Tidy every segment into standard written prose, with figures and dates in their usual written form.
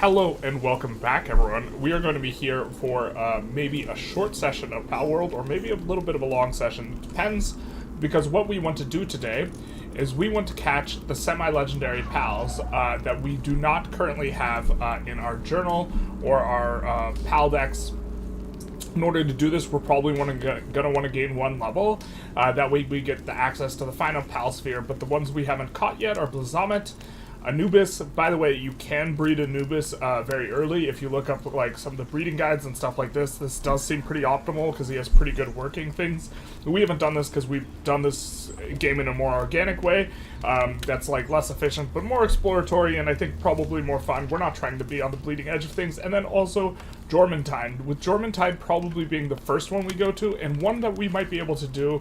Hello and welcome back, everyone. We are going to be here for maybe a short session of Palworld, or maybe a little bit of a long session. Depends, because what we want to do today is we want to catch the semi-legendary pals that we do not currently have in our journal or our pal decks. In order to do this, we're probably gonna want to gain one level. That way we get the access to the final pal sphere, but the ones we haven't caught yet are Blazomet, Anubis. By the way, you can breed Anubis very early. If you look up like some of the breeding guides and stuff like this does seem pretty optimal because he has pretty good working things. We haven't done this because we've done this game in a more organic way. That's like less efficient, but more exploratory, and I think probably more fun. We're not trying to be on the bleeding edge of things. And then also Jormuntide, with Jormuntide probably being the first one we go to, and one that we might be able to do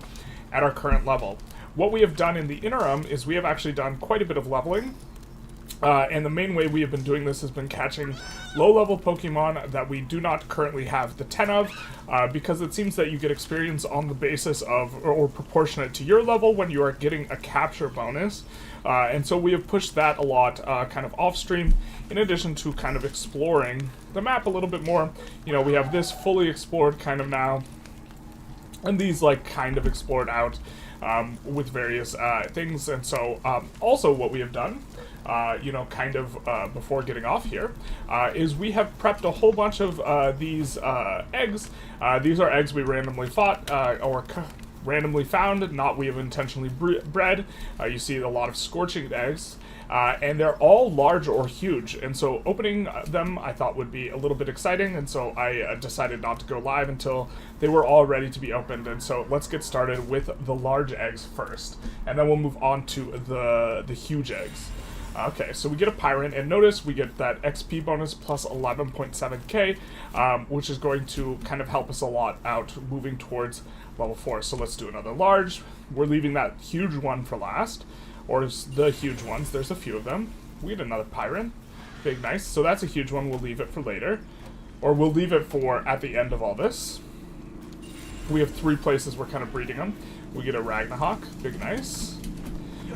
at our current level. What we have done in the interim is we have actually done quite a bit of leveling. And the main way we have been doing this has been catching low-level Pokemon that we do not currently have the 10 of, because it seems that you get experience on the basis of, or proportionate to your level when you are getting a capture bonus. And so we have pushed that a lot kind of off-stream, in addition to kind of exploring the map a little bit more. You know, we have this fully explored kind of now, and these like kind of explored out with various things. And so also what we have done, you know, kind of before getting off here, is we have prepped a whole bunch of these eggs. These are eggs we randomly fought, or randomly found, not we have intentionally bred. You see a lot of scorching eggs, and they're all large or huge, and so opening them I thought would be a little bit exciting, and so I decided not to go live until they were all ready to be opened. And so let's get started with the large eggs first, and then we'll move on to the huge eggs. Okay, so we get a Pyron, and notice we get that XP bonus plus 11.7k, which is going to kind of help us a lot out moving towards level 4. So let's do another large. We're leaving that huge one for last, or the huge ones. There's a few of them. We get another Pyron. Big, nice. So that's a huge one. We'll leave it for later, or we'll leave it for at the end of all this. We have 3 places we're kind of breeding them. We get a Ragnahawk. Big, nice.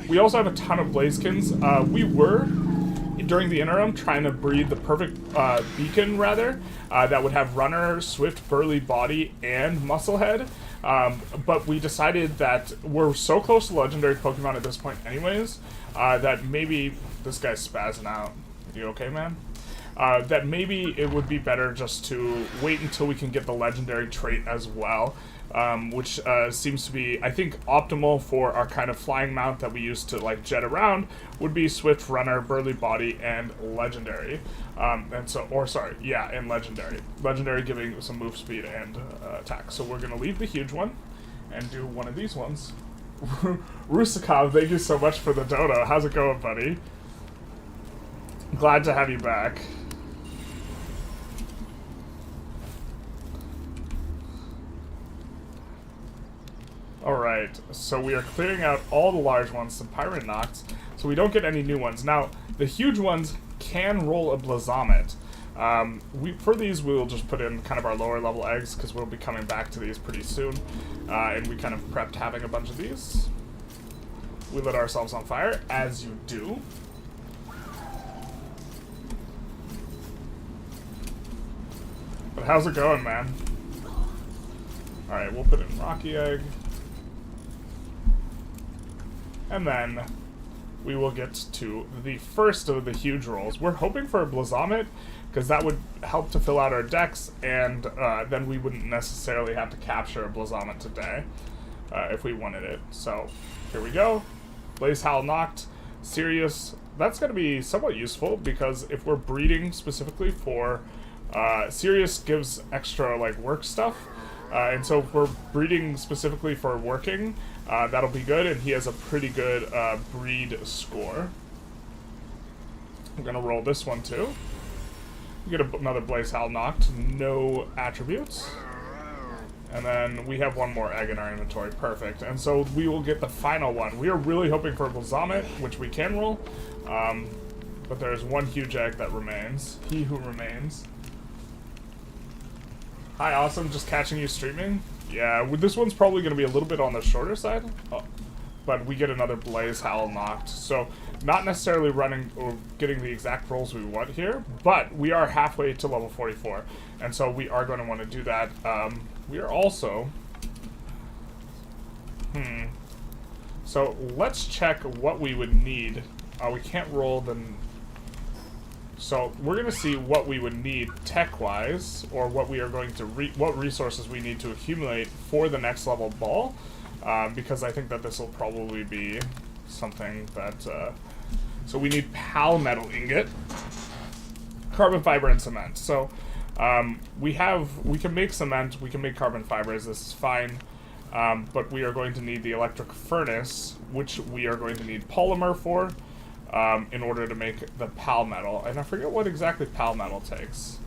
We also have a ton of Blazekins. We were, during the interim, trying to breed the perfect beacon, rather, that would have runner, swift, burly body, and musclehead. But we decided that we're so close to legendary Pokemon at this point anyways, that maybe... This guy's spazzing out. You okay, man? That maybe it would be better just to wait until we can get the legendary trait as well. Which seems to be, I think, optimal for our kind of flying mount that we use to like jet around, would be swift, runner, burly body, and legendary. And so, or sorry, yeah, and legendary. Legendary giving some move speed and attack. So we're gonna leave the huge one and do one of these ones. Rusakov, thank you so much for the dono. How's it going, buddy? Glad to have you back. Alright, so we are clearing out all the large ones, some Pyron Nocts, so we don't get any new ones. Now, the huge ones can roll a Blazomet. For these, we will just put in kind of our lower level eggs, because we'll be coming back to these pretty soon. And we kind of prepped having a bunch of these. We lit ourselves on fire, as you do. But how's it going, man? Alright, we'll put in Rocky Egg. And then we will get to the first of the huge rolls. We're hoping for a Blazomet, because that would help to fill out our decks, and then we wouldn't necessarily have to capture a Blazomet today if we wanted it. So here we go. Blaze Howl knocked. Sirius. That's going to be somewhat useful, because if we're breeding specifically for... Sirius gives extra like work stuff. And so if we're breeding specifically for working, that'll be good, and he has a pretty good breed score. I'm going to roll this one too. We get another Blaze Howl knocked, no attributes. And then we have one more egg in our inventory, perfect. And so we will get the final one. We are really hoping for a Blazomet, which we can roll, but there's one huge egg that remains. He who remains. Hi, awesome. Just catching you streaming. Yeah, this one's probably going to be a little bit on the shorter side, but we get another Blaze Howl knocked. So Not necessarily running or getting the exact rolls we want here, but we are halfway to level 44, and so we are going to want to do that. We are also... So let's check what we would need. We can't roll the... So we're going to see what we would need tech-wise, or what we are going to... what resources we need to accumulate for the next level ball, because I think that this will probably be something that... so we need pal metal ingot, carbon fiber, and cement. So we can make cement, we can make carbon fibers, this is fine. But we are going to need the electric furnace, which we are going to need polymer for, in order to make the pal metal. And I forget what exactly pal metal takes.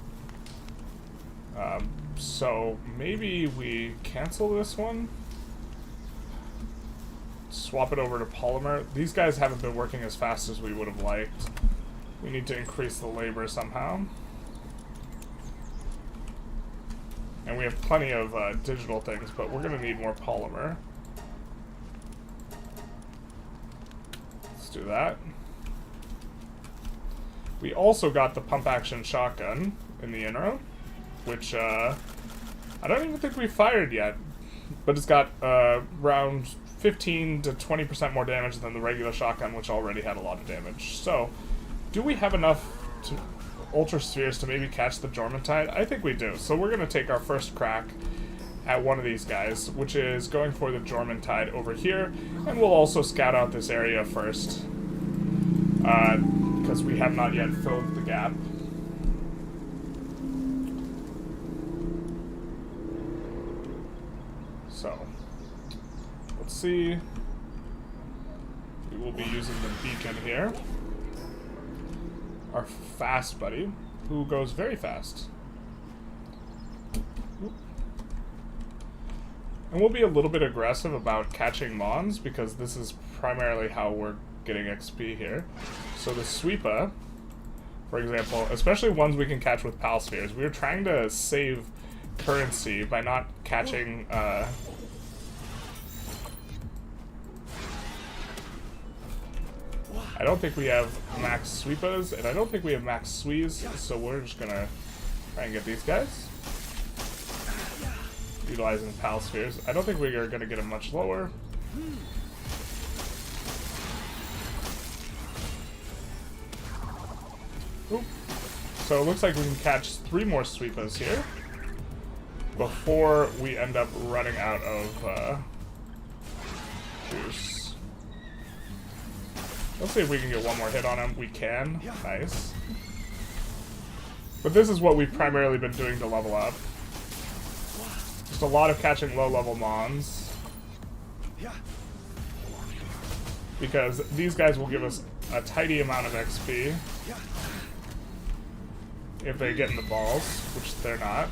So maybe we cancel this one. Swap it over to polymer. These guys haven't been working as fast as we would have liked. We need to increase the labor somehow. And we have plenty of digital things, but we're going to need more polymer. Let's do that. We also got the pump-action shotgun in the interim, which I don't even think we fired yet, but it's got around 15 to 20% more damage than the regular shotgun, which already had a lot of damage. So, do we have enough Ultra Spheres to maybe catch the Jormuntide? I think we do. So we're going to take our first crack at one of these guys, which is going for the Jormuntide over here, and we'll also scout out this area first, because we have not yet filled the gap. So, let's see. We will be using the beacon here. Our fast buddy, who goes very fast. And we'll be a little bit aggressive about catching Mons, because this is primarily how we're getting XP here. So the Sweeper, for example, especially ones we can catch with Pal Spheres, we are trying to save currency by not catching... I don't think we have max sweepers, and I don't think we have max swees, so we're just gonna try and get these guys. Utilizing Pal Spheres. I don't think we are gonna get them much lower. Oop. So it looks like we can catch 3 more sweepers here before we end up running out of juice. Let's see if we can get one more hit on him. We can. Nice. But this is what we've primarily been doing to level up. Just a lot of catching low-level Mons. Because these guys will give us a tidy amount of XP. If they get in the balls, which they're not.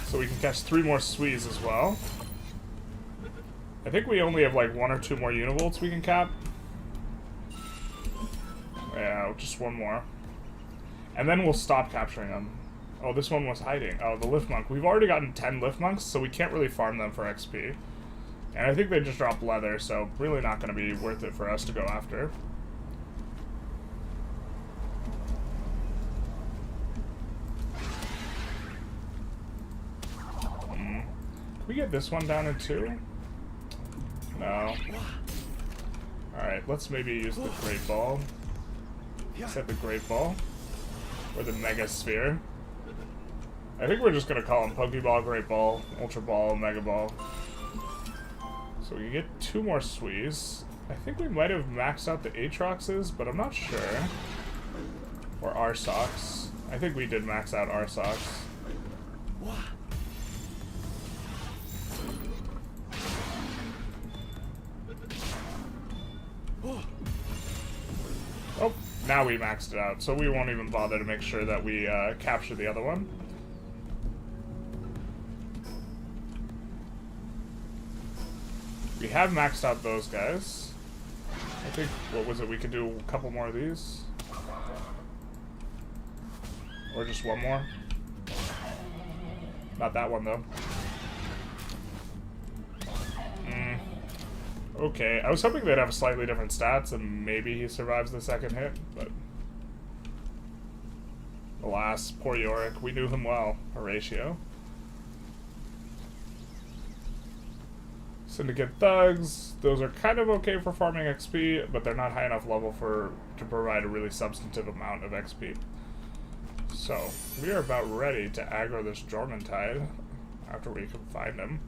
So we can catch 3 more Swees as well. I think we only have like 1 or 2 more Univolts we can cap. Yeah, just 1 more. And then we'll stop capturing them. Oh, this one was hiding. Oh, the Lift Monk. We've already gotten 10 Lift Monks, so we can't really farm them for XP. And I think they just drop leather, so really not going to be worth it for us to go after. Can we get this one down in 2? No. Alright, let's maybe use the Great Ball. Set the Great Ball. Or the Mega Sphere. I think we're just going to call them Pokeball, Great Ball, Ultra Ball, Mega Ball. So we can get 2 more Swees. I think we might have maxed out the Aatroxes, but I'm not sure. Or Arsox. I think we did max out Arsox. Oh, now we maxed it out, so we won't even bother to make sure that we capture the other one. We have maxed out those guys. I think, what was it, we could do a couple more of these? Or just 1 more? Not that one, though. Okay, I was hoping they'd have slightly different stats and maybe he survives the second hit, but alas, poor Yorick. We knew him well, Horatio. Syndicate Thugs, those are kind of okay for farming XP, but they're not high enough level to provide a really substantive amount of XP. So, we are about ready to aggro this Jormuntide after we can find him.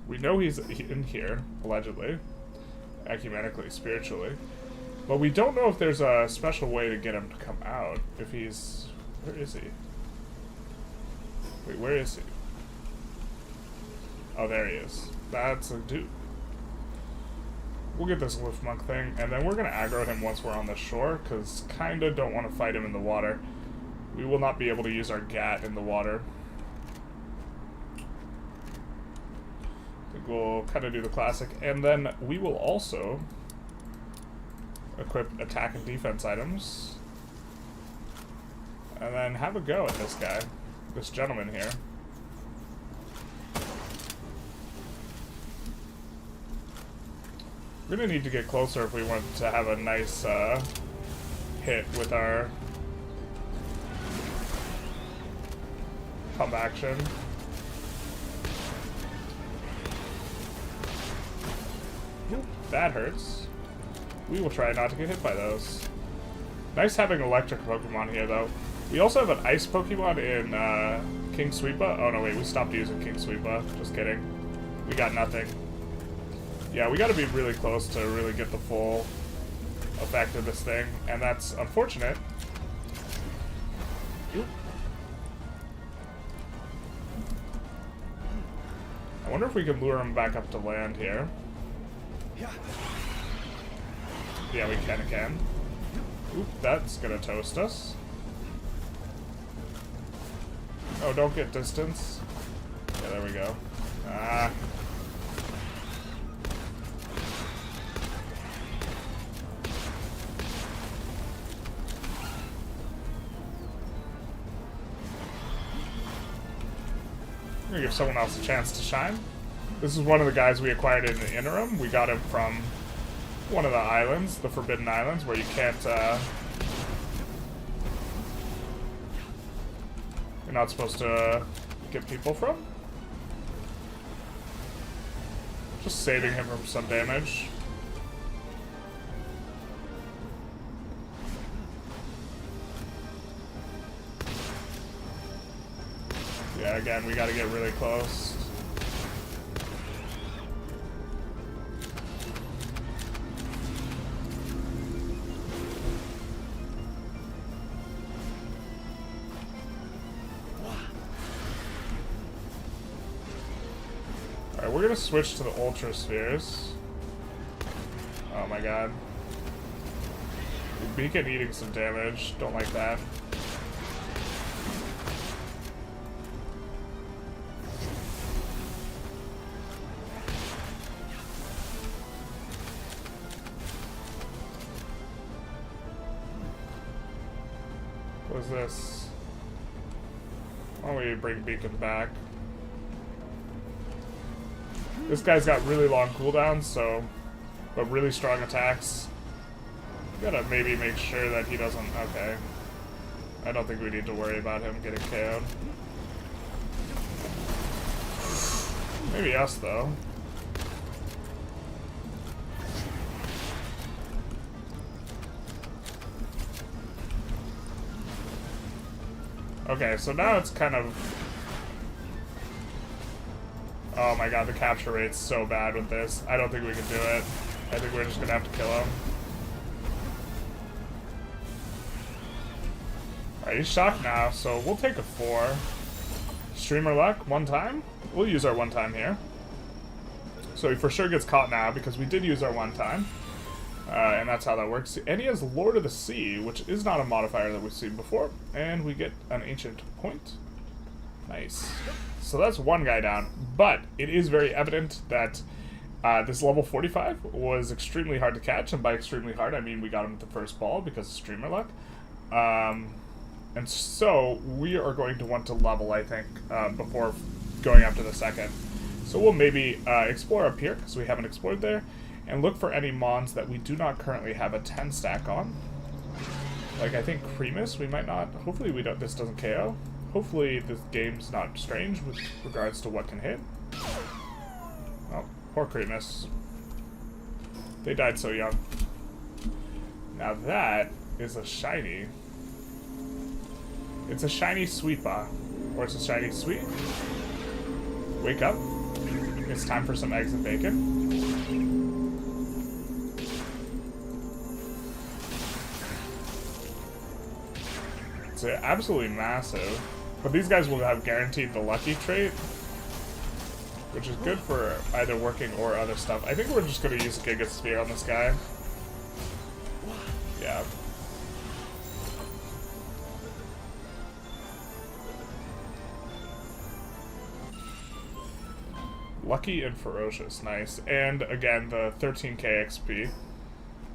We know he's in here, allegedly, ecumenically, spiritually, but we don't know if there's a special way to get him to come out. If he's... where is he? Wait, where is he? Oh, there he is. That's a dude. We'll get this Lift Monk thing, and then we're going to aggro him once we're on the shore, because kind of don't want to fight him in the water. We will not be able to use our GAT in the water. I think we'll kind of do the classic, and then we will also equip attack and defense items, and then have a go at this guy, this gentleman here. We're going to need to get closer if we want to have a nice hit with our pump action. Oop, that hurts. We will try not to get hit by those. Nice having electric Pokemon here, though. We also have an ice Pokemon in King Sweepa. Oh, no, wait, we stopped using King Sweepa. Just kidding. We got nothing. Yeah, we gotta be really close to really get the full effect of this thing, and that's unfortunate. Oop. I wonder if we can lure him back up to land here. Yeah, we can. Oop, that's gonna toast us. Oh, don't get distance. Yeah, there we go. Ah. I'm gonna give someone else a chance to shine. This is one of the guys we acquired in the interim. We got him from one of the islands, the Forbidden Islands, where you can't, you're not supposed to get people from. Just saving him from some damage. Yeah, again, we gotta get really close. Alright, we're gonna switch to the Ultra Spheres. Oh my god. Beacon eating some damage. Don't like that. What is this? Why don't we bring Beacon back? This guy's got really long cooldowns, so, but really strong attacks. Gotta maybe make sure that he doesn't. Okay. I don't think we need to worry about him getting KO'd. Maybe us, though. Okay, so now it's kind of... Oh my god, the capture rate's so bad with this. I don't think we can do it. I think we're just gonna have to kill him. Alright, he's shocked now, so we'll take a 4. Streamer luck, 1 time. We'll use our 1 time here. So he for sure gets caught now, because we did use our 1 time. And that's how that works. And he has Lord of the Sea, which is not a modifier that we've seen before. And we get an ancient point. Nice. So that's 1 guy down. But it is very evident that this level 45 was extremely hard to catch. And by extremely hard, I mean we got him at the first ball because of streamer luck. And so we are going to want to level, I think, before going after the second. So we'll maybe explore up here, because we haven't explored there. and look for any mons that we do not currently have a 10 stack on. Like, I think Cremus, we might not. Hopefully this doesn't KO. Hopefully this game's not strange with regards to what can hit. Oh, poor Cremus. They died so young. Now that is a shiny. It's a shiny Sweepa. Or it's a shiny Sweet. Wake up. It's time for some eggs and bacon. It's absolutely massive. But these guys will have guaranteed the lucky trait, which is good for either working or other stuff. I think we're just going to use a Giga Sphere on this guy. Yeah. Lucky and Ferocious, nice. And again, the 13k XP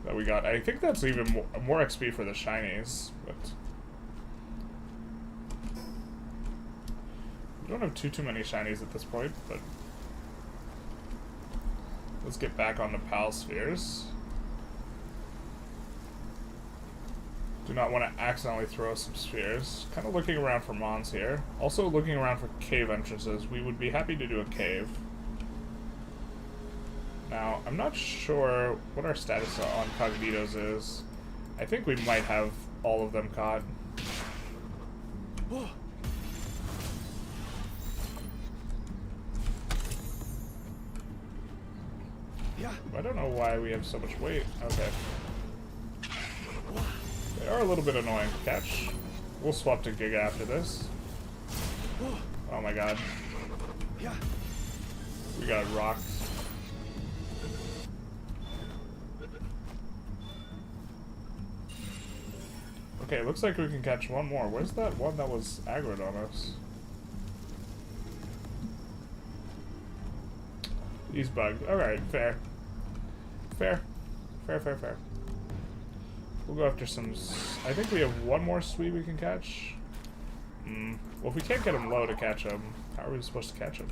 that we got. I think that's even more XP for the shinies, but we don't have too many shinies at this point, but let's get back on the Pal Spheres. Do not want to accidentally throw some spheres. Kind of looking around for mons here. Also looking around for cave entrances. We would be happy to do a cave. Now, I'm not sure what our status on Cognitos is. I think we might have all of them caught. I don't know why we have so much weight. Okay. They are a little bit annoying to catch. We'll swap to Giga after this. Oh my god. We got rocked. Okay, looks like we can catch one more. Where's that one that was aggroed on us? He's bugged. Alright, fair. Fair. Fair. We'll go after some... I think we have one more sweet we can catch. Well, if we can't get him low to catch him, how are we supposed to catch him?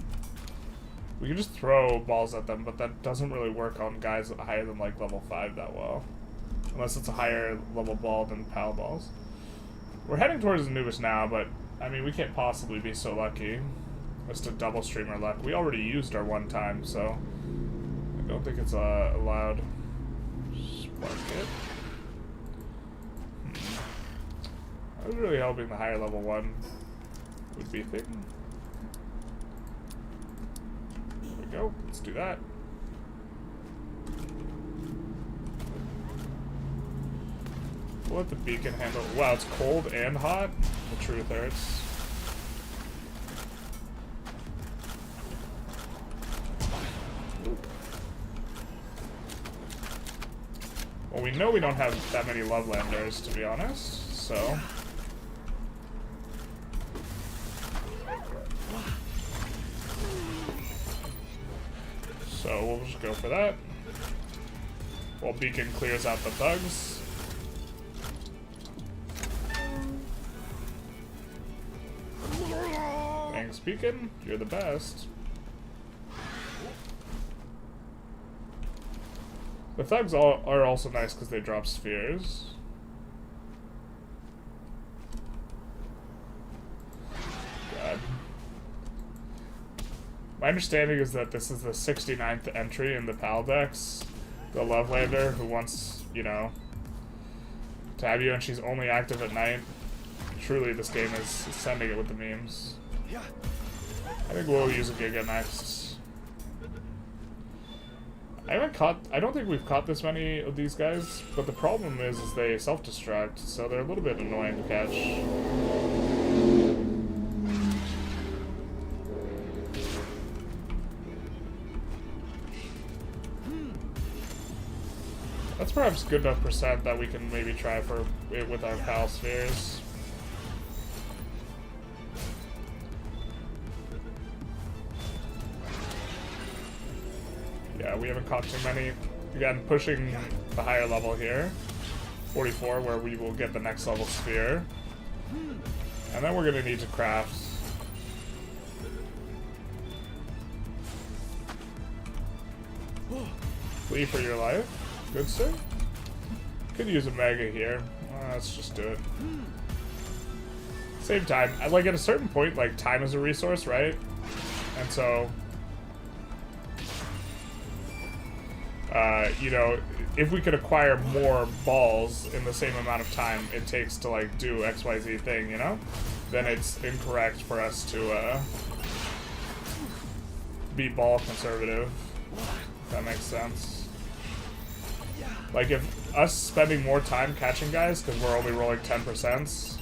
We can just throw balls at them, but that doesn't really work on guys higher than, like, level 5 that well. Unless it's a higher level ball than Pal balls. We're heading towards Anubis now, but, I mean, we can't possibly be so lucky as to double stream our luck. We already used our one time, so I don't think it's allowed. Spark it. I was really hoping the higher level one would be a thing. There we go. Let's do that. We'll let the beacon handle. Wow, it's cold and hot. The truth hurts. Well, we know we don't have that many Lovelanders, to be honest, so... So we'll just go for that. While Beacon clears out the thugs. Thanks, Beacon. You're the best. The thugs are also nice because they drop spheres. God. My understanding is that this is the 69th entry in the PAL decks. The Lovelander who wants, you know, to have you, and she's only active at night. Truly, this game is sending it with the memes. I think we'll use a Giga next. I don't think we've caught this many of these guys, but the problem is they self-destruct, so they're a little bit annoying to catch. That's perhaps good enough percent that we can maybe try for it with our PAL spheres. Yeah, we haven't caught too many. Again, pushing the higher level here. 44, where we will get the next level sphere. And then we're going to need to craft. Flee for your life. Good sir. Could use a mega here. Let's just do it. Same time. Like, at a certain point, like, time is a resource, right? And so... you know, if we could acquire more balls in the same amount of time it takes to, like, do XYZ thing, you know? Then it's incorrect for us to, be ball conservative. If that makes sense. Like, if us spending more time catching guys, because we're only rolling 10%,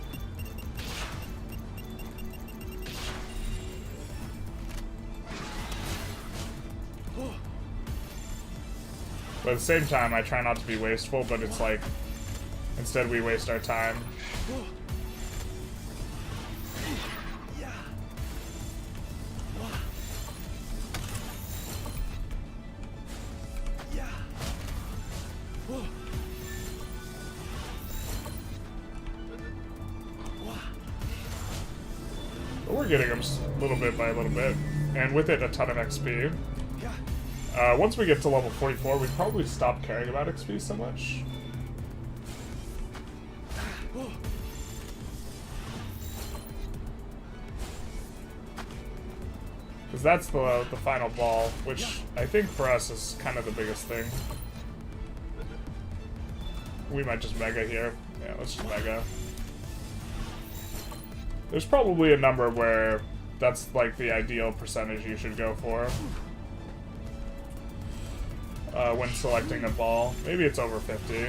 but at the same time, I try not to be wasteful, but it's like, instead we waste our time. But we're getting them little bit by little bit, and with it, a ton of XP. Once we get to level 44, we probably stop caring about XP so much. Because that's the final ball, which I think for us is kind of the biggest thing. We might just mega here. Yeah, let's just mega. There's probably a number where that's like the ideal percentage you should go for. When selecting a ball. Maybe it's over 50.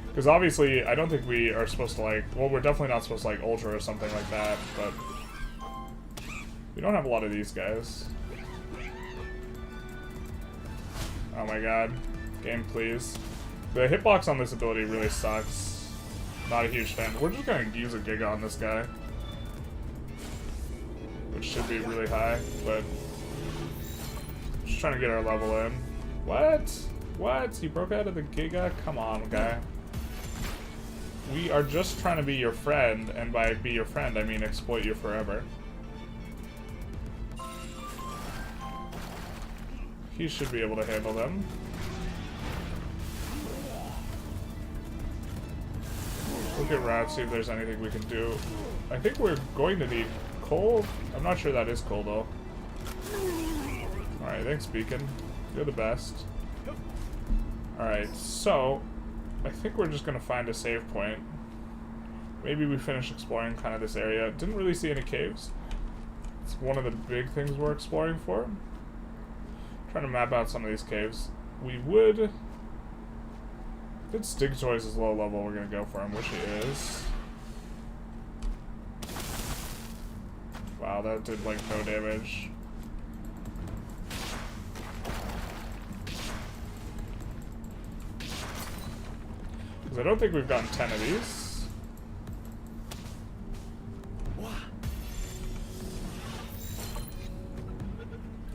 Because obviously, I don't think we are supposed to like... Well, we're definitely not supposed to like Ultra or something like that, but... We don't have a lot of these guys. Oh my god. Game, please. The hitbox on this ability really sucks. Not a huge fan. We're just gonna use a Giga on this guy. Which should be really high, but... Just trying to get our level in. What? What? You broke out of the Giga? Come on, guy. We are just trying to be your friend, and by be your friend, I mean exploit you forever. He should be able to handle them. Look at Rat, see if there's anything we can do. I think we're going to need coal. I'm not sure that is coal, though. Alright, thanks, Beacon. You're the best. Alright, so... I think we're just gonna find a save point. Maybe we finish exploring kind of this area. Didn't really see any caves. It's one of the big things we're exploring for. Trying to map out some of these caves. We would... If Stigtoys is low level, we're gonna go for him, which he is. Wow, that did like no damage. Because I don't think we've gotten 10 of these.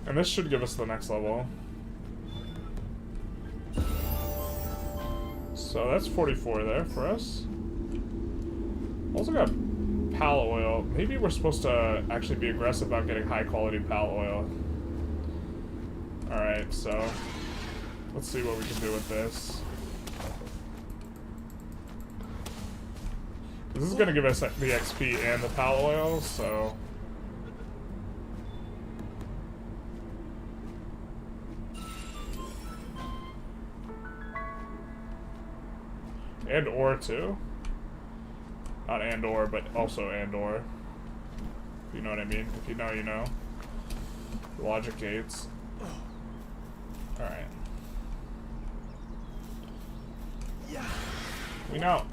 And this should give us the next level. So that's 44 there for us. Also got pal oil. Maybe we're supposed to actually be aggressive about getting high quality pal oil. Alright, so let's see what we can do with this. This is going to give us the XP and the pal oil, so... And ore too. Not and or, but also and or. If you know what I mean. If you know, you know. Logic gates. Alright. We now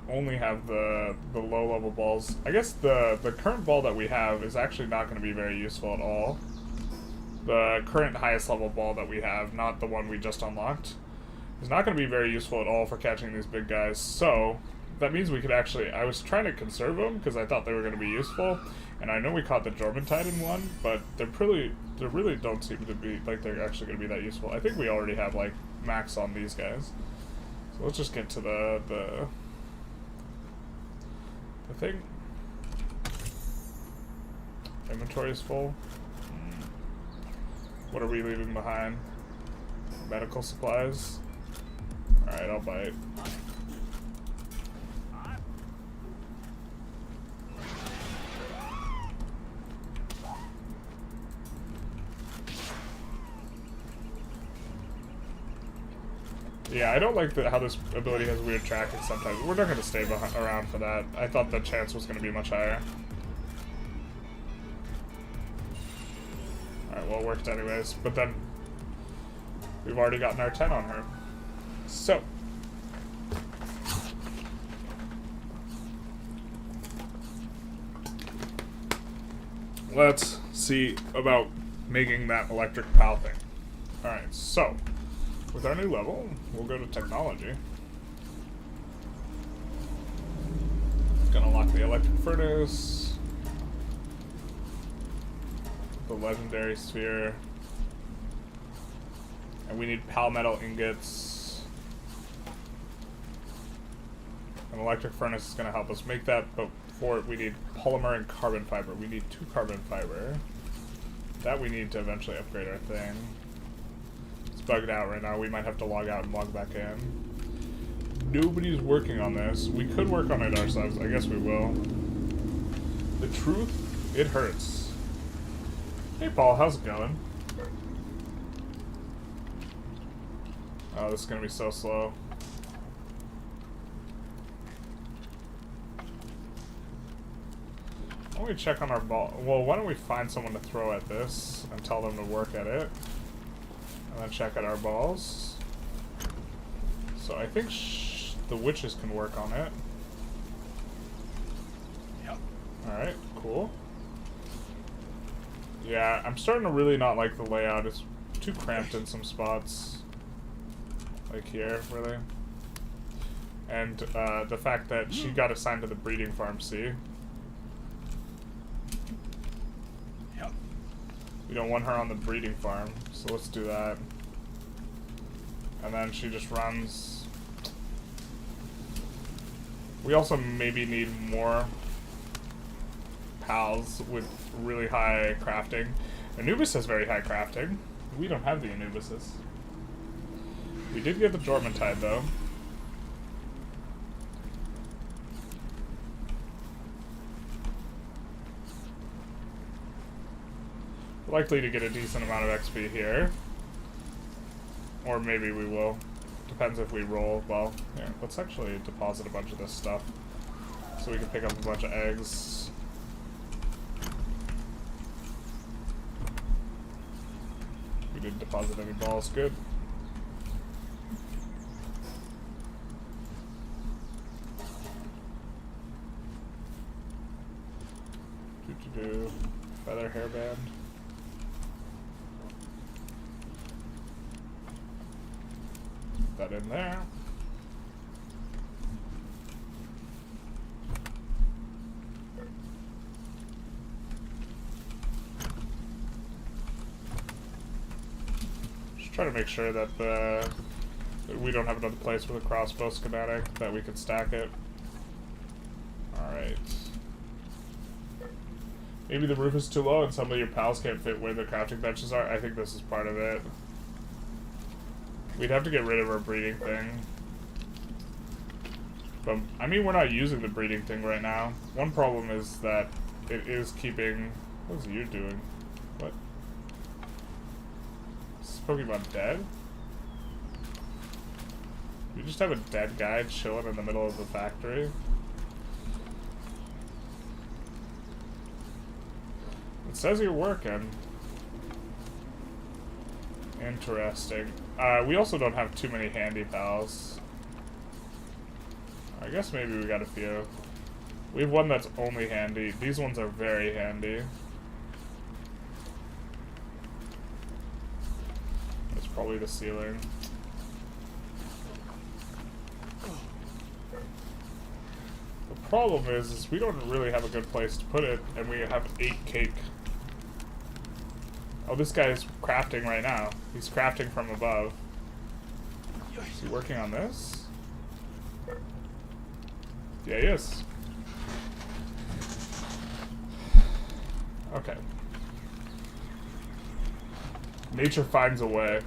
only have the low level balls. I guess the current ball that we have is actually not going to be very useful at all. The current highest level ball that we have, not the one we just unlocked, is not going to be very useful at all for catching these big guys. So that means we could actually... I was trying to conserve them because I thought they were going to be useful, and I know we caught the Jormuntide in one, but they really don't seem to be like they're actually going to be that useful. I think we already have like max on these guys. So let's just get to the thing. Inventory is full. What are we leaving behind? Medical supplies. Alright, I'll bite. Yeah, I don't like how this ability has weird tracking sometimes. We're not going to stay around for that. I thought the chance was going to be much higher. Alright, well, it worked anyways. But then, we've already gotten our 10 on her. So. Let's see about making that electric pal thing. Alright, so. With our new level, we'll go to technology. Gonna lock the electric furnace. The legendary sphere. And we need palmetal ingots. An electric furnace is gonna help us make that, but for it we need polymer and carbon fiber. We need 2 carbon fiber. That we need to eventually upgrade our thing. Bugged out right now. We might have to log out and log back in. Nobody's working on this. We could work on it ourselves. I guess we will. The truth, it hurts. Hey Paul, how's it going? Oh, this is gonna be so slow. Why don't we check on our ball? Well, why don't we find someone to throw at this and tell them to work at it? And then check out our balls. So I think the witches can work on it. Yep. Alright, cool. Yeah, I'm starting to really not like the layout. It's too cramped in some spots. Like here, really. And the fact that she got assigned to the breeding farm, see? We don't want her on the breeding farm, so let's do that. And then she just runs. We also maybe need more pals with really high crafting. Anubis has very high crafting. We don't have the Anubises. We did get the Jormuntide, though. Likely to get a decent amount of XP here. Or maybe we will. Depends if we roll well. Yeah, let's actually deposit a bunch of this stuff. So we can pick up a bunch of eggs. We didn't deposit any balls, good. Feather hairband. That in there. Just try to make sure that we don't have another place with a crossbow schematic that we can stack it. Alright. Maybe the roof is too low and some of your pals can't fit where the crafting benches are. I think this is part of it. We'd have to get rid of our breeding thing. But, I mean, we're not using the breeding thing right now. One problem is that it is keeping... What's you doing? What? Is this Pokemon dead? We just have a dead guy chilling in the middle of the factory. It says you're working. Interesting. We also don't have too many handy pals. I guess maybe we got a few. We have one that's only handy. These ones are very handy. It's probably the ceiling. The problem is we don't really have a good place to put it, and we have 8 cake. Oh, this guy is crafting right now. He's crafting from above. Is he working on this? Yeah, he is. Okay. Nature finds a way.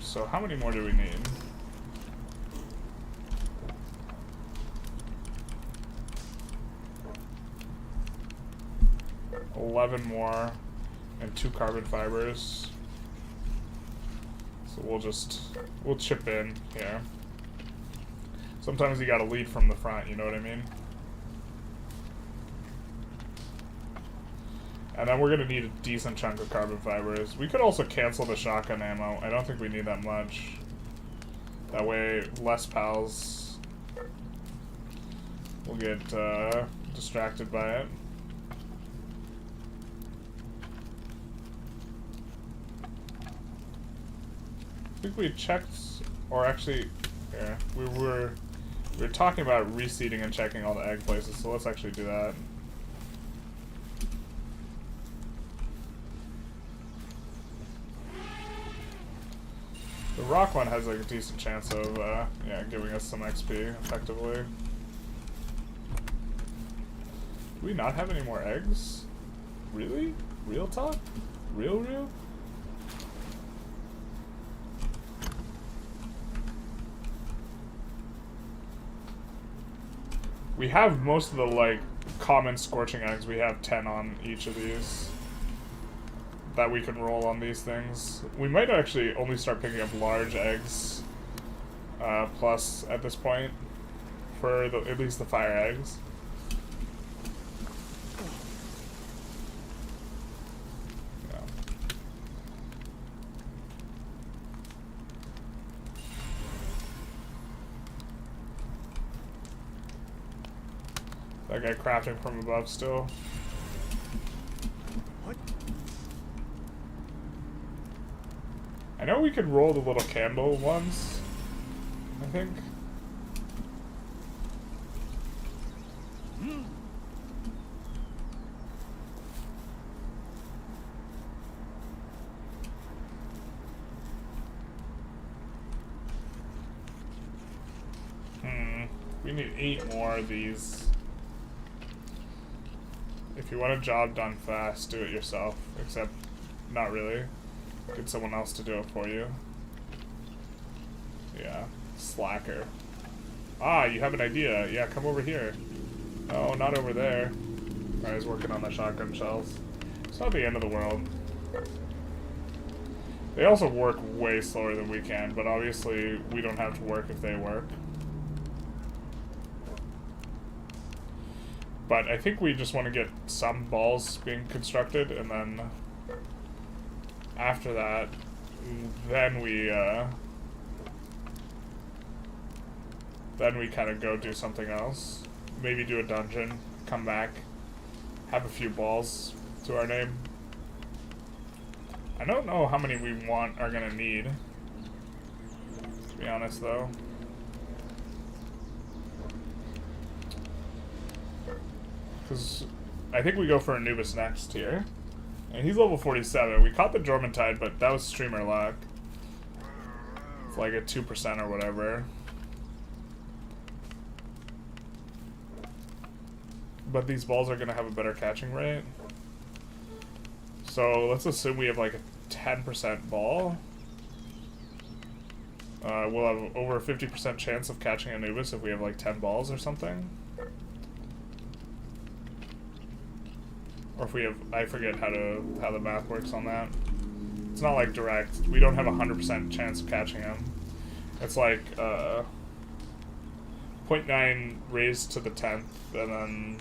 So how many more do we need? $11 more and 2 carbon fibers. So we'll chip in here. Sometimes you gotta lead from the front, you know what I mean? And then we're gonna need a decent chunk of carbon fibers. We could also cancel the shotgun ammo. I don't think we need that much. That way, less pals will get distracted by it. I think we checked, or actually, yeah, we were talking about reseeding and checking all the egg places, so let's actually do that. The rock one has like a decent chance of, yeah, giving us some XP effectively. Do we not have any more eggs? Really? Real talk? Real? We have most of the, like, common scorching eggs. We have 10 on each of these that we can roll on these things. We might actually only start picking up large eggs, plus at this point, for at least the fire eggs. Yeah. That guy crafting from above still. What? I know we could roll the little candle ones, I think. We need 8 more of these. If you want a job done fast, do it yourself. Except, not really. Get someone else to do it for you. Yeah, slacker. Ah, you have an idea. Yeah, come over here. Oh, not over there. Guy's working on the shotgun shells. It's not the end of the world. They also work way slower than we can, but obviously we don't have to work if they work. But I think we just want to get some balls being constructed, and then after that, then we kind of go do something else. Maybe do a dungeon, come back, have a few balls to our name. I don't know how many we are gonna need, to be honest though. Because I think we go for Anubis next here. And he's level 47. We caught the Jormuntide, but that was streamer luck. It's like a 2% or whatever. But these balls are going to have a better catching rate. So let's assume we have like a 10% ball. We'll have over a 50% chance of catching Anubis if we have like 10 balls or something. Or if we have, I forget how the math works on that. It's not like direct. We don't have a 100% chance of catching him. It's like 0.9 raised to the 10th, and then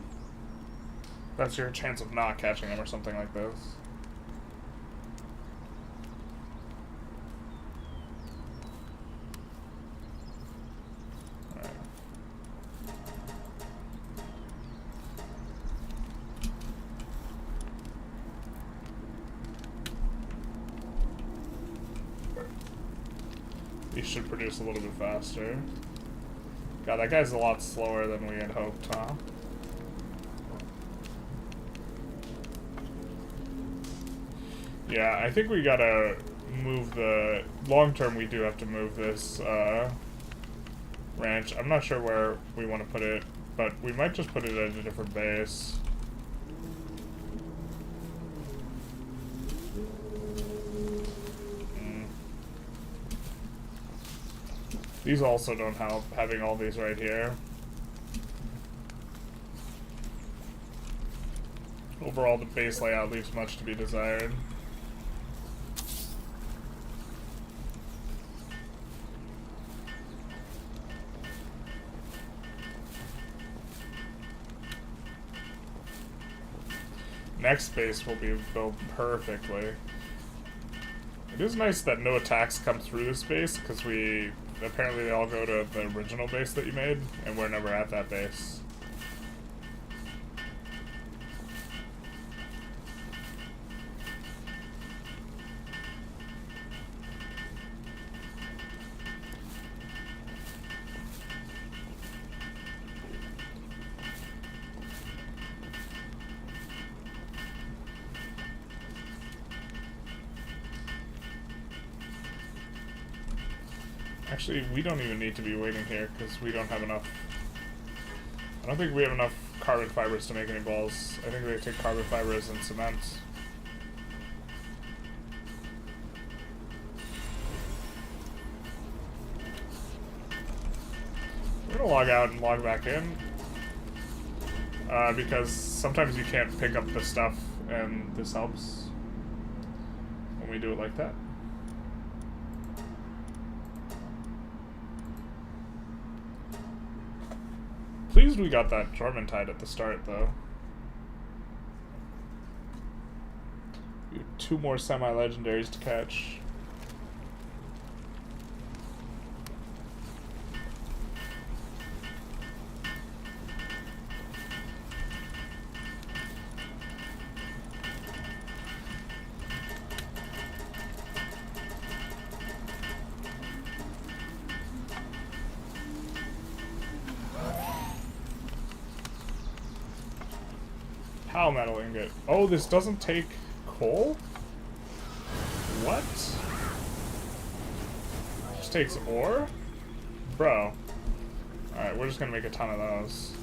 that's your chance of not catching him or something like this. These should produce a little bit faster. God, that guy's a lot slower than we had hoped, huh? Yeah, I think we gotta move the... Long term, we do have to move this ranch. I'm not sure where we want to put it, but we might just put it at a different base. These also don't help, having all these right here. Overall, the base layout leaves much to be desired. Next base will be built perfectly. It is nice that no attacks come through this base, because apparently they all go to the original base that you made, and we're never at that base. Actually, we don't even need to be waiting here, because we don't have enough. I don't think we have enough carbon fibers to make any balls. I think they take carbon fibers and cement. We're gonna log out and log back in. Because sometimes you can't pick up the stuff, and this helps when we do it like that. Pleased we got that Jormuntide at the start, though. We have 2 more semi-legendaries to catch. How metal ingot? Oh, this doesn't take coal? What? Just takes ore? Bro. Alright, we're just gonna make a ton of those.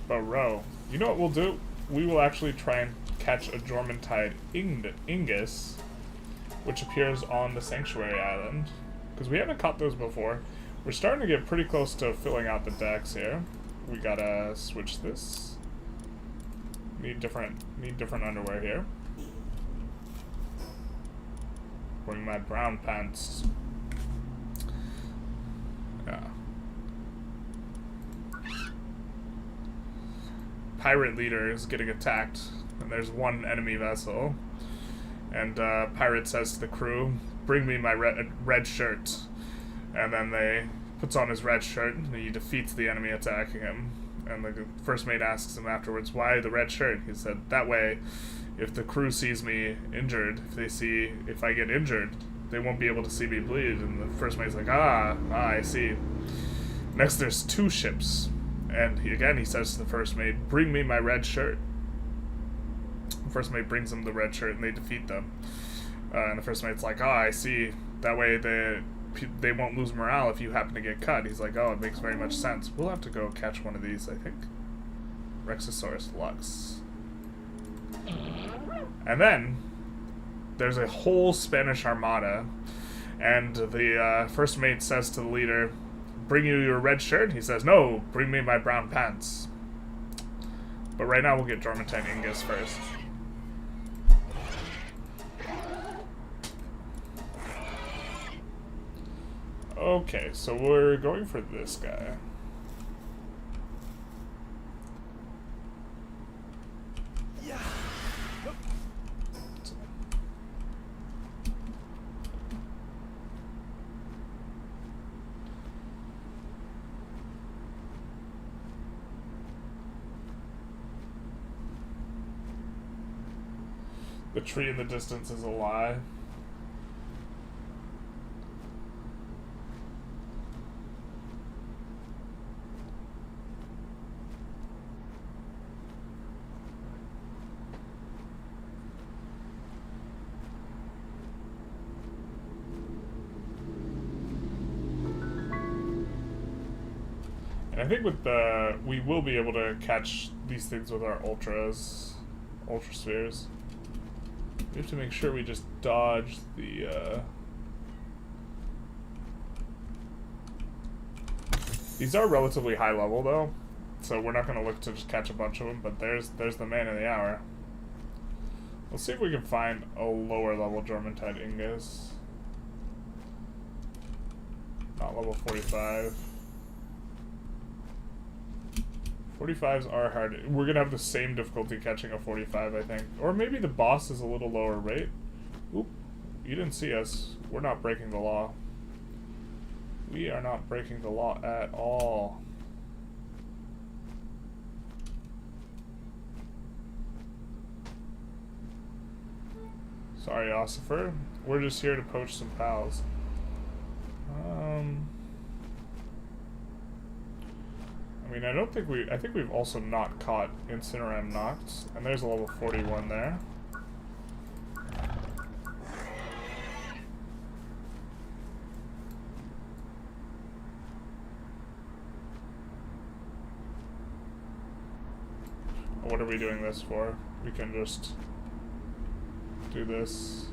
Bro. You know what we'll do? We will actually try and catch a Jormuntide Ignis, which appears on the Sanctuary Island. Because we haven't caught those before. We're starting to get pretty close to filling out the decks here. We gotta switch this. Need different underwear here. Wearing my brown pants. Yeah. Pirate leader is getting attacked, and there's one enemy vessel. And pirate says to the crew, "Bring me my red shirt." And then they puts on his red shirt, and he defeats the enemy attacking him. And the first mate asks him afterwards, "Why the red shirt?" He said, "That way, if the crew sees me injured, if I get injured, they won't be able to see me bleed." And the first mate's like, I see. Next, there's 2 ships. And he says to the first mate, "Bring me my red shirt." The first mate brings him the red shirt, and they defeat them. And the first mate's like, I see. That way they won't lose morale if you happen to get cut. He's like, it makes very much sense. We'll have to go catch one of these, I think. Rexosaurus Lux. And then there's a whole Spanish armada, and the first mate says to the leader, "Bring you your red shirt?" He says, "No, bring me my brown pants." But right now we'll get Jormuntide Ignis first. Okay, so we're going for this guy. Yeah. The tree in the distance is a lie. And I think we will be able to catch these things with our ultra spheres. We have to make sure we just dodge the, These are relatively high level, though, so we're not going to look to just catch a bunch of them, but there's the man of the hour. Let's see if we can find a lower level Jormuntide Ignis. Not level 45. 45s are hard. We're going to have the same difficulty catching a 45, I think. Or maybe the boss is a little lower rate. Oop, you didn't see us. We're not breaking the law. We are not breaking the law at all. Sorry, Ossifer. We're just here to poach some pals. I mean, I think we've also not caught Incineram Nox, and there's a level 41 there. What are we doing this for? We can just do this.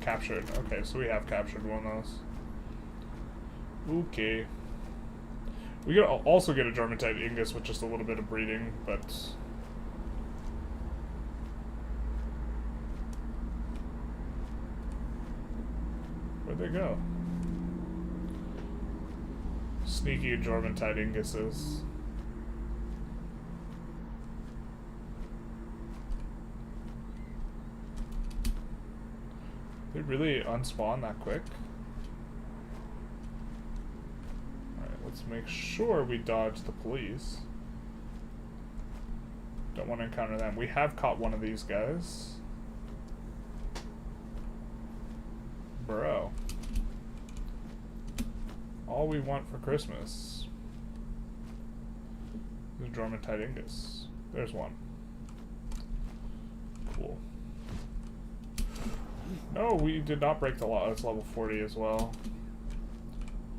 Captured. Okay, so we have captured one of those. Okay. We could also get a Jormuntide Ignis with just a little bit of breeding, but... Where'd they go? Sneaky Jormuntide Ignises. They really unspawn that quick? Alright, let's make sure we dodge the police. Don't want to encounter them. We have caught one of these guys. Bro. All we want for Christmas is Jormuntide Ignis. There's one. Cool. No, we did not break the law. It's level 40 as well.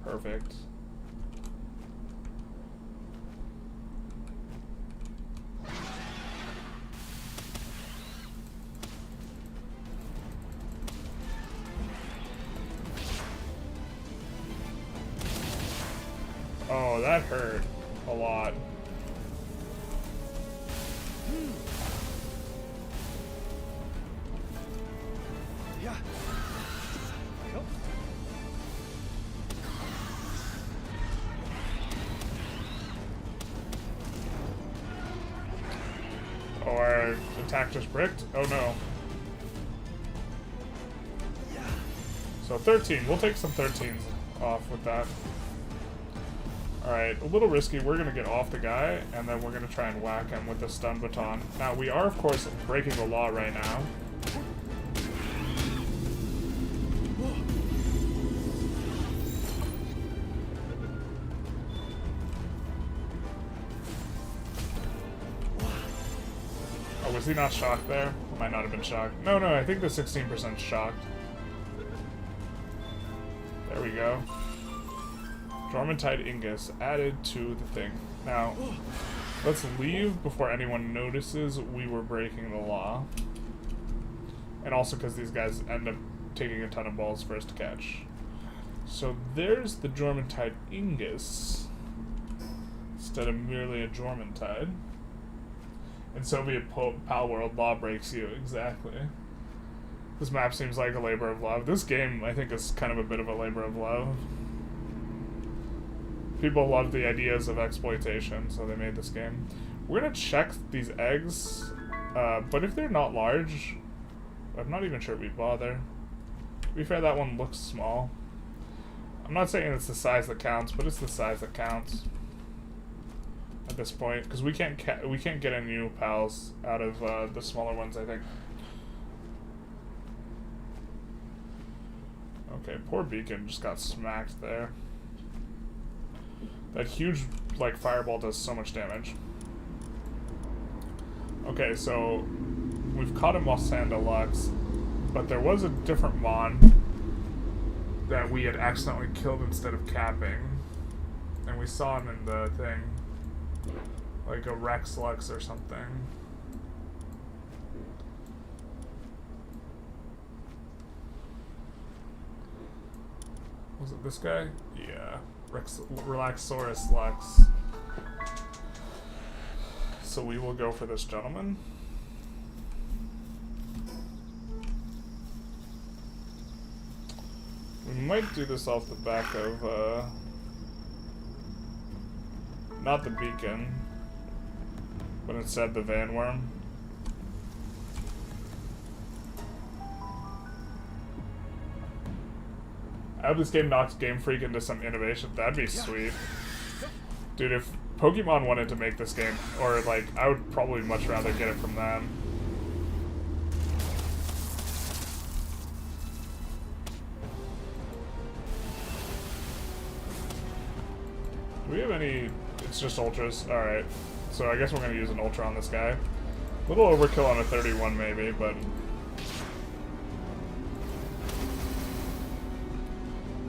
Perfect. Oh, that hurt a lot. Yeah. Yep. Oh, our attack just bricked? Oh no. So 13. We'll take some 13s off with that. Alright, a little risky. We're going to get off the guy, and then we're going to try and whack him with the stun baton. Now, we are, of course, breaking the law right now. Oh, was he not shocked there? Might not have been shocked. No, I think the 16% shocked. There we go. Jormuntide Ignis added to the thing. Now, let's leave before anyone notices we were breaking the law. And also because these guys end up taking a ton of balls for us to catch. So there's the Jormuntide Ignis instead of merely a Jormuntide. In Soviet Palworld, law breaks you. Exactly. This map seems like a labor of love. This game, I think, is kind of a bit of a labor of love. People love the ideas of exploitation, so they made this game. We're gonna check these eggs, but if they're not large, I'm not even sure we bother. To be fair, that one looks small. I'm not saying it's the size that counts, but it's the size that counts at this point, because we can't get any new pals out of the smaller ones, I think. Okay, poor Beacon just got smacked there. That huge, like, fireball does so much damage. Okay, so we've caught a Mossand Deluxe, but there was a different Mon that we had accidentally killed instead of capping. And we saw him in the thing. Like a Rex Lux or something. Was it this guy? Yeah. Relaxaurus Lux. So we will go for this gentleman. We might do this off the back of, not the beacon, but instead the Van Worm. I hope this game knocks Game Freak into some innovation. That'd be sweet. Dude, if Pokemon wanted to make this game, or like, I would probably much rather get it from them. Do we have any... It's just Ultras. Alright. So I guess we're going to use an Ultra on this guy. A little overkill on a 31 maybe, but...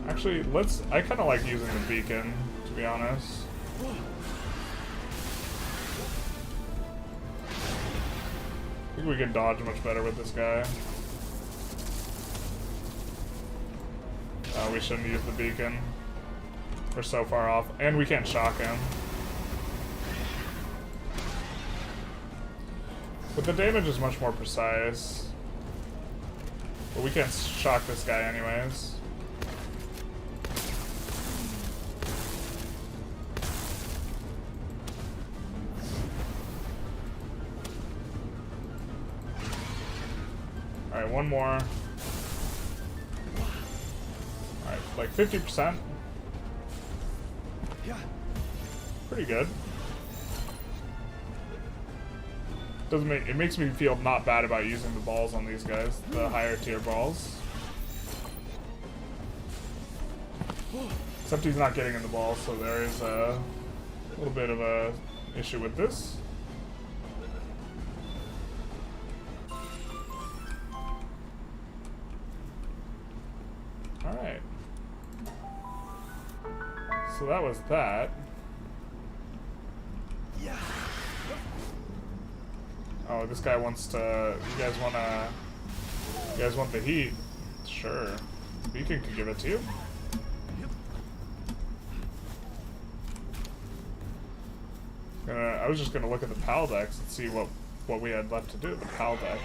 Actually, let's... I kind of like using the beacon, to be honest. I think we can dodge much better with this guy. We shouldn't use the beacon. We're so far off. And we can't shock him. But the damage is much more precise. But we can't shock this guy anyways. Alright, one more. Alright, like 50%. Pretty good. Doesn't make it makes me feel not bad about using the balls on these guys, the higher tier balls. Except he's not getting in the balls, so there is a little bit of a issue with this. Alright. So that was that. Oh, this guy wants to... You guys want the heat? Sure. Beacon can give it to you. I was just gonna look at the PAL decks and see what we had left to do. The PAL deck.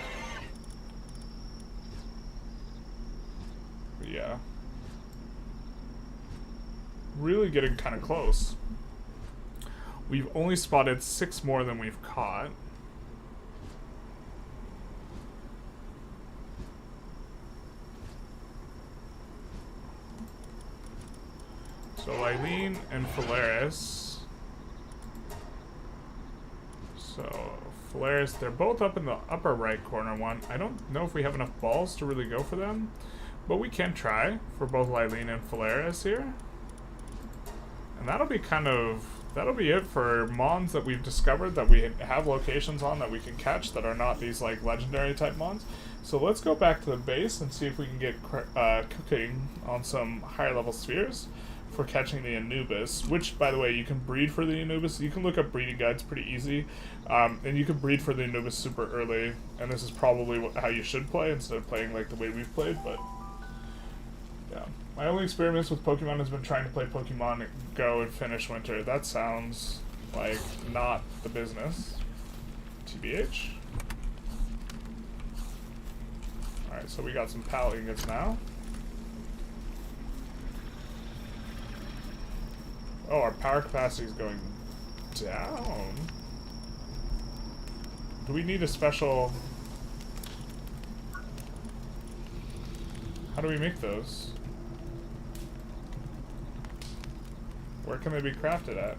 But yeah. Really getting kind of close. We've only spotted 6 more than we've caught. So Lylene and Phalaris. So Phalaris, they're both up in the upper right corner one. I don't know if we have enough balls to really go for them, but we can try for both Lylene and Phalaris here. And that'll be it for Mons that we've discovered that we have locations on that we can catch that are not these like legendary type Mons. So let's go back to the base and see if we can get cooking on some higher level spheres for catching the Anubis, which, by the way, you can breed for the Anubis. You can look up breeding guides pretty easy, and you can breed for the Anubis super early, and this is probably how you should play instead of playing like the way we've played, but yeah. My only experience with Pokemon has been trying to play Pokemon Go and finish Winter. That sounds like not the business. TBH. Alright, so we got some PAL ingots now. Oh, our power capacity is going down. Do we need a special... How do we make those? Where can they be crafted at?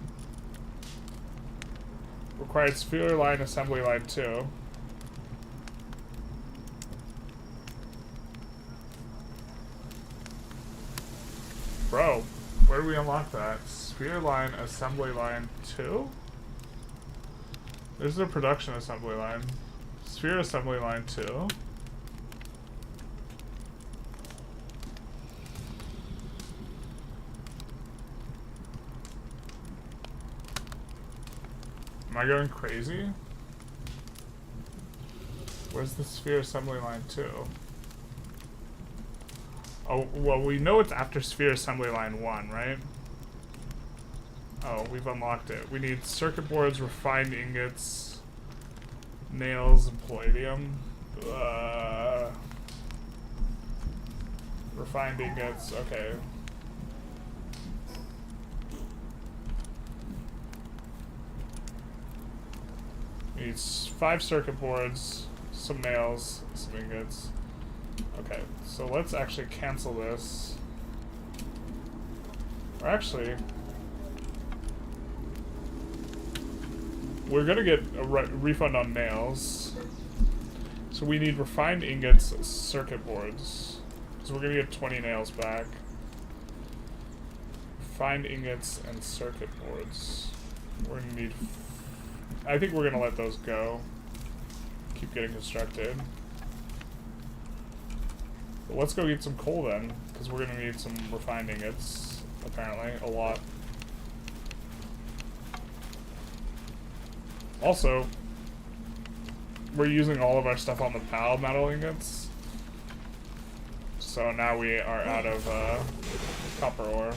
Required sphere line, assembly line 2. Bro, where do we unlock that? Sphere line, assembly line 2? There's the production assembly line. Sphere assembly line 2. Am I going crazy? Where's the sphere assembly line 2? Oh, well, we know it's after Sphere Assembly Line 1, right? Oh, we've unlocked it. We need circuit boards, refined ingots, nails, and palladium. Refined ingots, okay. We need 5 circuit boards, some nails, some ingots. Okay, so let's actually cancel this. Or actually, we're gonna get a refund on nails. So we need refined ingots, circuit boards. So we're gonna get 20 nails back. Refined ingots and circuit boards. We're gonna need... I think we're gonna let those go. Keep getting constructed. But let's go get some coal then, because we're gonna need some refined ingots, apparently, a lot. Also, we're using all of our stuff on the PAL metal ingots. So now we are out of copper ore.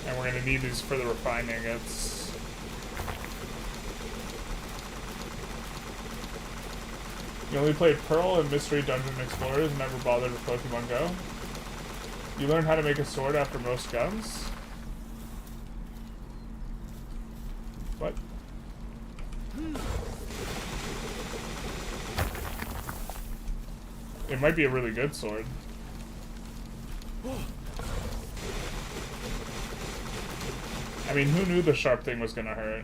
And we're gonna need these for the refined ingots. You only played Pearl and Mystery Dungeon Explorers and never bothered with Pokemon Go? You learned how to make a sword after most guns? What? It might be a really good sword. I mean, who knew the sharp thing was gonna hurt?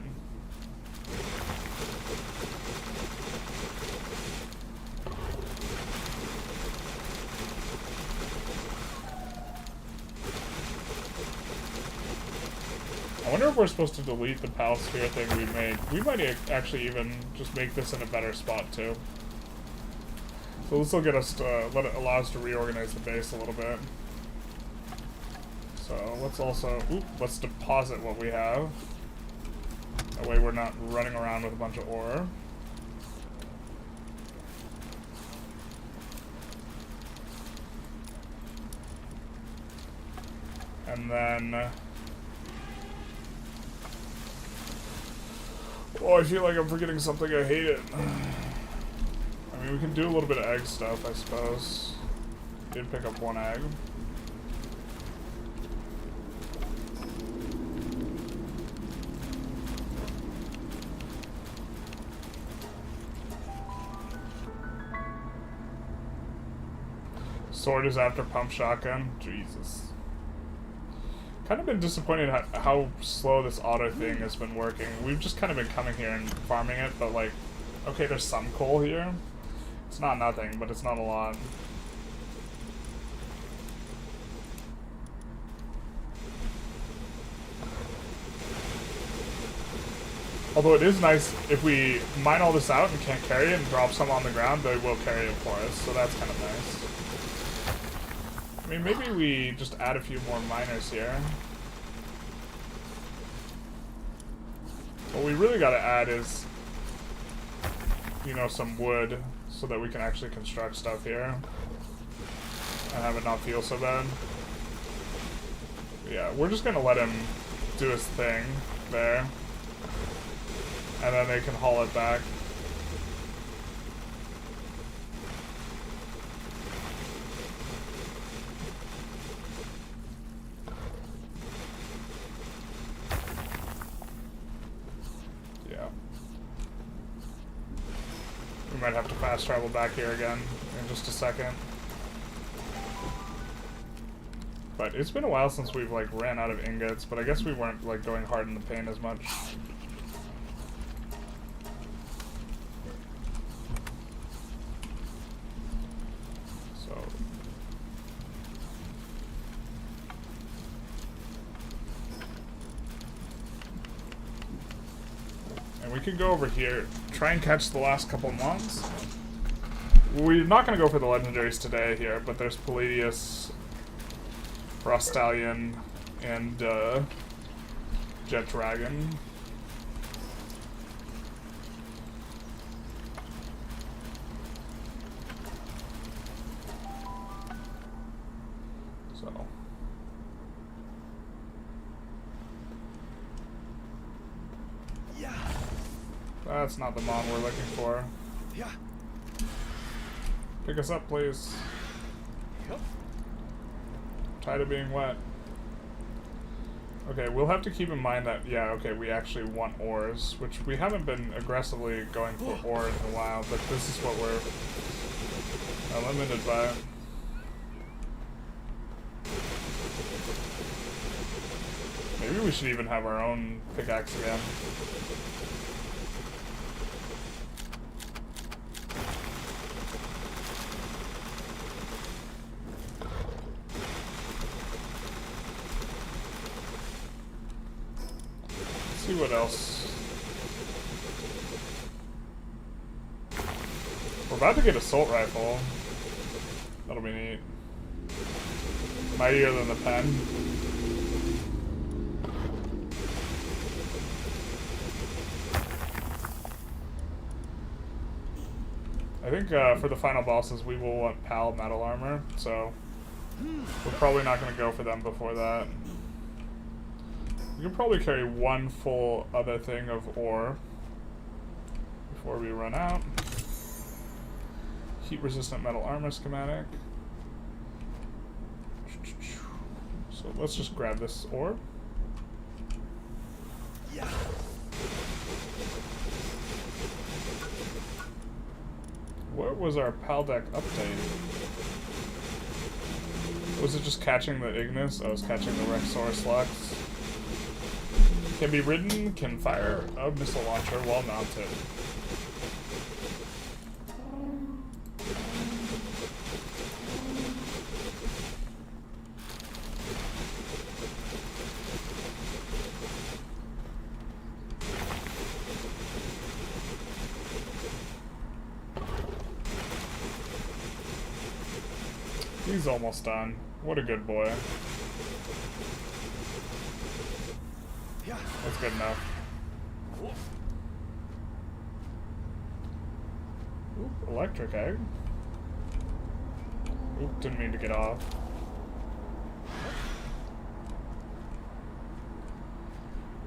I wonder if we're supposed to delete the PAL sphere thing we made. We might actually even just make this in a better spot too. So this will get us to allow us to reorganize the base a little bit. So let's also let's deposit what we have. That way we're not running around with a bunch of ore. And then oh, I feel like I'm forgetting something. I hate it. I mean, we can do a little bit of egg stuff, I suppose. Did pick up 1 egg. Sword is after pump shotgun. Jesus. Kind of been disappointed how slow this auto thing has been working. We've just kind of been coming here and farming it, but like, okay, there's some coal here. It's not nothing, but it's not a lot. Although it is nice if we mine all this out and can't carry it and drop some on the ground, they will carry it for us, so that's kind of nice. I mean, maybe we just add a few more miners here. What we really gotta add is, you know, some wood so that we can actually construct stuff here and have it not feel so bad. Yeah, we're just gonna let him do his thing there, and then they can haul it back. We might have to fast travel back here again in just a second. But it's been a while since we've like ran out of ingots, but I guess we weren't like going hard in the paint as much. So and we could go over here, try and catch the last couple monks. We're not going to go for the legendaries today here, but there's Palladius, Frostallion, and Jet Dragon. That's not the mon we're looking for. Yeah. Pick us up, please. Yep. Tired of being wet. Okay, we'll have to keep in mind that, yeah, okay, we actually want ores, which we haven't been aggressively going for ore in a while, but this is what we're limited by. Maybe we should even have our own pickaxe again. Let's see what else. We're about to get assault rifle. That'll be neat. Mightier than the pen. I think for the final bosses we will want PAL metal armor, so we're probably not going to go for them before that. We can probably carry one full other thing of ore before we run out. Heat resistant metal armor schematic. So let's just grab this ore. Yeah. What was our PAL deck update? Was it just catching the Ignis? Oh, it was catching the Rexsaurus Lux. Can be ridden, can fire a missile launcher while mounted. He's almost done. What a good boy. Yeah. That's good enough. Oop, electric egg. Oop, didn't mean to get off.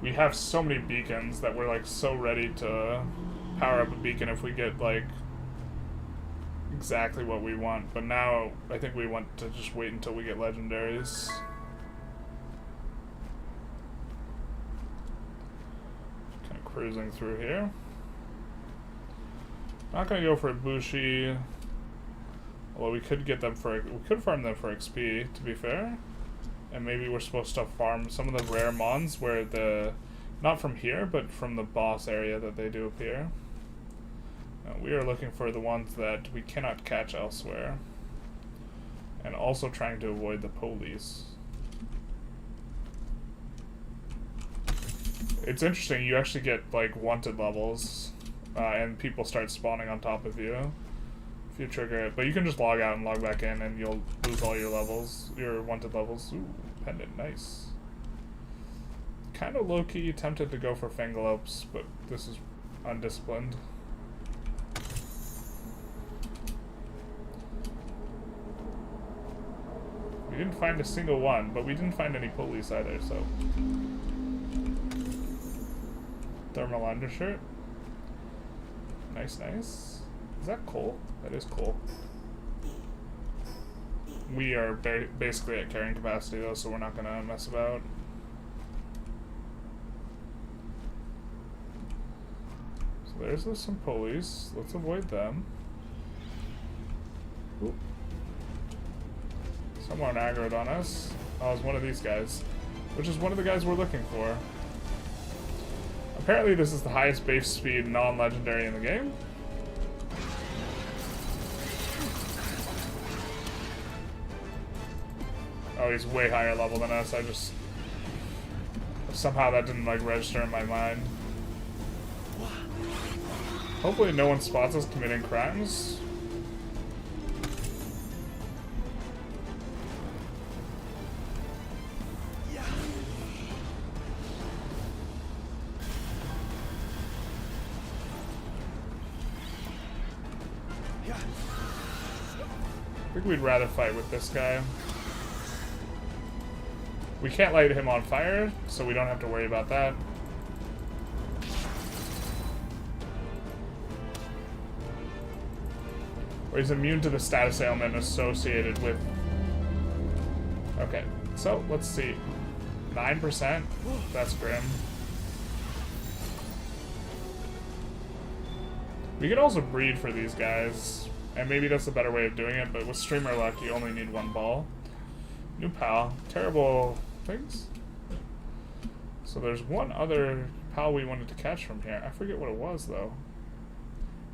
We have so many beacons that we're like so ready to power up a beacon if we get like exactly what we want, but now I think we want to just wait until we get legendaries. Kind of cruising through here. Not gonna go for a Bushi, although we could get them for, we could farm them for XP, to be fair. And maybe we're supposed to farm some of the rare mons where the, not from here, but from the boss area that they do appear. We are looking for the ones that we cannot catch elsewhere. And also trying to avoid the police. It's interesting, you actually get like wanted levels, and people start spawning on top of you if you trigger it. But you can just log out and log back in and you'll lose all your levels, your wanted levels. Ooh, pendant, nice. Kind of low-key tempted to go for Fangalopes, but this is undisciplined. We didn't find a single one, but we didn't find any police either, so. Thermal undershirt. Nice, nice. Is that coal? That is coal. We are basically at carrying capacity though, so we're not gonna mess about. So there's some police. Let's avoid them. Oop. Someone aggroed on us. Oh, it's one of these guys. Which is one of the guys we're looking for. Apparently this is the highest base speed non-legendary in the game. Oh, he's way higher level than us. I just... somehow that didn't like register in my mind. Hopefully no one spots us committing crimes. I think we'd rather fight with this guy. We can't light him on fire, so we don't have to worry about that. Or he's immune to the status ailment associated with... Okay, so let's see. 9%? That's grim. We could also breed for these guys. And maybe that's a better way of doing it, but with streamer luck, you only need one ball. New pal. Terrible things? So there's one other pal we wanted to catch from here. I forget what it was, though.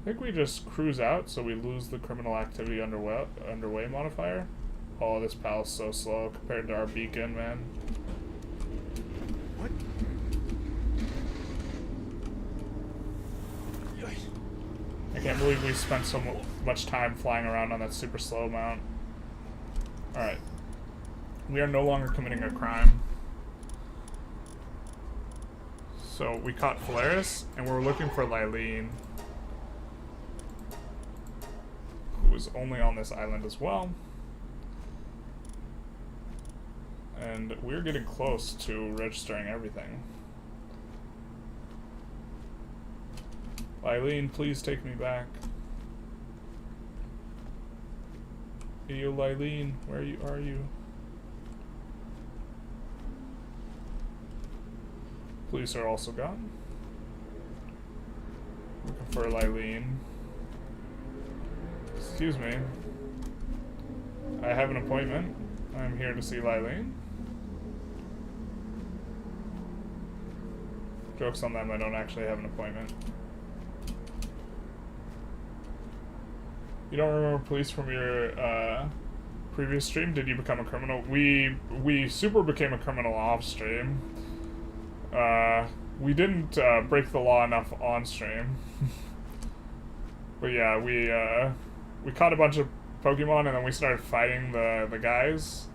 I think we just cruise out so we lose the criminal activity underway modifier. Oh, this pal's so slow compared to our beacon, man. What? I can't believe we spent so much time flying around on that super slow mount. Alright. We are no longer committing a crime. So we caught Polaris, and we're looking for Lylene, who is only on this island as well. And we're getting close to registering everything. Lylene, please take me back. Hey, yo, Lylene, where are you? Police are also gone. Looking for Lylene. Excuse me. I have an appointment. I'm here to see Lylene. Joke's on them, I don't actually have an appointment. You don't remember police from your previous stream? Did you become a criminal? We super became a criminal off stream. We didn't break the law enough on stream. But yeah, we caught a bunch of Pokemon and then we started fighting the guys.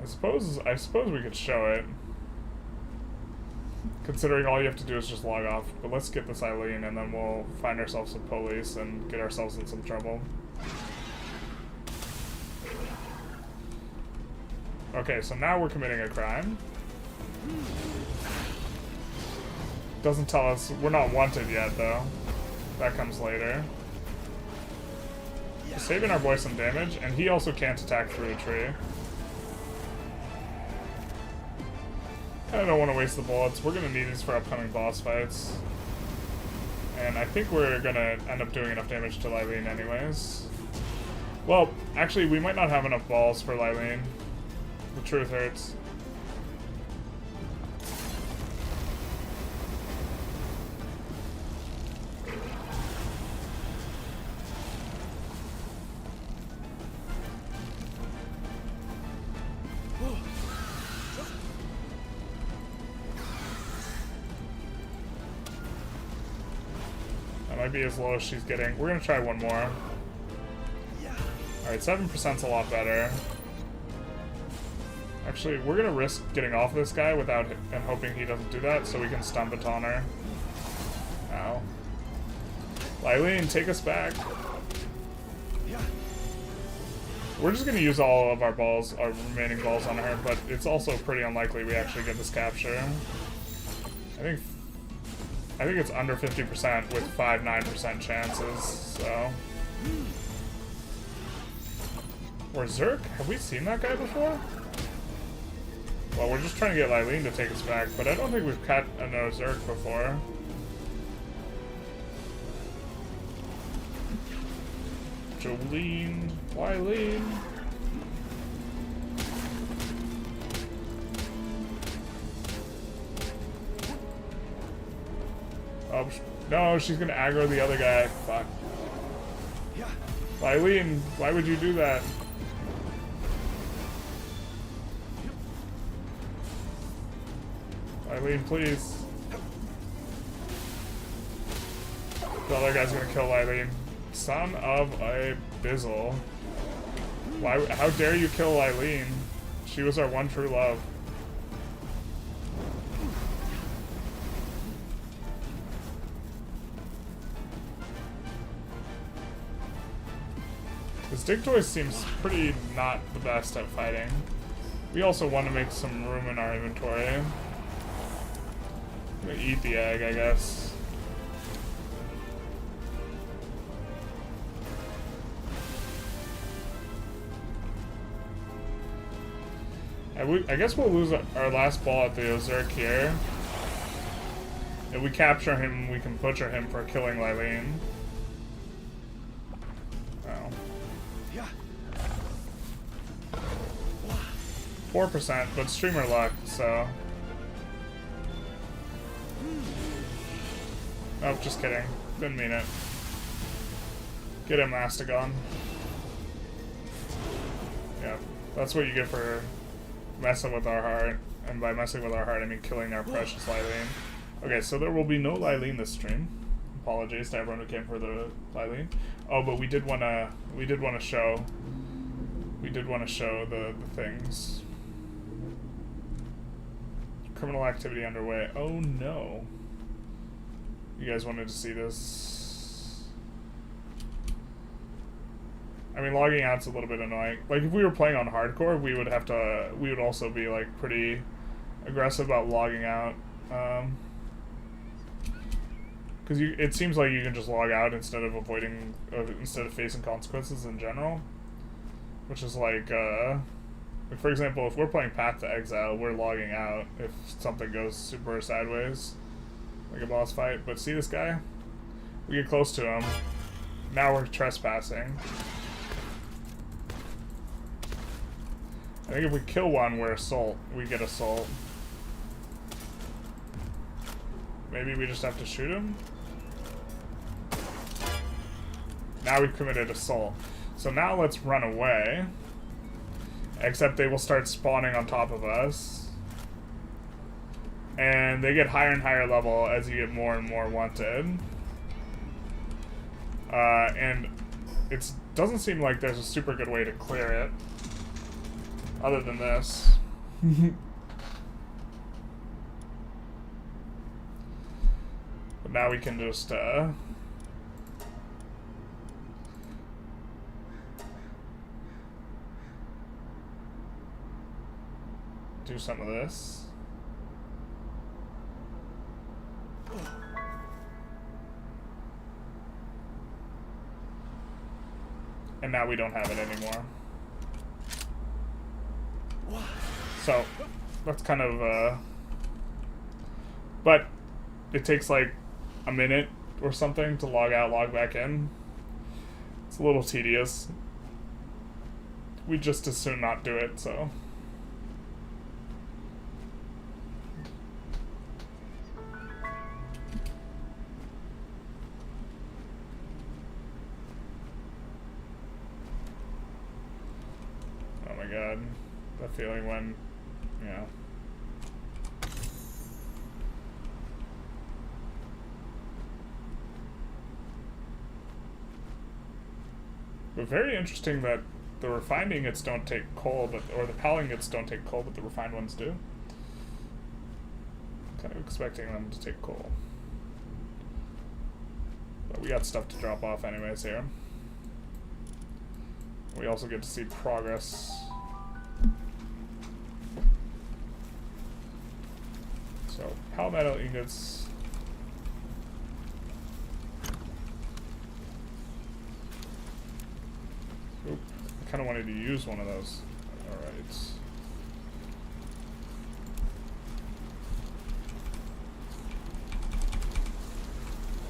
I suppose we could show it. Considering all you have to do is just log off. But let's get this Eileen and then we'll find ourselves some police and get ourselves in some trouble. Okay, so now we're committing a crime. Doesn't tell us, we're not wanted yet though. That comes later. We're saving our boy some damage, and he also can't attack through a tree. I don't want to waste the bullets. We're going to need these for upcoming boss fights. And I think we're going to end up doing enough damage to Lylene anyways. Well, actually, we might not have enough balls for Lylene. The truth hurts. Might be as low as she's getting. We're gonna try one more. Alright, 7%'s a lot better. Actually, we're gonna risk getting off this guy without and hoping he doesn't do that, so we can stun baton her. Ow. Lylene, take us back. We're just gonna use all of our balls, our remaining balls on her, but it's also pretty unlikely we actually get this capture. I think it's under 50% with 5-9% chances, so. Or Zerk? Have we seen that guy before? Well, we're just trying to get Lylene to take us back, but I don't think we've caught another Zerk before. Jolene, Lylene. Oh, no, she's gonna aggro the other guy. Fuck. Lylene, why would you do that? Lylene, please. The other guy's gonna kill Lylene. Son of a bizzle. Why? How dare you kill Lylene? She was our one true love. This Digtoise seems pretty not the best at fighting. We also want to make some room in our inventory. I'm gonna eat the egg, I guess. I guess we'll lose our last ball at the Ozerk here. If we capture him, we can butcher him for killing Lylene. Oh. Yeah. 4%, but streamer luck, so... Oh, just kidding. Didn't mean it. Get him, Mastagon. Yeah, that's what you get for messing with our heart. And by messing with our heart, I mean killing our precious Lylene. Okay, so there will be no Lylene this stream. Apologies to everyone who came for the Lylene. Oh, but we did wanna show the things. Criminal activity underway. Oh no. You guys wanted to see this? I mean, logging out's a little bit annoying. Like, if we were playing on hardcore, we would also be, like, pretty aggressive about logging out. Because it seems like you can just log out instead of facing consequences in general. Which is like, for example, if we're playing Path to Exile, we're logging out if something goes super sideways. Like a boss fight. But see this guy? We get close to him. Now we're trespassing. I think if we kill one, we're assault. We get assault. Maybe we just have to shoot him? Now we've committed assault. So now let's run away. Except they will start spawning on top of us. And they get higher and higher level as you get more and more wanted. And it doesn't seem like there's a super good way to clear it. Other than this. But now we can just, do some of this. And now we don't have it anymore. So, that's kind of, but it takes like a minute or something to log out, log back in. It's a little tedious. We'd just as soon not do it, so. Oh my god, that feeling when, you know. But very interesting that the refined ingots don't take coal, or the pal ingots don't take coal, but the refined ones do. Kind of expecting them to take coal. But we got stuff to drop off anyways here. We also get to see progress. So, palmetto ingots. Oop, I kind of wanted to use one of those. Alright.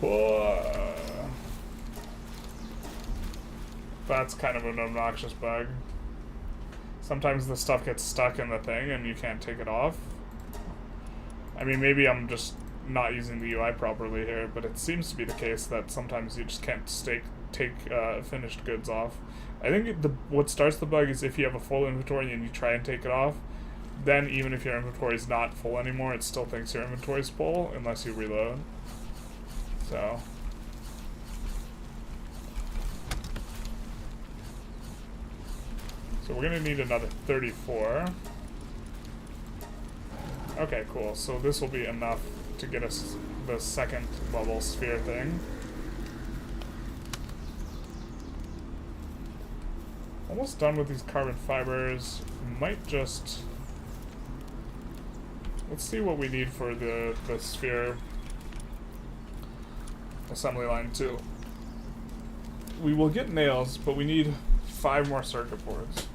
Whoa. That's kind of an obnoxious bug. Sometimes the stuff gets stuck in the thing and you can't take it off. I mean, maybe I'm just not using the UI properly here, but it seems to be the case that sometimes you just can't take finished goods off. I think what starts the bug is if you have a full inventory and you try and take it off, then even if your inventory is not full anymore, it still thinks your inventory is full unless you reload. So. So we're gonna need another 34. Okay, cool. So this will be enough to get us the second level sphere thing. Almost done with these carbon fibers. Might just... Let's see what we need for the sphere assembly line 2. We will get nails, but we need 5 more circuit boards.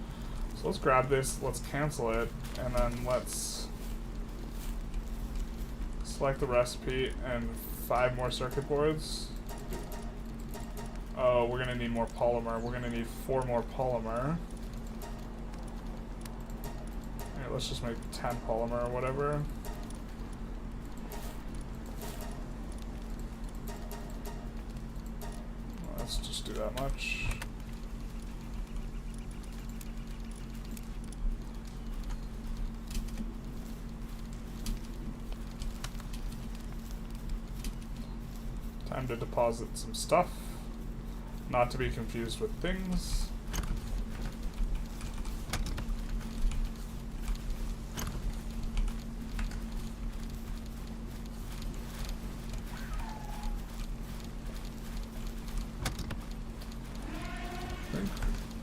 So So let's grab this, let's cancel it, and then let's select the recipe and 5 more circuit boards. Oh, we're gonna need more polymer. We're gonna need 4 more polymer. Alright, let's just make 10 polymer or whatever. Let's just do that much. Time to deposit some stuff. Not to be confused with things. I think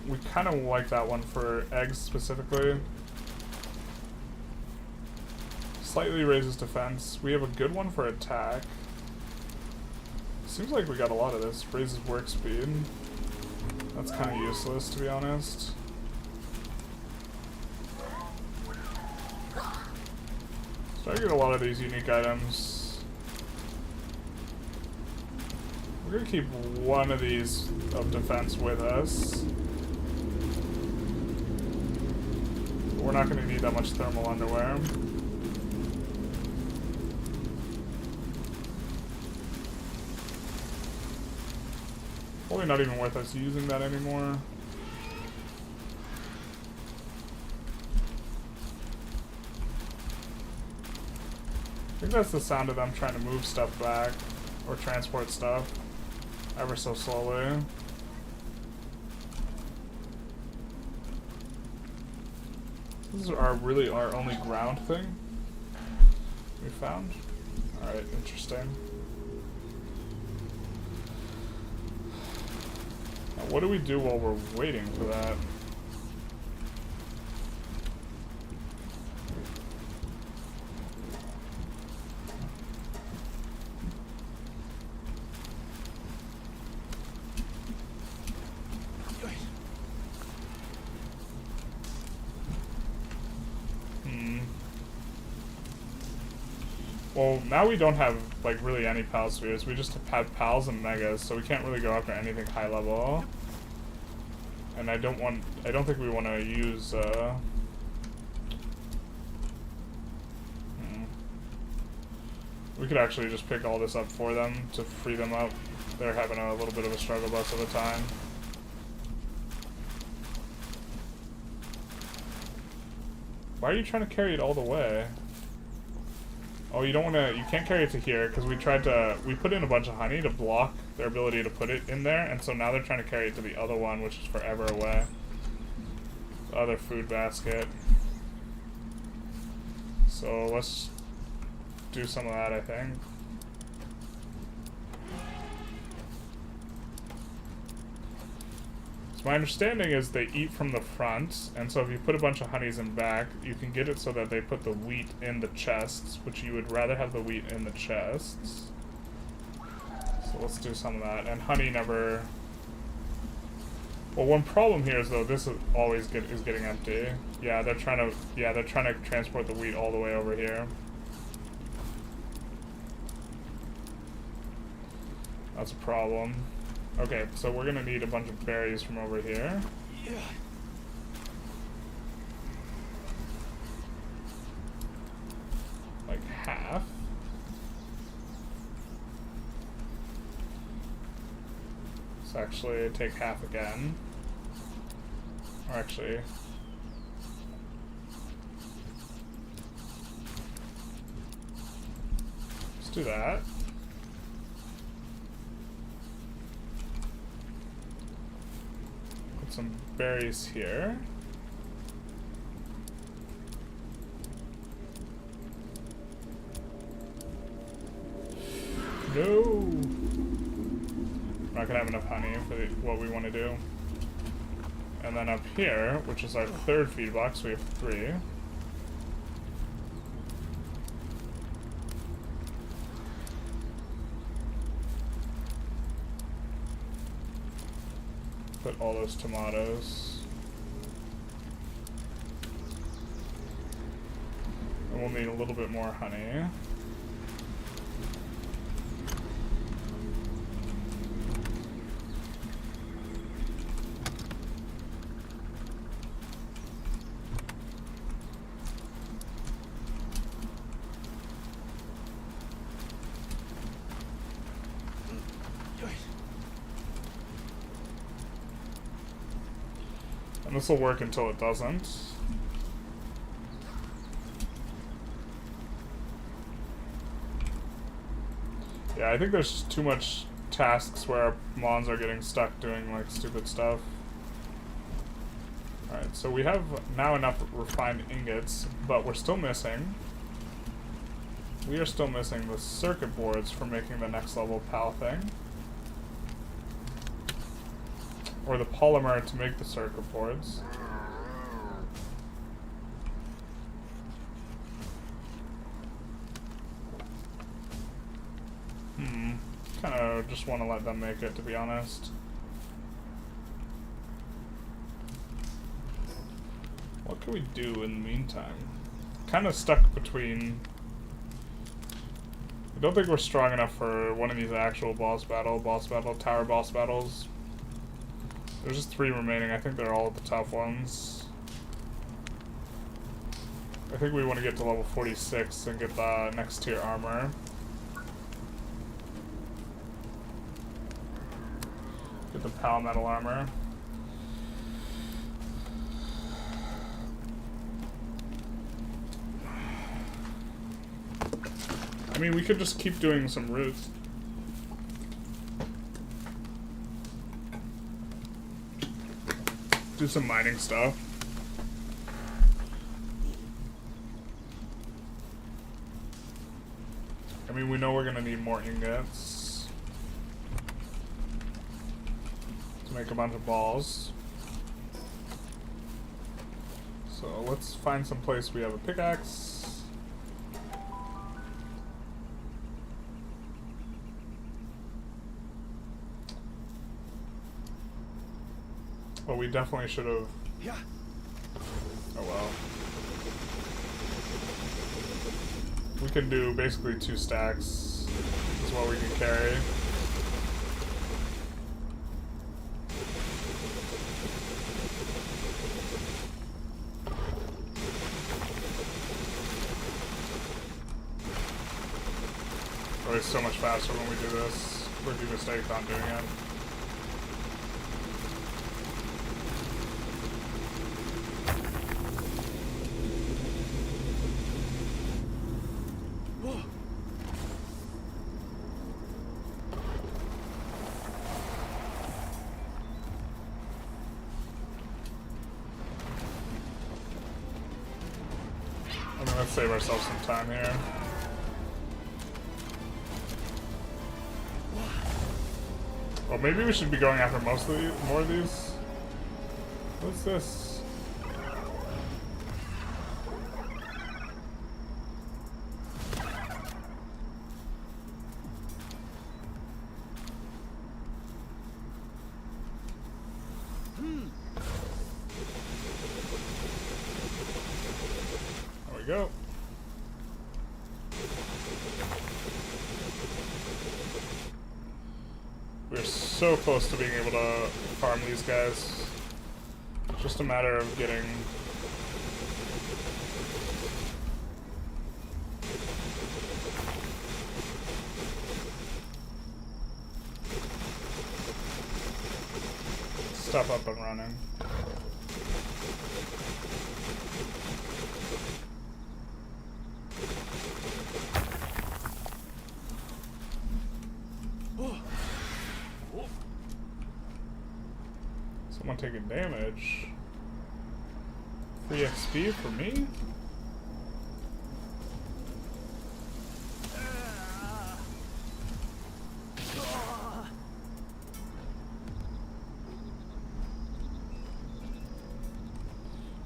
we kind of like that one for eggs specifically. Slightly raises defense. We have a good one for attack. Seems like we got a lot of this. Raises work speed. That's kind of useless, to be honest. So I get a lot of these unique items. We're gonna keep one of these of defense with us. But we're not gonna need that much thermal underwear. Probably not even worth us using that anymore. I think that's the sound of them trying to move stuff back or transport stuff ever so slowly. This is really our only ground thing we found. Alright, interesting. What do we do while we're waiting for that? Well, now we don't have, like, really any pal spheres. We just have pals and megas, so we can't really go after anything high level. And I don't think we want to use, We could actually just pick all this up for them to free them up. They're having a little bit of a struggle most of the time. Why are you trying to carry it all the way? Oh, you don't want to, you can't carry it to here, because we put in a bunch of honey to block their ability to put it in there, and so now they're trying to carry it to the other one, which is forever away. The other food basket. So let's do some of that, I think. So my understanding is they eat from the front, and so if you put a bunch of honeys in back, you can get it so that they put the wheat in the chests, which you would rather have the wheat in the chests. So let's do some of that. And honey never... Well, one problem here is though this is always is getting empty. Yeah, they're trying to transport the wheat all the way over here. That's a problem. Okay, so we're gonna need a bunch of berries from over here. Yeah. Like half. Let's actually take half again. Or actually... let's do that. Some berries here. No! We're not gonna have enough honey for what we want to do. And then up here, which is our third feed box, we have 3. Put all those tomatoes. we'll need a little bit more honey. And this will work until it doesn't. Yeah, I think there's just too much tasks where mons are getting stuck doing like stupid stuff. Alright, so we have now enough refined ingots, but we're still missing. We are still missing the circuit boards for making the next level PAL thing. Or the polymer to make the circuit boards. Kind of just want to let them make it, to be honest. What can we do in the meantime? Kind of stuck between... I don't think we're strong enough for one of these actual tower boss battles. There's just 3 remaining. I think they're all the tough ones. I think we want to get to level 46 and get the next tier armor. Get the PAL metal armor. I mean, we could just keep doing some routes. Do some mining stuff. I mean, we know we're gonna need more ingots to make a bunch of balls. So let's find some place we have a pickaxe. Well, we definitely should have. Yeah. Oh well. We can do basically 2 stacks. Is what we can carry. Always so much faster when we do this. Rookie mistake on doing it. Let's save ourselves some time here. Well, maybe we should be going after more of these. What's this? There we go. We're so close to being able to farm these guys. It's just a matter of getting... stuff up and running. Someone taking damage. Free XP for me?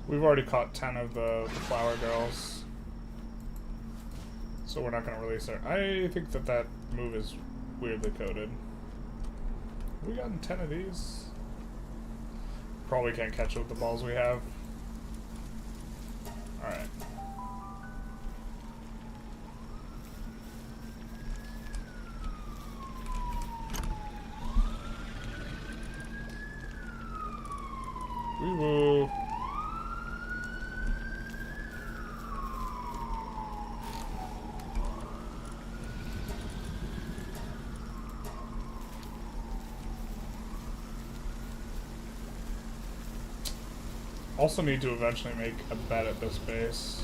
We've already caught 10 of the flower girls. So we're not going to release her. I think that move is weirdly coded. Have we gotten 10 of these? Probably can't catch it with the balls we have. Alright. Also need to eventually make a bed at this base.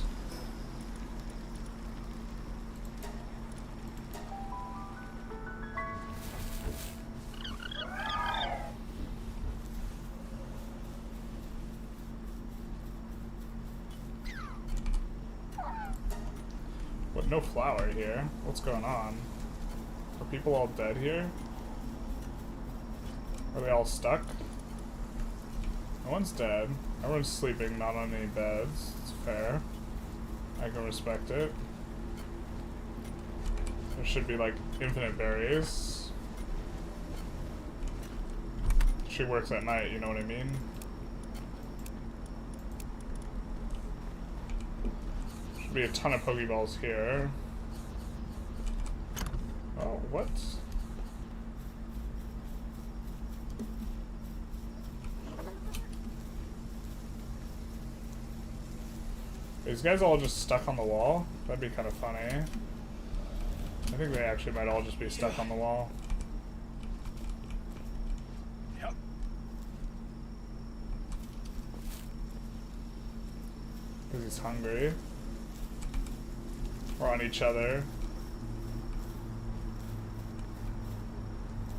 But no flour here. What's going on? Are people all dead here? Are they all stuck? No one's dead. Everyone's sleeping, not on any beds. It's fair. I can respect it. There should be like infinite berries. She works at night, you know what I mean? Should be a ton of Pokeballs here. Oh, what? These guys all just stuck on the wall? That'd be kind of funny. I think they actually might all just be stuck on the wall. Yep. Because he's hungry. We're on each other.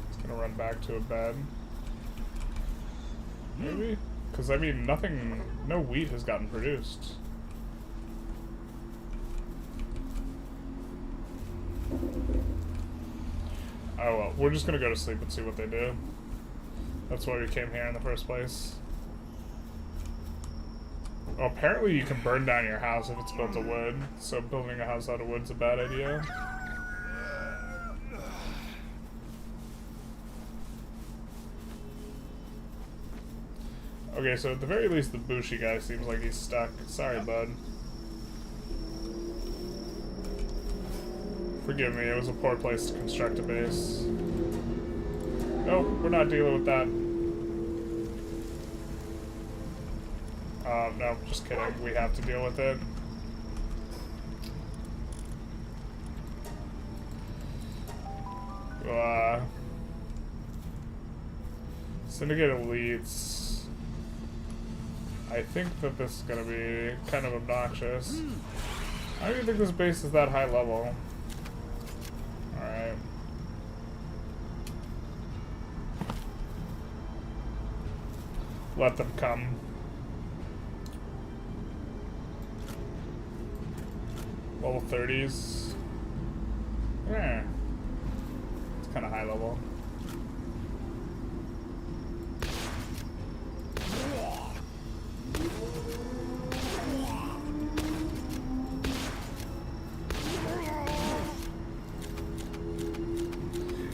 He's gonna run back to a bed. Maybe? Because, I mean, no wheat has gotten produced. Oh well, we're just gonna go to sleep and see what they do. That's why we came here in the first place. Well, apparently you can burn down your house if it's built of wood, so building a house out of wood's a bad idea. Okay, so at the very least the Bushi guy seems like he's stuck. Sorry, bud. Forgive me, it was a poor place to construct a base. Nope, we're not dealing with that. No, just kidding. We have to deal with it. Syndicate elites. I think that this is gonna be kind of obnoxious. I don't even think this base is that high level. Alright. Let them come. Level 30s. Yeah. It's kind of high level.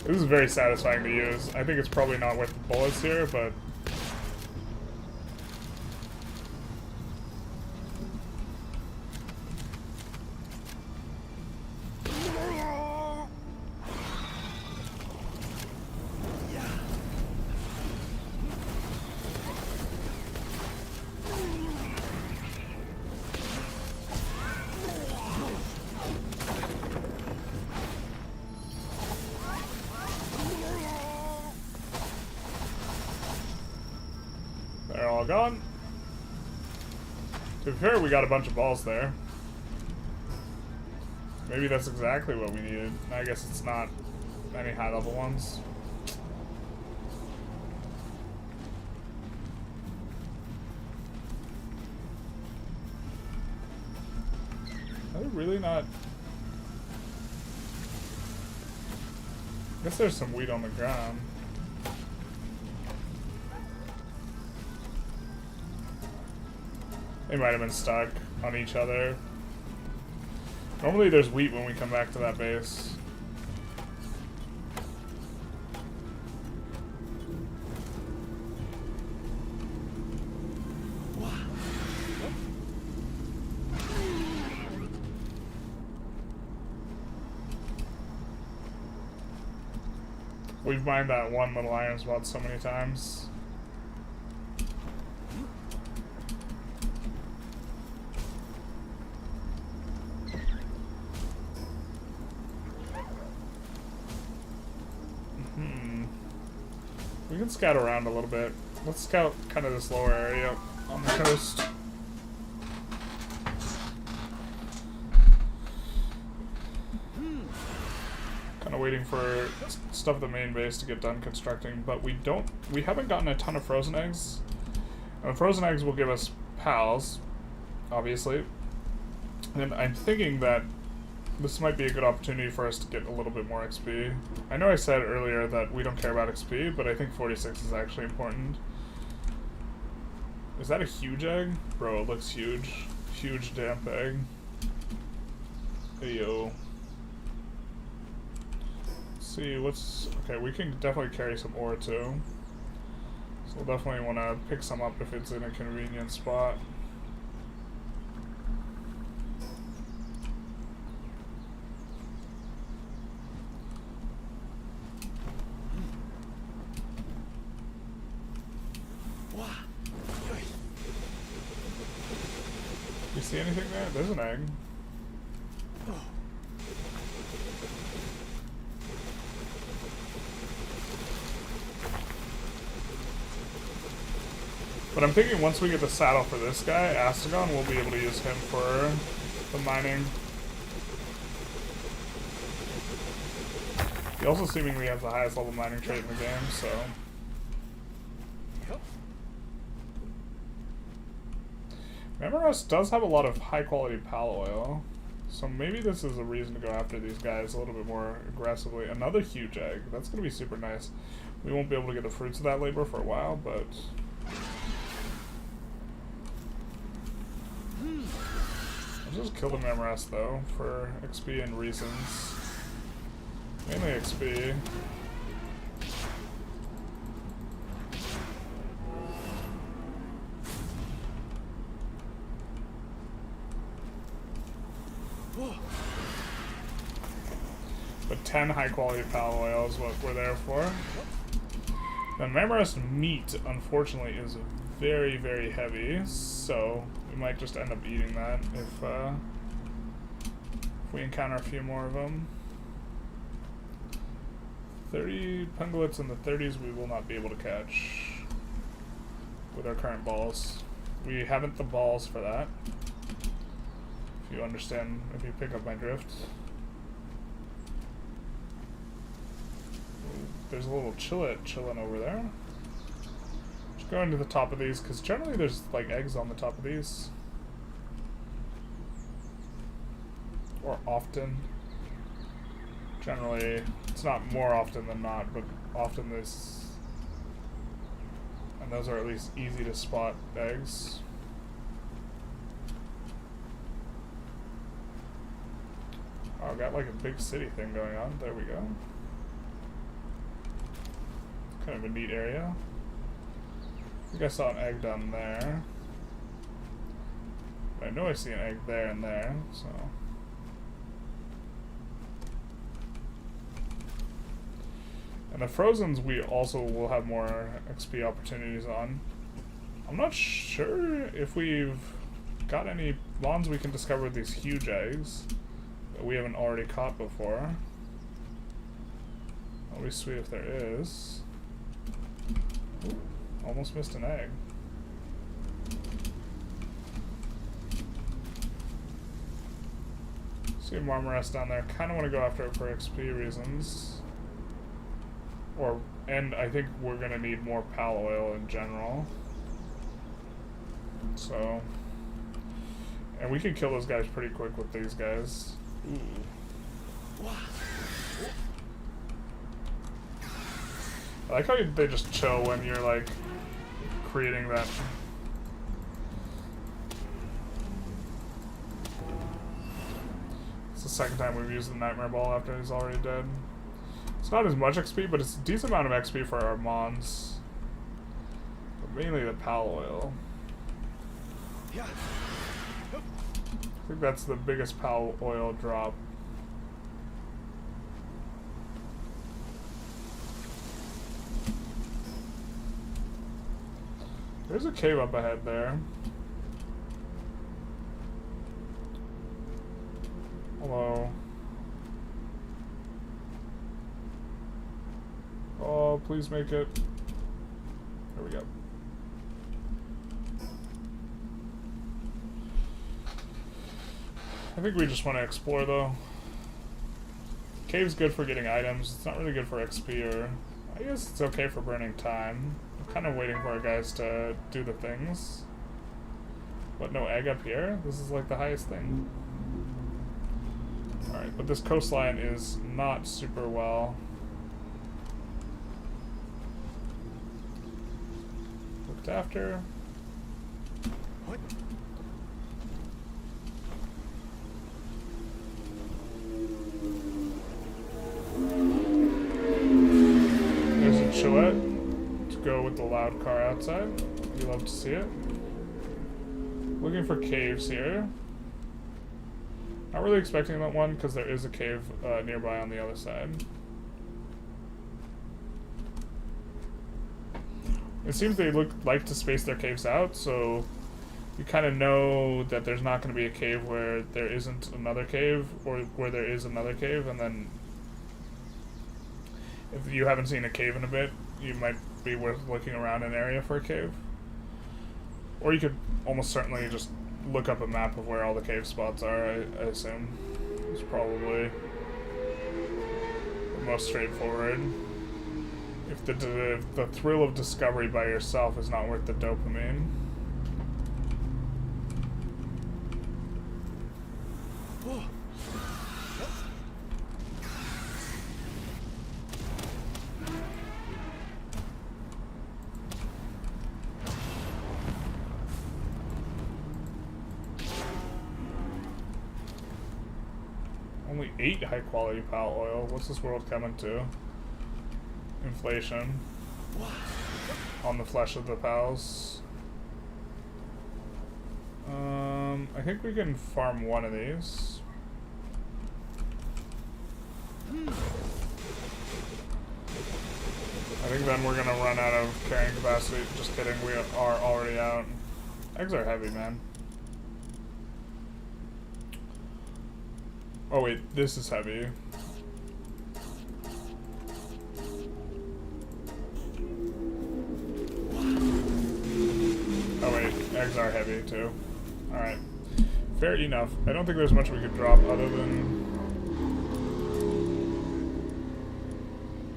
This is very satisfying to use. I think it's probably not worth the bullets here, but... They're all gone. To be fair, we got a bunch of balls there. Maybe that's exactly what we needed. I guess it's not any high level ones. Are they really not? I guess there's some wheat on the ground. They might have been stuck on each other. Normally there's wheat when we come back to that base. We've mined that one little iron spot so many times. We can scout around a little bit. Let's scout kind of this lower area. on the coast. Kind of waiting for stuff at the main base to get done constructing, but we haven't gotten a ton of frozen eggs. And frozen eggs will give us pals, obviously. And I'm thinking that this might be a good opportunity for us to get a little bit more XP. I know I said earlier that we don't care about XP, but I think 46 is actually important. Is that a huge egg? Bro, it looks huge. Huge damn egg. Hey, yo. Let's see, what's... Okay, we can definitely carry some ore, too. So we'll definitely want to pick some up if it's in a convenient spot. You see anything there? There's an egg. But I'm thinking once we get the saddle for this guy, Astagon, we'll be able to use him for the mining. He also seemingly has the highest level mining trait in the game, so... Memoros does have a lot of high quality pal oil, so maybe this is a reason to go after these guys a little bit more aggressively. Another huge egg. That's going to be super nice. We won't be able to get the fruits of that labor for a while, but... I'll just kill the Memoros though, for XP and reasons. Mainly XP. But 10 high quality pal oil is what we're there for. The Memoros meat, unfortunately, is very, very heavy, so we might just end up eating that if we encounter a few more of them. 30 pungolets in the 30s we will not be able to catch with our current balls. We haven't the balls for that. If you understand, if you pick up my drift. There's a little chillet chilling over there. Just going to the top of these, because generally there's like eggs on the top of these. Or often. Generally, it's not more often than not, but often this... And those are at least easy to spot eggs. Oh, got like a big city thing going on. There we go. Kind of a neat area. I think I saw an egg down there. But I know I see an egg there and there, so... And the Frozens we also will have more XP opportunities on. I'm not sure if we've got any bonds we can discover with these huge eggs that we haven't already caught before. That'll be sweet if there is. Ooh, almost missed an egg. See a Marmoras down there. Kind of want to go after it for XP reasons. And I think we're going to need more pal oil in general. So... And we can kill those guys pretty quick with these guys. Ooh. I like how they just chill when you're, like, creating that. It's the second time we've used the Nightmare Ball after he's already dead. It's not as much XP, but it's a decent amount of XP for our Mons. But mainly the pal oil. I think that's the biggest pal oil drop. There's a cave up ahead there. Hello. Oh, please make it. There we go. I think we just want to explore though. Cave's good for getting items. It's not really good for XP, or I guess it's okay for burning time. I'm kind of waiting for our guys to do the things. But no egg up here? This is like the highest thing. Alright, but this coastline is not super well looked after. What? There's a Chillette to go with the loud car outside. You love to see it. Looking for caves here. Not really expecting that one because there is a cave nearby on the other side. It seems they like to space their caves out, so you kind of know that there's not going to be a cave where there isn't another cave, or where there is another cave, and then if you haven't seen a cave in a bit, you might be worth looking around an area for a cave. Or you could almost certainly just look up a map of where all the cave spots are, I assume. It's probably the most straightforward. If the thrill of discovery by yourself is not worth the dopamine. Whoa. Only 8 high quality pal oil. What's this world coming to? Inflation on the flesh of the pals. I think we can farm one of these. I think then we're gonna run out of carrying capacity. Just kidding, we are already out. Eggs are heavy, man. Oh wait, this is heavy. Oh wait, eggs are heavy too. Alright. Fair enough. I don't think there's much we could drop other than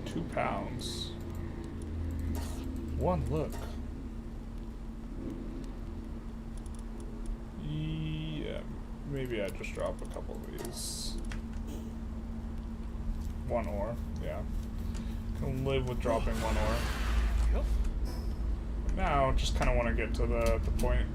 2 pounds. One look. Yeah, maybe I'd just drop a couple of these. 1 ore, yeah. Can live with dropping 1 ore. Yep. Now, just kind of want to get to the point.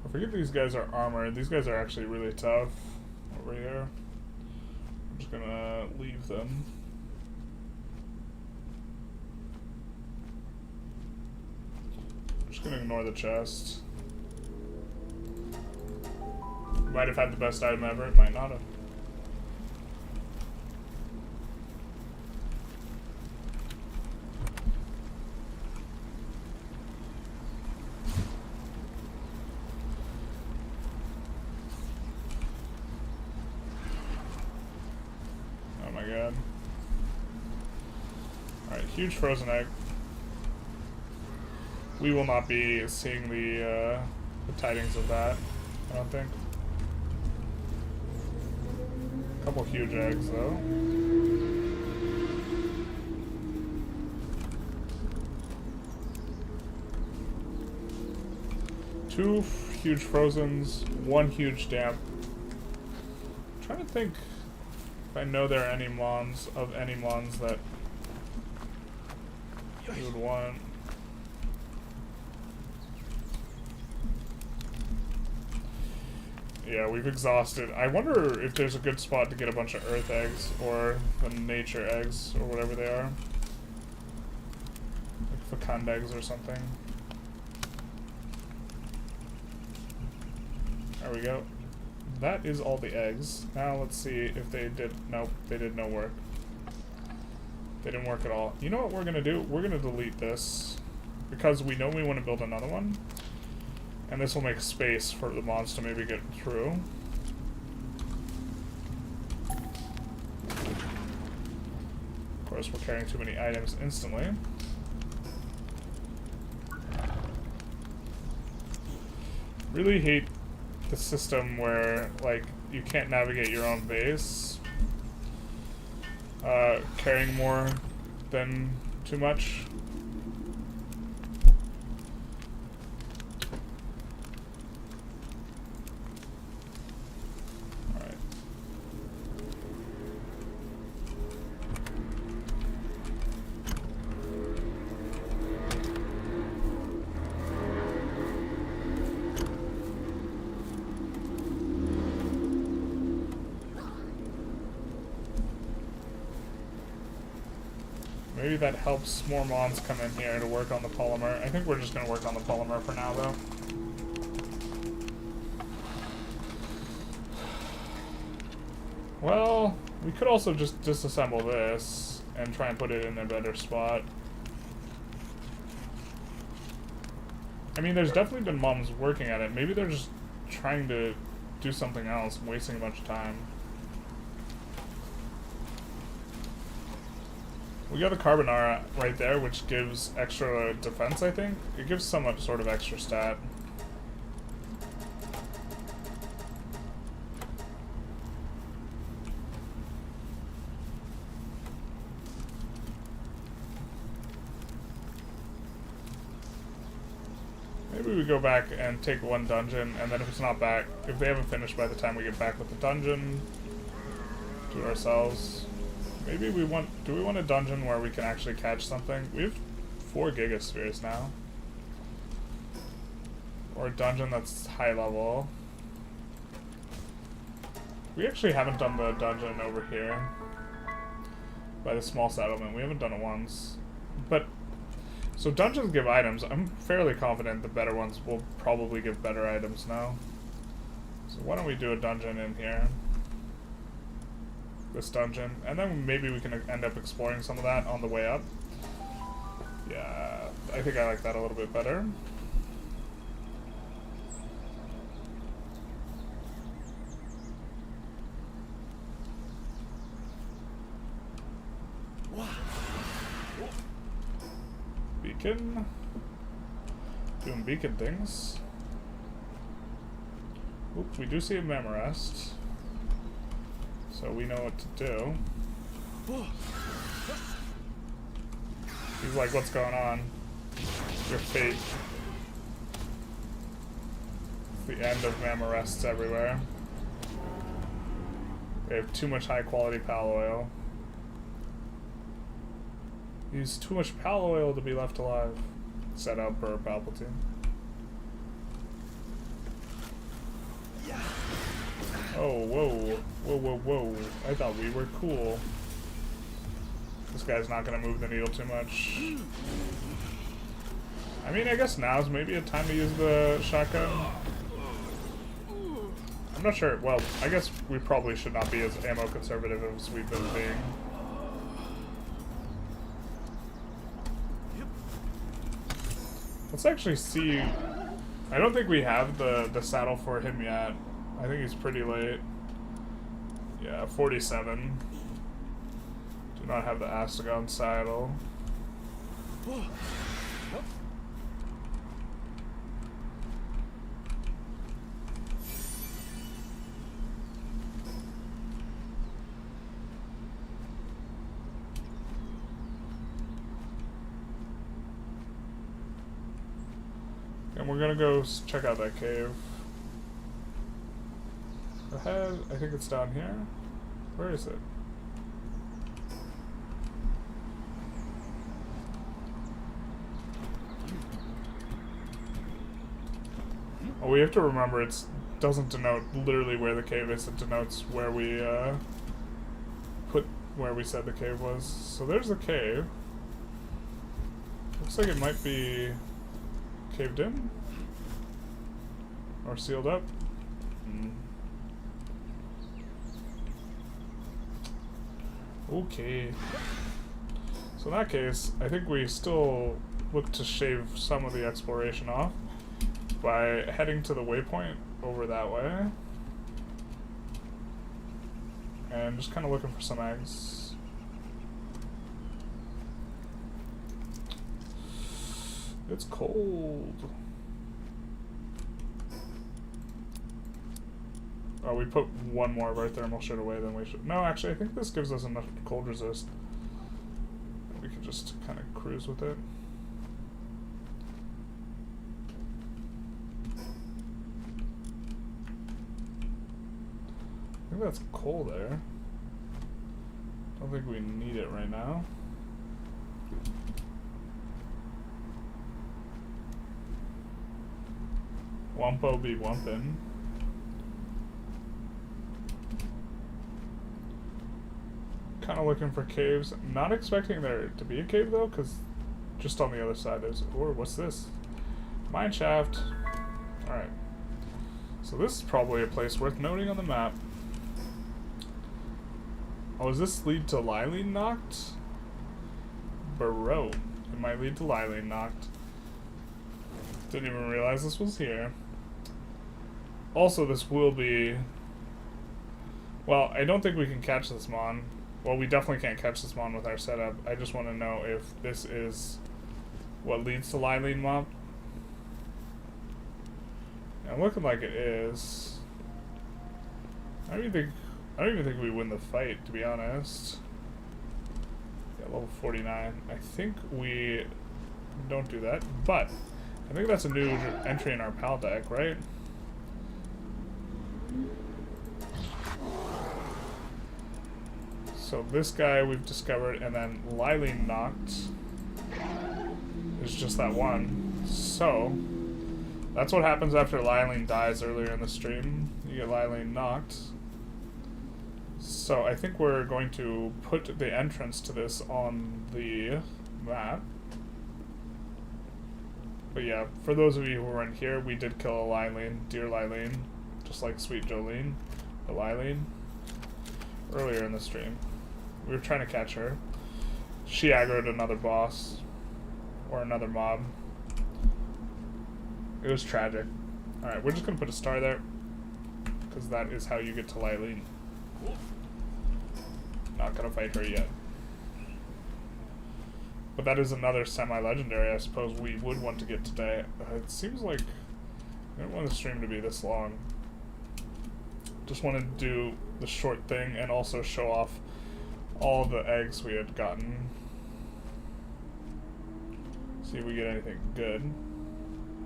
I forget these guys are armored. These guys are actually really tough over here. I'm just gonna leave them. I'm just gonna ignore the chest. Might have had the best item ever, it might not have. Oh my god. Alright, huge frozen egg. We will not be seeing the tidings of that, I don't think. A couple huge eggs, though. Two huge frozens, 1 huge damp. I'm trying to think if I know there are any mons that we would want. Yeah, we've exhausted. I wonder if there's a good spot to get a bunch of earth eggs or the nature eggs or whatever they are. Like fecund eggs or something. There we go. That is all the eggs. Now let's see if they did. Nope, they did no work. They didn't work at all. You know what we're gonna do? We're gonna delete this. because we know we want to build another one. And this will make space for the mods to maybe get through. Of course, we're carrying too many items instantly. Really hate the system where, like, you can't navigate your own base. Carrying more than too much. Maybe that helps more mods come in here to work on the polymer. I think we're just going to work on the polymer for now, though. Well, we could also just disassemble this and try and put it in a better spot. I mean, there's definitely been mods working at it. Maybe they're just trying to do something else, wasting a bunch of time. We got the Carbonara right there, which gives extra defense, I think. It gives some sort of extra stat. Maybe we go back and take one dungeon, and then if it's not back, if they haven't finished by the time we get back with the dungeon, do it ourselves. Maybe we want, do we want a dungeon where we can actually catch something? We have 4 gigaspheres now. Or a dungeon that's high level. We actually haven't done the dungeon over here. By the small settlement. We haven't done it once. But, so dungeons give items. I'm fairly confident the better ones will probably give better items now. So why don't we do a dungeon in here? This dungeon, and then maybe we can end up exploring some of that on the way up. Yeah, I think I like that a little bit better. Beacon. Doing beacon things. Oops, we do see a Memorest. So we know what to do. He's like, what's going on? Your fate. It's the end of Mamorests everywhere. We have too much high quality pal oil. Use too much pal oil to be left alive. Set out per Palpatine. Oh, whoa. Whoa, whoa, whoa. I thought we were cool. This guy's not gonna move the needle too much. I mean, I guess now's maybe a time to use the shotgun. I'm not sure. Well, I guess we probably should not be as ammo conservative as we've been being. Let's actually see. I don't think we have the saddle for him yet. I think he's pretty late. Yeah, 47. Do not have the Astagon saddle. And we're gonna go check out that cave. Ahead, I think it's down here. Where is it? Oh, we have to remember it doesn't denote literally where the cave is, it denotes where we put where we said the cave was. So there's the cave. Looks like it might be caved in? Or sealed up? Okay. So in that case, I think we still look to shave some of the exploration off by heading to the waypoint over that way. And just kind of looking for some eggs. It's cold. Oh, we put one more of our thermal shit away than we should. No, actually, I think this gives us enough cold resist. We can just kind of cruise with it. I think that's coal there. Don't think we need it right now. Wumpo be wumpin'. Kind of looking for caves. Not expecting there to be a cave though, because just on the other side is. Or what's this? Mine shaft. Alright. So this is probably a place worth noting on the map. Oh, does this lead to Lylene Noct? Bro. It might lead to Lylene Noct. Didn't even realize this was here. Also, this will be... Well, I don't think we can catch this mon. Well, we definitely can't catch this mon with our setup. I just want to know if this is what leads to Lylene Mob. Yeah, looking like it is. I don't even think we win the fight, to be honest. Yeah, level 49. I think we don't do that, but I think that's a new entry in our PAL deck, right? So this guy we've discovered, and then Lylene Noct is just that one. So that's what happens after Lylene dies earlier in the stream. You get Lylene Noct. So I think we're going to put the entrance to this on the map. But yeah, for those of you who weren't here, we did kill a Lylene, dear Lylene, just like Sweet Jolene, the Lylene, earlier in the stream. We were trying to catch her. She aggroed another boss, or another mob. It was tragic. Alright, we're just going to put a star there, because that is how you get to Lylene. Not going to fight her yet. But that is another semi-legendary I suppose we would want to get today. It seems like I don't want the stream to be this long. Just wanted to do the short thing and also show off all the eggs we had gotten. See if we get anything good.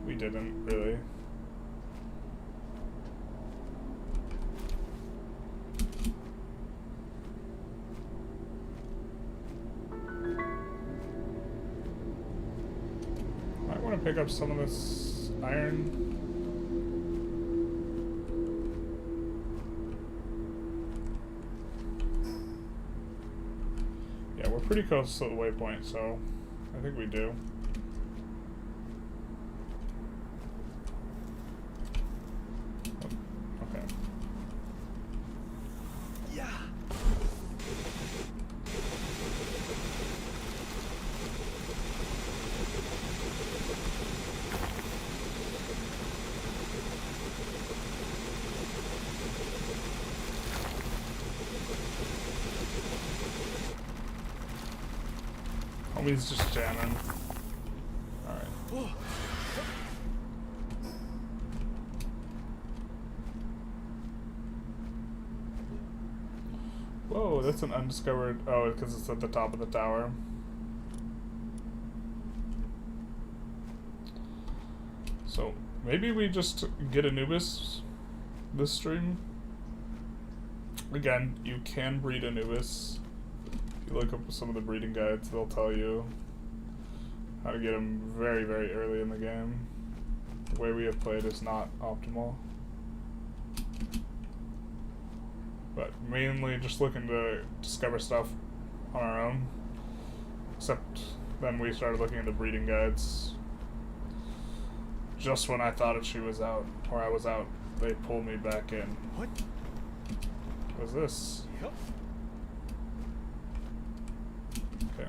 We didn't, really. Might want to pick up some of this iron. Yeah, we're pretty close to the waypoint, so I think we do. Okay. Yeah. Homie's just jamming. Alright. Whoa, that's an undiscovered... Oh, because it's at the top of the tower. So, maybe we just get Anubis this stream. Again, you can breed Anubis. If you look up some of the breeding guides, they'll tell you how to get them very, very early in the game. The way we have played is not optimal. But mainly just looking to discover stuff on our own. Except then we started looking at the breeding guides. Just when I thought she was out, or I was out, they pulled me back in. What? What's this? Yep. Okay.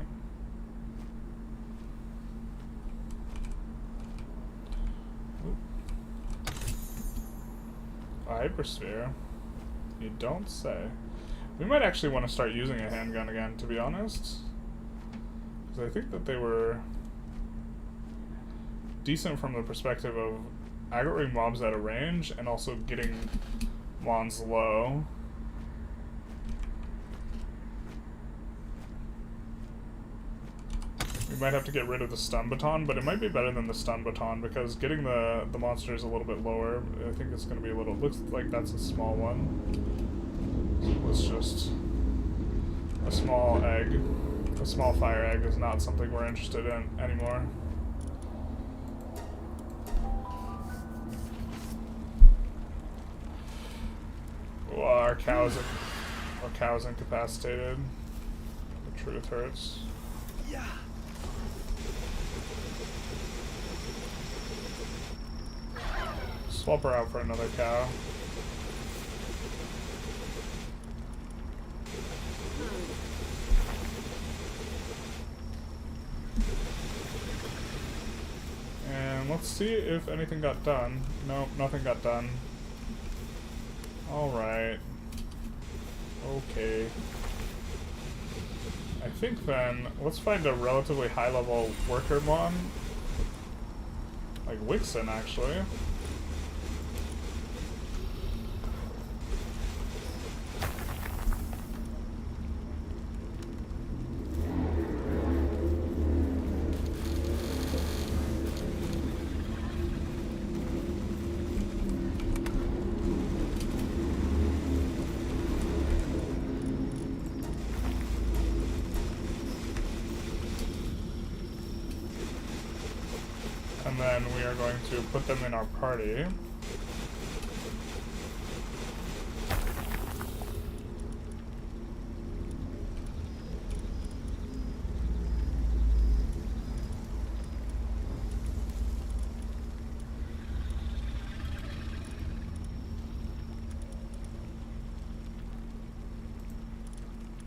A hypersphere? You don't say. We might actually want to start using a handgun again, to be honest. Because I think that they were decent from the perspective of aggroing mobs at a range and also getting mons low. We might have to get rid of the stun baton, but it might be better than the stun baton because getting the monsters a little bit lower, I think it's going to be a little... Looks like that's a small one. So it's just a small egg. A small fire egg is not something we're interested in anymore. Well, our cow's incapacitated. The truth hurts. Yeah. Swap her out for another cow. And let's see if anything got done. Nope, nothing got done. Alright. Okay. I think then, let's find a relatively high-level worker mon. Like Wixen, actually. And then we are going to put them in our party. I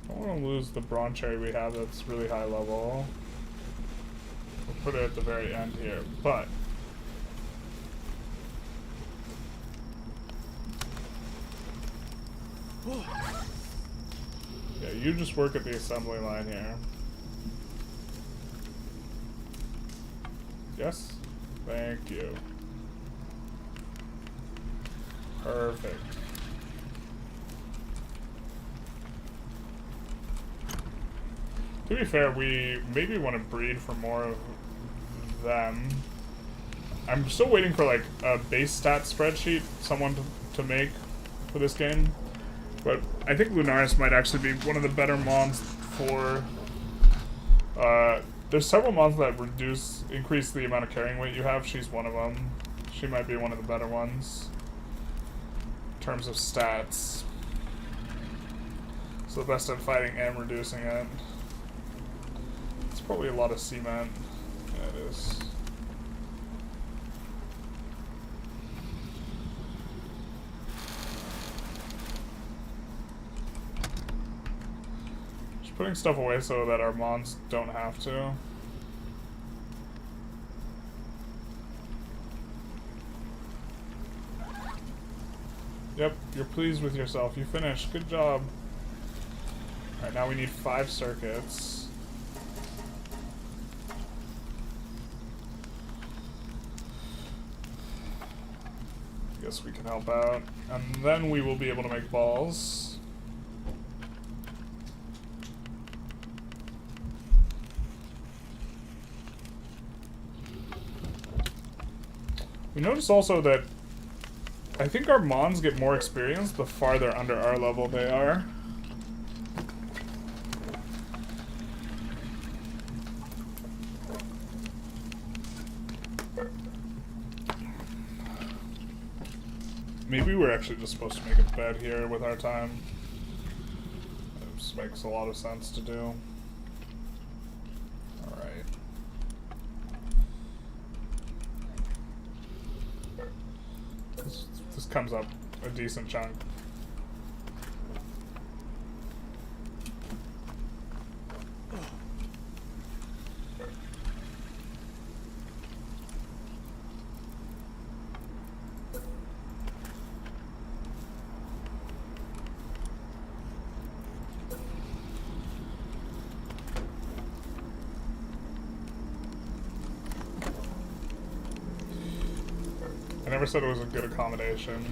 don't want to lose the bronze cherry we have that's really high level. We'll put it at the very end here, but yeah, you just work at the assembly line here. Yes? Thank you. Perfect. To be fair, we maybe want to breed for more of them. I'm still waiting for like a base stat spreadsheet someone to make for this game. But I think Lunaris might actually be one of the better mons for... there's several mons that increase the amount of carrying weight you have. She's one of them. She might be one of the better ones in terms of stats. So the best at fighting and reducing it. It's probably a lot of cement. Yeah, it is. Just putting stuff away so that our mons don't have to. Yep, you're pleased with yourself. You finished. Good job. Alright, now we need 5 circuits. Guess we can help out. And then we will be able to make balls. We notice also that I think our mons get more experience the farther under our level they are. Maybe we're actually just supposed to make a bed here with our time. It just makes a lot of sense to do. Alright. This comes up a decent chunk. never said it was a good accommodation.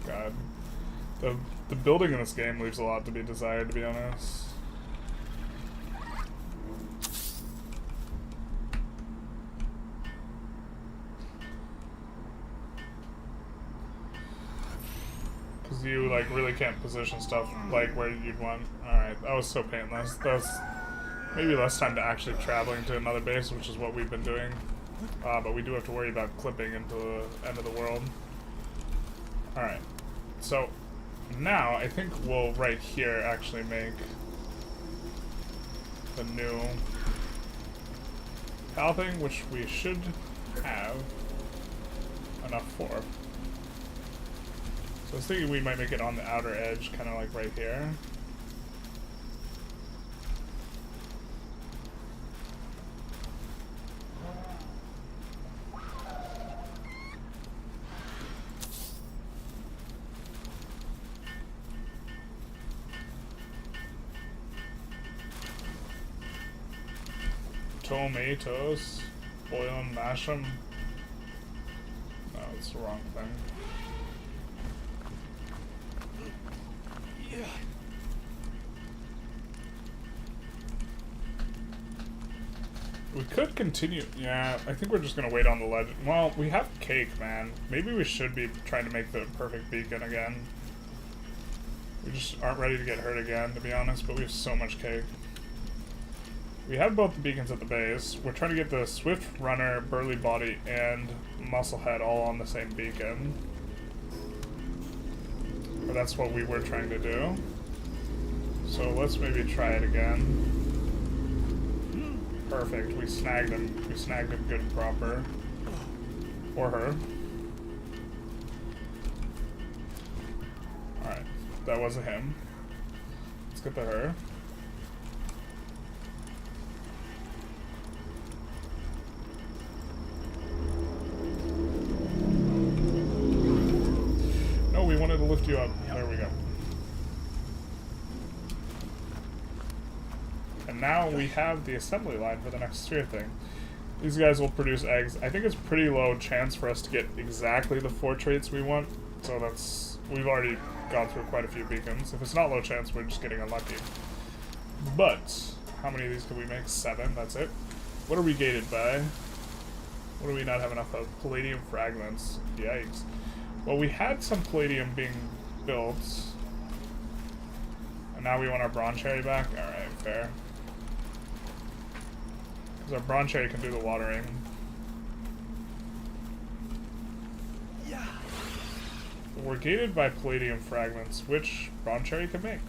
God. The building in this game leaves a lot to be desired, to be honest. Because you, like, really can't position stuff, like, where you'd want. Alright, that was so painless. That was maybe less time to actually traveling to another base, which is what we've been doing. But we do have to worry about clipping into the end of the world. Alright, so now I think we'll right here actually make the new PAL thing, which we should have enough for. So I was thinking we might make it on the outer edge, kind of like right here. Tomatoes. Boil and mash them. No, it's the wrong thing. Yeah. We could continue. Yeah, I think we're just gonna wait on the legend. Well, we have cake, man. Maybe we should be trying to make the perfect beacon again. We just aren't ready to get hurt again, to be honest, but we have so much cake. We have both the beacons at the base. We're trying to get the Swift Runner, Burly Body, and Musclehead all on the same beacon. Or that's what we were trying to do. So let's maybe try it again. Perfect. We snagged him. We snagged him good and proper. Or her. Alright. That wasn't him. Let's get to her. No, we wanted to lift you up. There we go. And now we have the assembly line for the next sphere thing. These guys will produce eggs. I think it's pretty low chance for us to get exactly the 4 traits we want. So that's... we've already gone through quite a few beacons. If it's not low chance, we're just getting unlucky. But, how many of these can we make? 7, that's it. What are we gated by? What do we not have enough of? Palladium fragments. Yikes. Well, we had some palladium being built. And now we want our bronze cherry back? Alright, fair. Because our bronze cherry can do the watering. Yeah. We're gated by palladium fragments, which bronze cherry can make.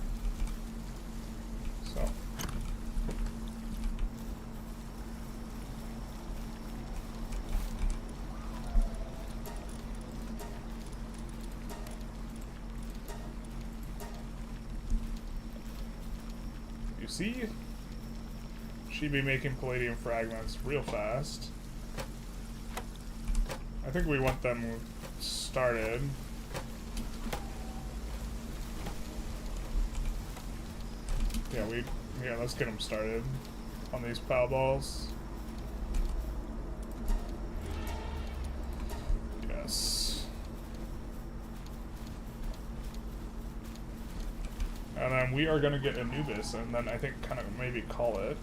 So. You see? She'd be making palladium fragments real fast. I think we want them started. Yeah, let's get them started on these PAL balls. Yes. And then we are going to get Anubis, and then I think kind of maybe call it.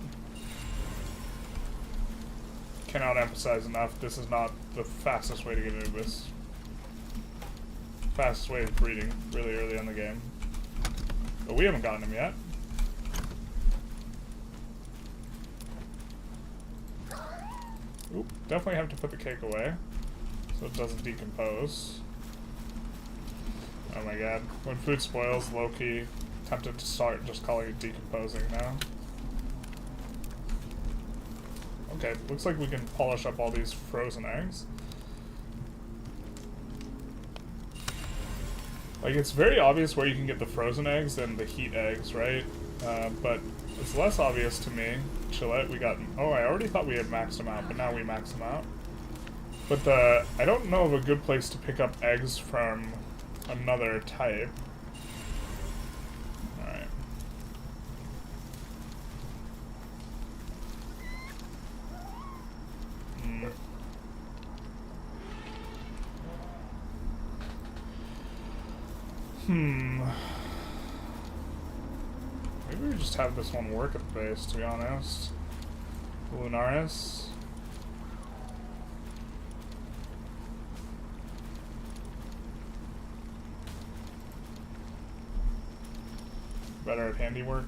Cannot emphasize enough, this is not the fastest way to get Anubis. Fastest way of breeding, really early in the game. But we haven't gotten him yet. Oop, definitely have to put the cake away so it doesn't decompose. Oh my god. When food spoils, low-key tempted to start just calling it decomposing now. Okay, looks like we can polish up all these frozen eggs. Like, it's very obvious where you can get the frozen eggs than the heat eggs, right? But it's less obvious to me. Chillette, we got... Oh, I already thought we had maxed them out, but now we maxed them out. But I don't know of a good place to pick up eggs from another type. Alright. Maybe we just have this one work at the base, to be honest. Lunaris. Better at handiwork.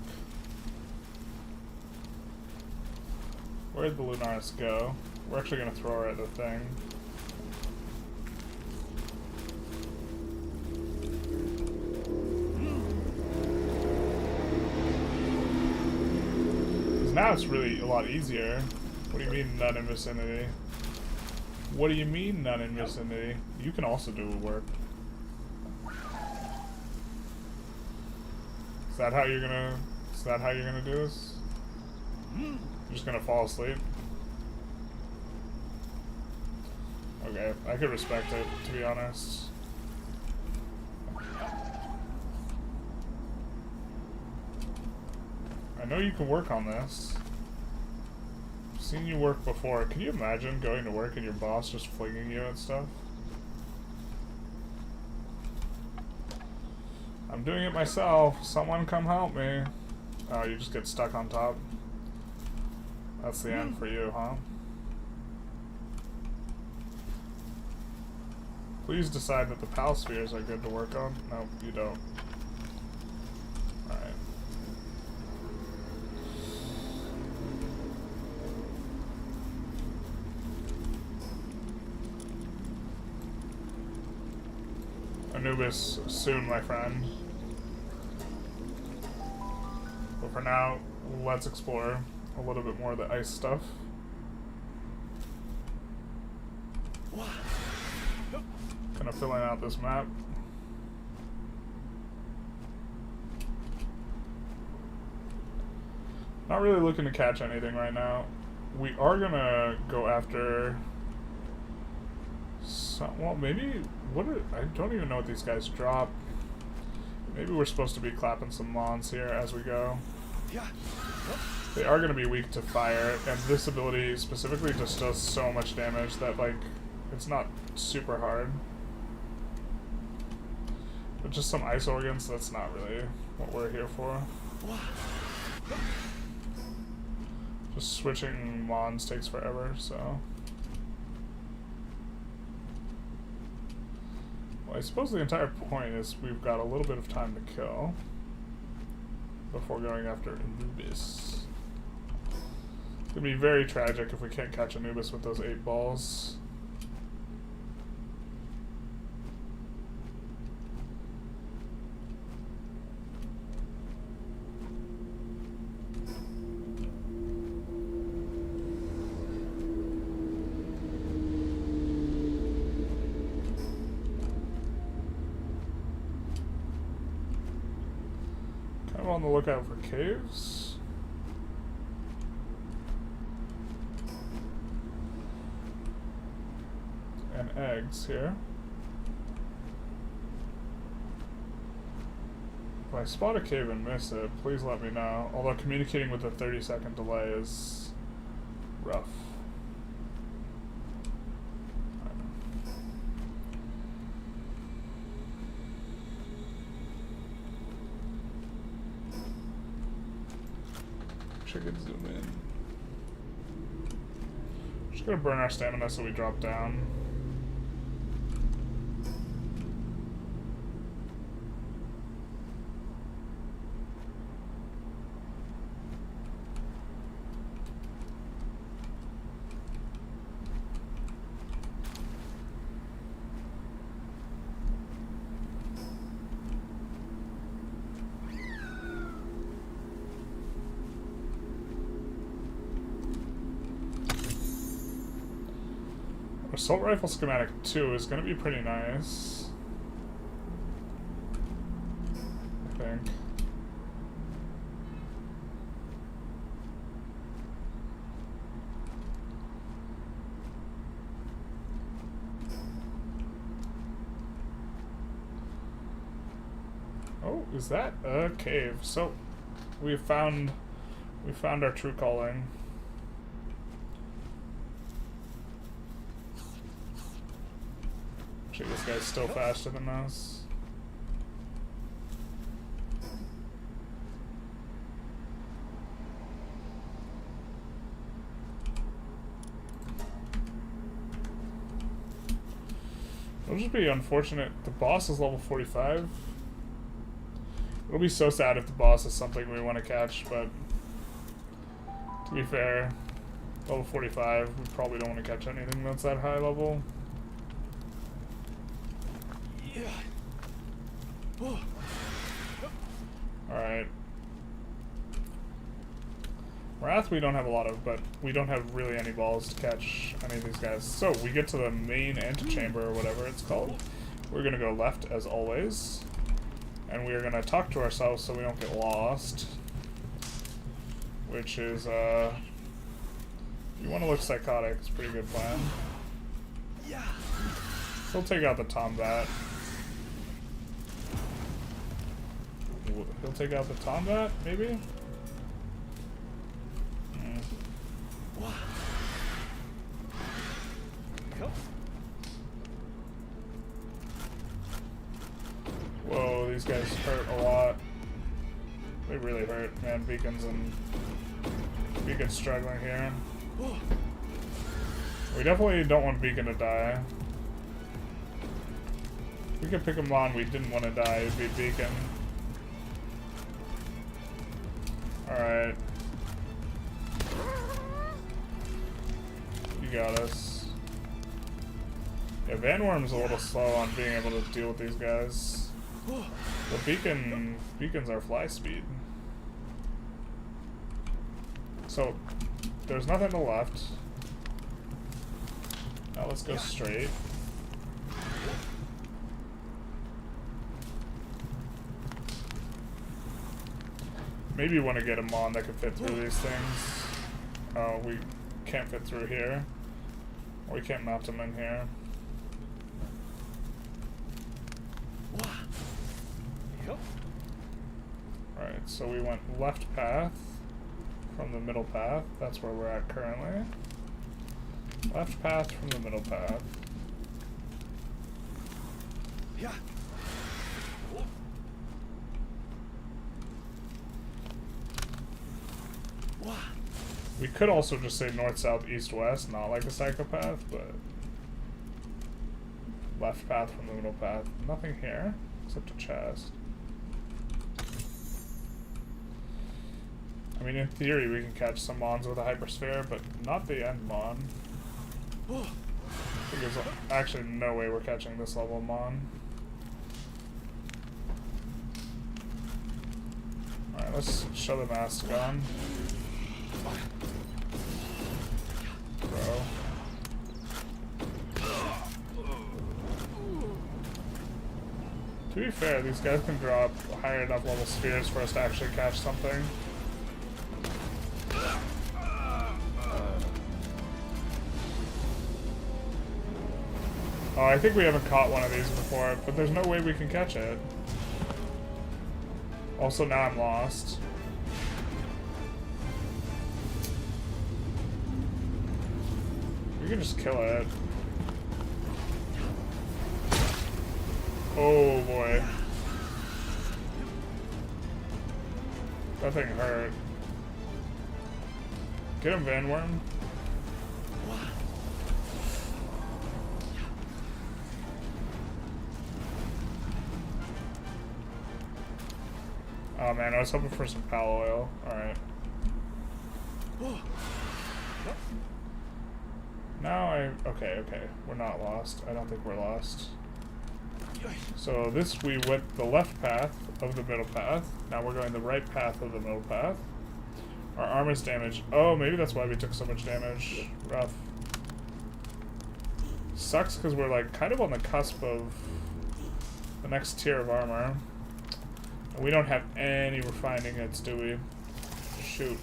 Where'd the Lunaris go? We're actually gonna throw her at the thing. Now it's really a lot easier. What do you mean none in vicinity? What do you mean none in vicinity? You can also do work. Is that how you're gonna do this? You're just gonna fall asleep? Okay, I could respect it, to be honest. I know you can work on this. I've seen you work before. Can you imagine going to work and your boss just flinging you and stuff? I'm doing it myself. Someone come help me. Oh, you just get stuck on top. That's the end for you, huh? Please decide that the pal spheres are good to work on. No, you don't. Alright. Anubis soon, my friend. But for now, let's explore a little bit more of the ice stuff. Kind of filling out this map. Not really looking to catch anything right now. We are gonna go after some, well, maybe, I don't even know what these guys drop. Maybe we're supposed to be clapping some mons here as we go. They are going to be weak to fire, and this ability specifically just does so much damage that, like, it's not super hard. But just some ice organs, that's not really what we're here for. Just switching mons takes forever, so... Well, I suppose the entire point is we've got a little bit of time to kill before going after Anubis. It's gonna be very tragic if we can't catch Anubis with those 8 balls. On the lookout for caves. And eggs here. If I spot a cave and miss it, please let me know. Although communicating with a 30-second delay is rough. I could zoom in. Just gonna burn our stamina so we drop down. Assault Rifle Schematic 2 is going to be pretty nice, I think. Oh, is that a cave? So, we found our true calling. This guy's still faster than us. It'll just be unfortunate. The boss is level 45. It'll be so sad if the boss is something we want to catch, but to be fair, level 45, we probably don't want to catch anything that's that high level. Yeah. Oh. Alright. Wrath we don't have a lot of, but we don't have really any balls to catch any of these guys. So, we get to the main antechamber, or whatever it's called. We're gonna go left, as always. And we are gonna talk to ourselves so we don't get lost. Which is, if you want to look psychotic, it's a pretty good plan. Yeah. He'll take out the Tombat. He'll take out the Tombat, maybe? Whoa, these guys hurt a lot. They really hurt, man. Beacon's struggling here. We definitely don't want Beacon to die. If we could pick him on, we didn't want to die, it'd be Beacon. Alright. You got us. Yeah, Van Worm's a little slow on being able to deal with these guys. The Beacon's our fly speed. So, there's nothing to the left. Now let's go straight. Maybe you want to get a Mon that can fit through these things. Oh, we can't fit through here. We can't mount them in here. Alright, so we went left path from the middle path. That's where we're at currently. Left path from the middle path. Yeah. We could also just say north, south, east, west, not like a psychopath, but left path from the middle path. Nothing here, except a chest. I mean, in theory, we can catch some Mons with a hypersphere, but not the end Mon. I think there's actually no way we're catching this level Mon. Alright, let's show the mask on. Bro. To be fair, these guys can drop higher enough level spheres for us to actually catch something. Oh, I think we haven't caught one of these before, but there's no way we can catch it. Also, now I'm lost. We can just kill it. Oh boy. That thing hurt. Get him, Van Worm. Oh man, I was hoping for some pal oil. Alright. Now okay. We're not lost. I don't think we're lost. So this, we went the left path of the middle path. Now we're going the right path of the middle path. Our armor's damaged. Oh, maybe that's why we took so much damage. Rough. Sucks because we're like kind of on the cusp of the next tier of armor. And we don't have any refining hits, do we? Shoot.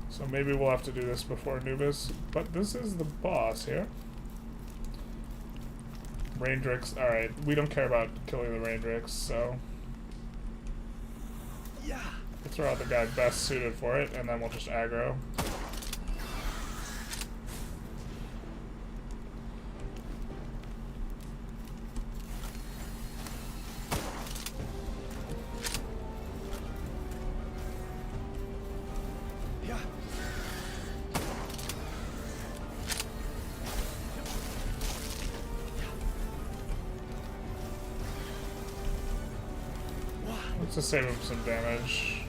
So maybe we'll have to do this before Anubis. But this is the boss here. Raindrix. Alright, we don't care about killing the Raindrix, so Yeah. we'll throw out the guy best suited for it, and then we'll just aggro. Yeah. Let's just save him some damage.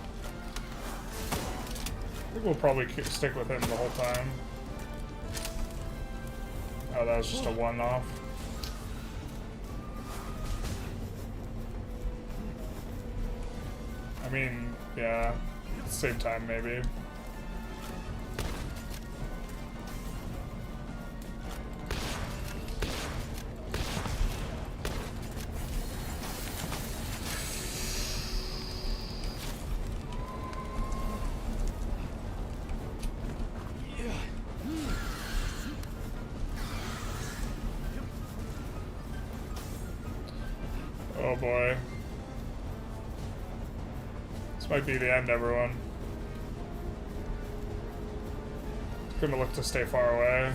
I think we'll probably stick with him the whole time. Oh, that was just a one-off. I mean, yeah, same time maybe. Oh boy. This might be the end, everyone. It's gonna look to stay far away.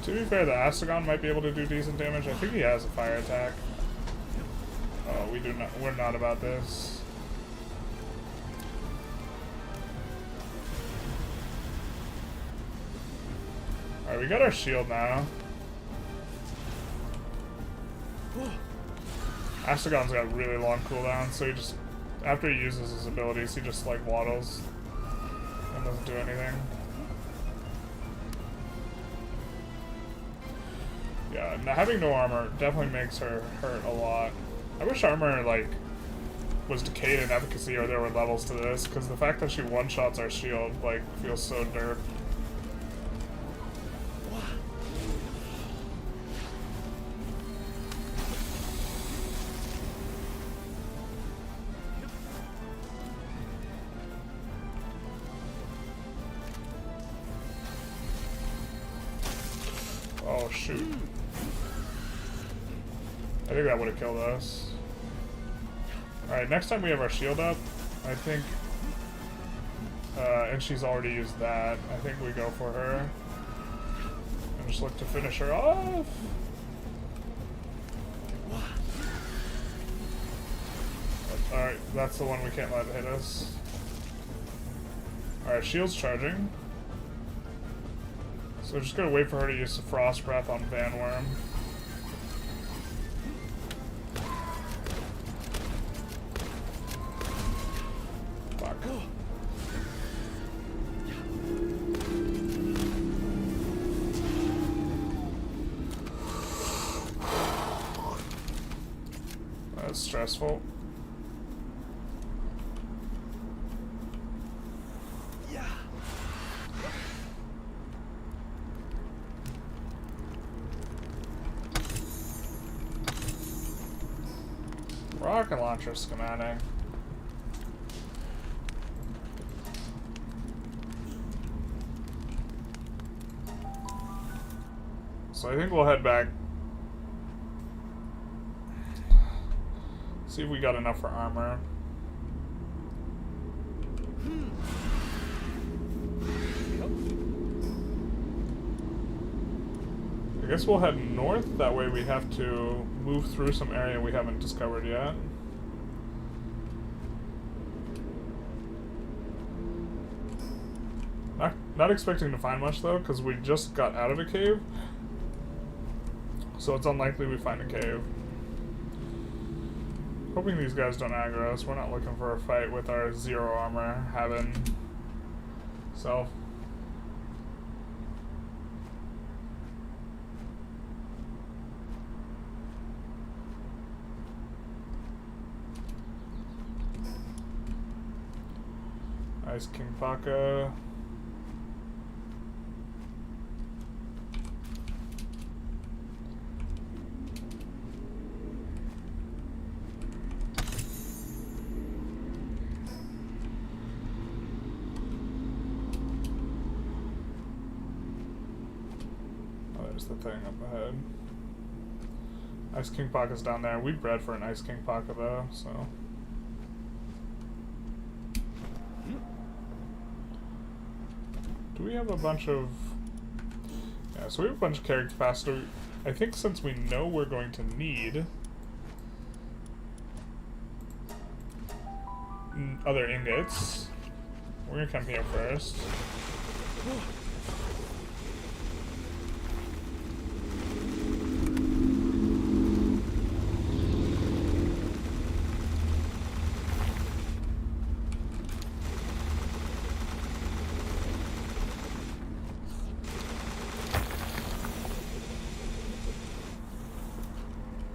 To be fair, the Astragon might be able to do decent damage. I think he has a fire attack. Oh, we're not about this. Alright, we got our shield now. Astragon's got really long cooldowns, so he just, after he uses his abilities, he just like waddles and doesn't do anything. Yeah, having no armor definitely makes her hurt a lot. I wish armor like was decayed in efficacy or there were levels to this, because the fact that she one-shots our shield like feels so derp. Oh shoot. I think that would have killed us. Alright, next time we have our shield up, I think, and she's already used that, I think we go for her. And just look to finish her off. Alright, that's the one we can't let hit us. Alright, shield's charging. So we're just gonna wait for her to use the Frost Breath on Van Worm. Fuck. That's stressful. Rocket launcher schematic. So I think we'll head back. See if we got enough for armor. I guess we'll head north, that way we have to move through some area we haven't discovered yet. Not expecting to find much though, because we just got out of a cave. So it's unlikely we find a cave. Hoping these guys don't aggro us. We're not looking for a fight with our 0 armor having self. Ice King Paka. Oh, there's the thing up ahead. Ice King Paka's down there. We bred for an Ice King Paka though, so. Do we have a bunch of... Yeah, so we have a bunch of character capacity. I think since we know we're going to need other ingots, We're gonna come here first.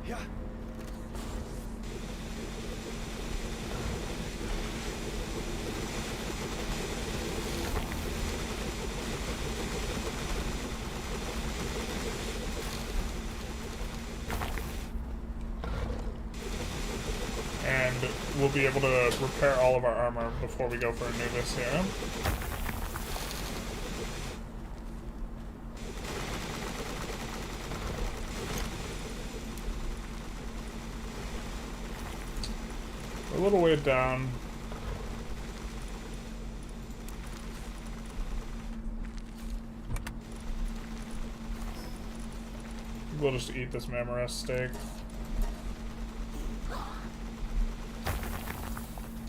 Yeah. And we'll be able to repair all of our armor before we go for Anubis here. We're a little way down. We'll just eat this Mammoth steak.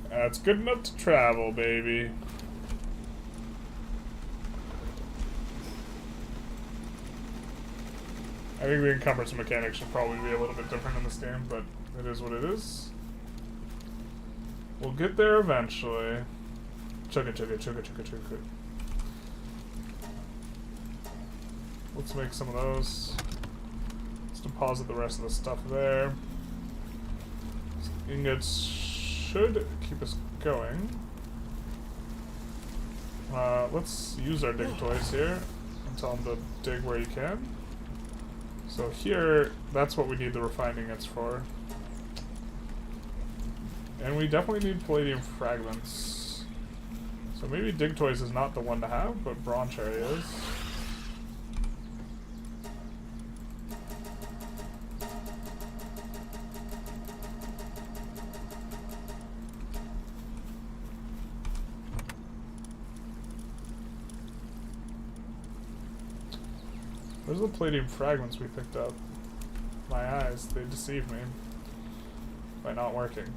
That's good enough to travel, baby. I think the encumbrance mechanics should probably be a little bit different in this game, but it is what it is. We'll get there eventually. Chugga chugga chugga chugga chugga. Let's make some of those. Let's deposit the rest of the stuff there. Ingots should keep us going. Let's use our dig toys here and tell them to dig where you can. So here, that's what we need the refining ingots for. And we definitely need palladium fragments. So maybe dig toys is not the one to have, but bronze cherry is. Where's the palladium fragments we picked up? My eyes, they deceive me by not working.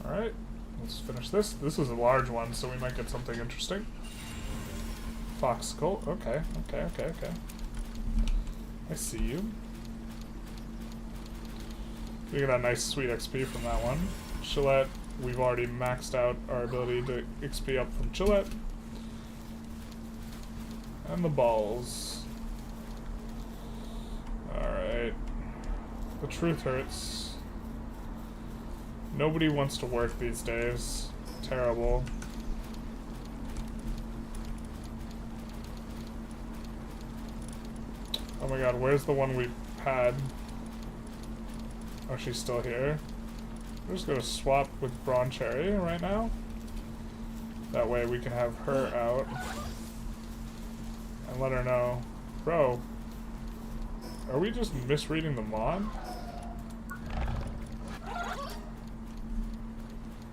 Alright, let's finish this. This is a large one, so we might get something interesting. Fox skull. Okay. I see you. We get that nice sweet XP from that one. Gillette. We've already maxed out our ability to XP up from Gillette. And the balls. Alright. The truth hurts. Nobody wants to work these days. Terrible. Oh my god, where's the one we had? Oh, she's still here. We're just gonna swap with Bronze Cherry right now. That way we can have her out. And let her know. Bro, are we just misreading the mod?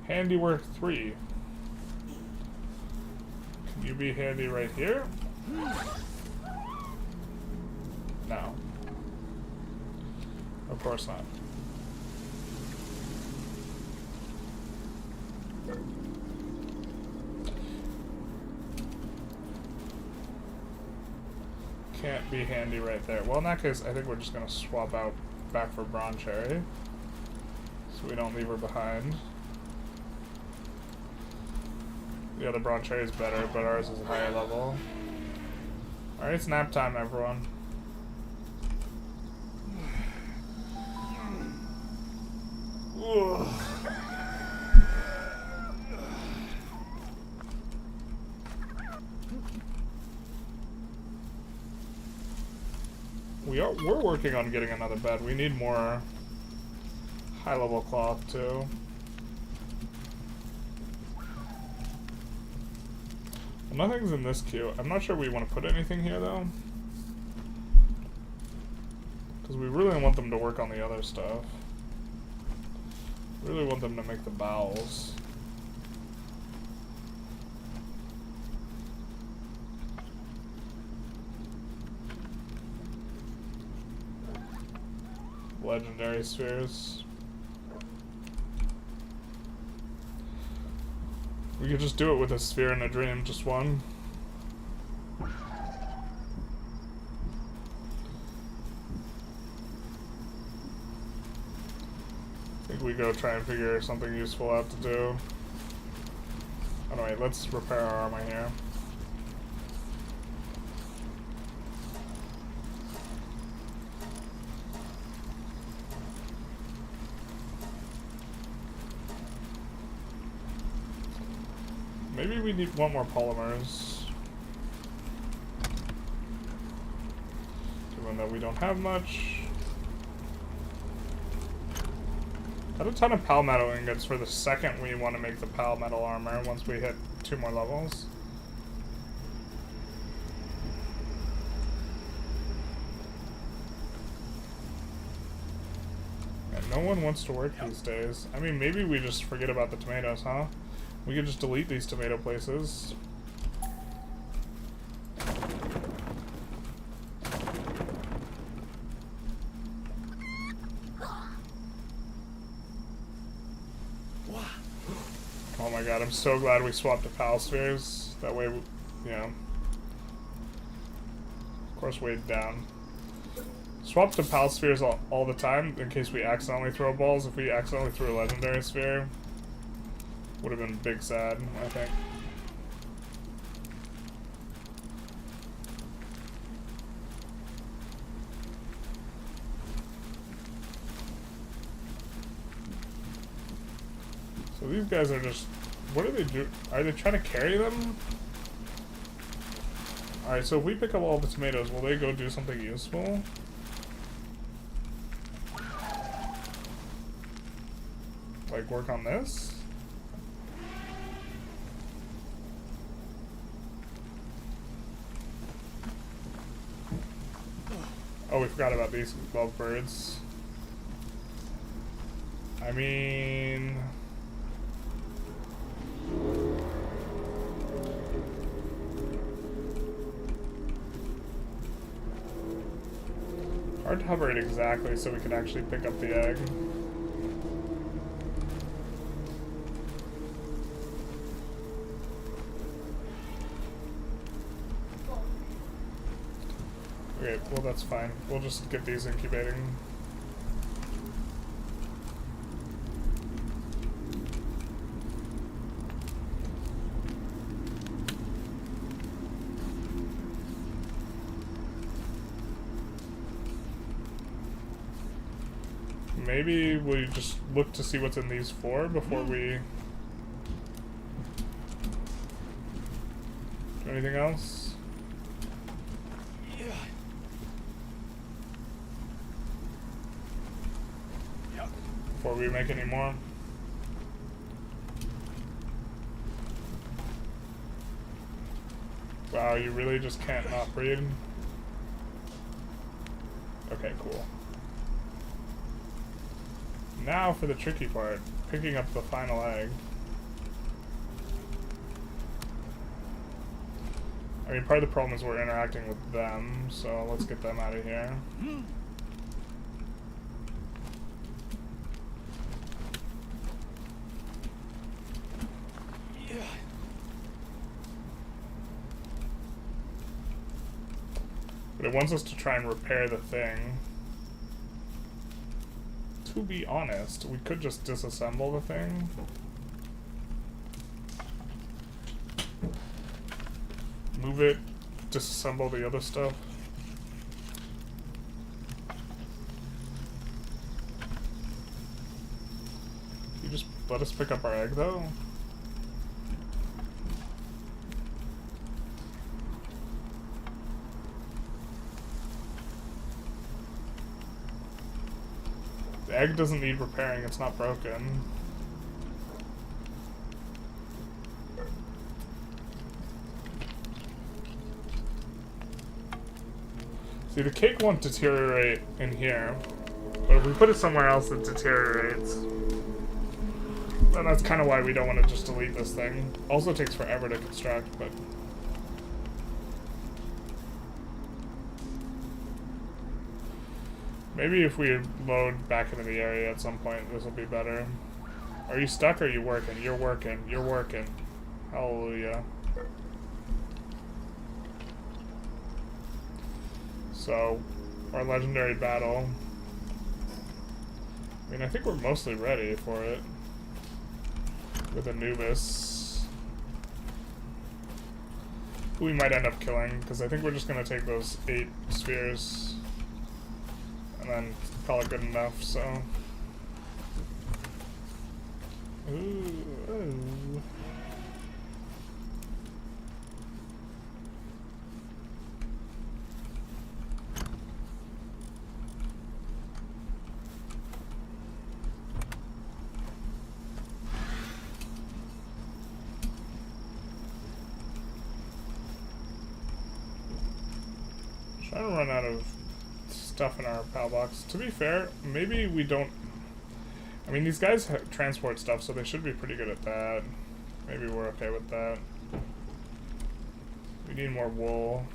Handiwork 3. Can you be handy right here? No. Of course not. Can't be handy right there. Well, in that case, I think we're just gonna swap out back for Bronze Cherry, so we don't leave her behind. The other Bronze Cherry is better, but ours is a higher level. Alright, it's nap time, everyone. Ugh. We're working on getting another bed. We need more high-level cloth too. Well, nothing's in this queue. I'm not sure we want to put anything here though, because we really want them to work on the other stuff. Really want them to make the bowels. Legendary spheres. We could just do it with a sphere and a dream, just one. I think we go try and figure something useful out to do. Oh no, wait, let's repair our armor here. Maybe we want more polymers. Given that we don't have much. Got a ton of pal metal ingots for the second we want to make the pal metal armor once we hit 2 more levels. And no one wants to work these days. I mean, maybe we just forget about the tomatoes, huh? We could just delete these tomato places. Oh my god, I'm so glad we swapped to pal spheres. That way, you know. Of course, weighed down. Swap to pal spheres all the time in case we accidentally throw balls. If we accidentally threw a legendary sphere, would have been big sad, I think. So these guys are just... What do they do? Are they trying to carry them? Alright, so if we pick up all the tomatoes, will they go do something useful? Like work on this? Oh, we forgot about these lovebirds. I mean... hard to hover it exactly so we can actually pick up the egg. Okay, well that's fine. We'll just get these incubating. Maybe we just look to see what's in these 4 before we do anything else. Before we make any more. Wow, you really just can't not breed? Okay, cool. Now for the tricky part, picking up the final egg. I mean, part of the problem is we're interacting with them, so let's get them out of here. But it wants us to try and repair the thing. To be honest, we could just disassemble the thing. Move it, disassemble the other stuff. You just let us pick up our egg though? The egg doesn't need repairing, it's not broken. See, the cake won't deteriorate in here, but if we put it somewhere else, it deteriorates. And that's kind of why we don't want to just delete this thing. Also takes forever to construct, but... Maybe if we load back into the area at some point, this will be better. Are you stuck or are you working? You're working. You're working. Hallelujah. So, our legendary battle. I mean, I think we're mostly ready for it. With Anubis. Who we might end up killing, because I think we're just going to take those 8 spheres. And then call it good enough, so. Ooh. Trying to run out of stuff in our PAL box. To be fair, maybe we don't. I mean, these guys transport stuff, so they should be pretty good at that. Maybe we're okay with that. We need more wool.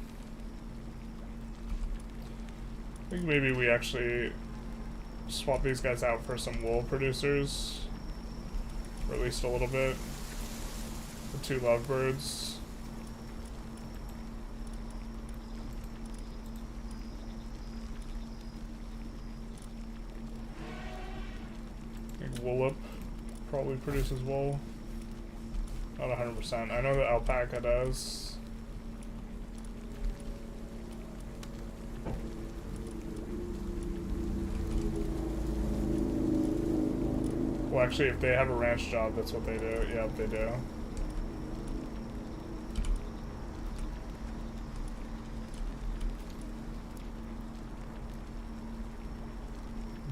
I think maybe we actually swap these guys out for some wool producers. Or at least a little bit. The 2 lovebirds. Woolip probably produces wool. Not 100%. I know that alpaca does. Well, actually, if they have a ranch job, that's what they do. Yeah, they do.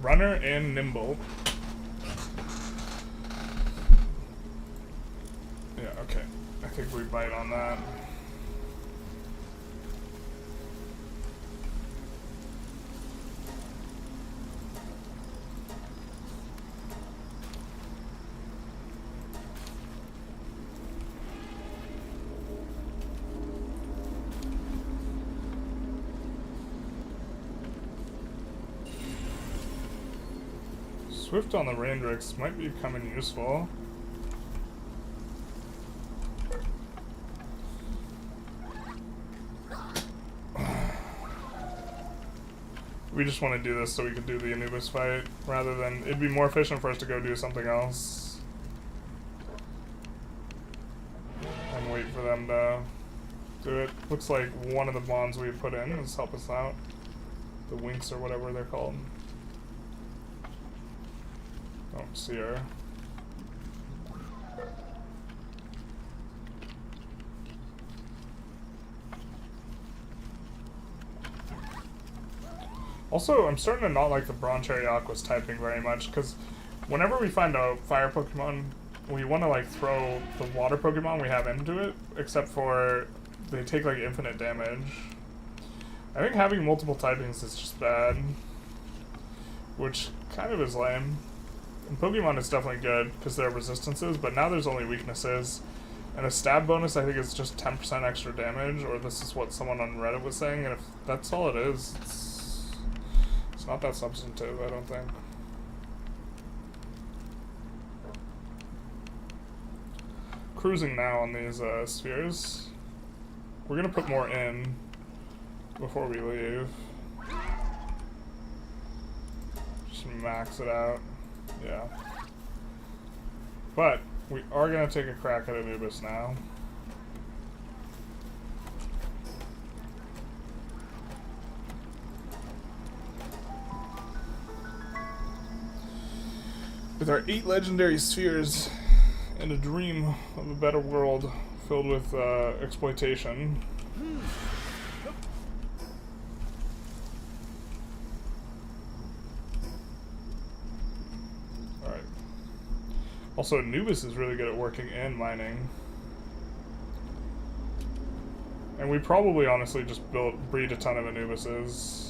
Runner and nimble. Yeah, okay. I think we bite on that. Swift on the Raindrix might be becoming useful. We just want to do this so we can do the Anubis fight, rather than, it'd be more efficient for us to go do something else. And wait for them to do it. Looks like one of the bonds we put in is help us out. The Winks or whatever they're called. Don't see her. Also, I'm starting to not like the Broncherry Aqua's typing very much, because whenever we find a fire Pokemon, we want to like throw the water Pokemon we have into it, except for they take like infinite damage. I think having multiple typings is just bad, which kind of is lame. In Pokemon it's definitely good, because there are resistances, but now there's only weaknesses. And a stab bonus I think is just 10% extra damage, or this is what someone on Reddit was saying, and if that's all it is, it's not that substantive, I don't think. Cruising now on these spheres. We're gonna put more in before we leave. Just max it out. Yeah. But we are gonna take a crack at Anubis now. With our 8 legendary spheres and a dream of a better world filled with exploitation. Alright. Also, Anubis is really good at working and mining. And we probably honestly just breed a ton of Anubises.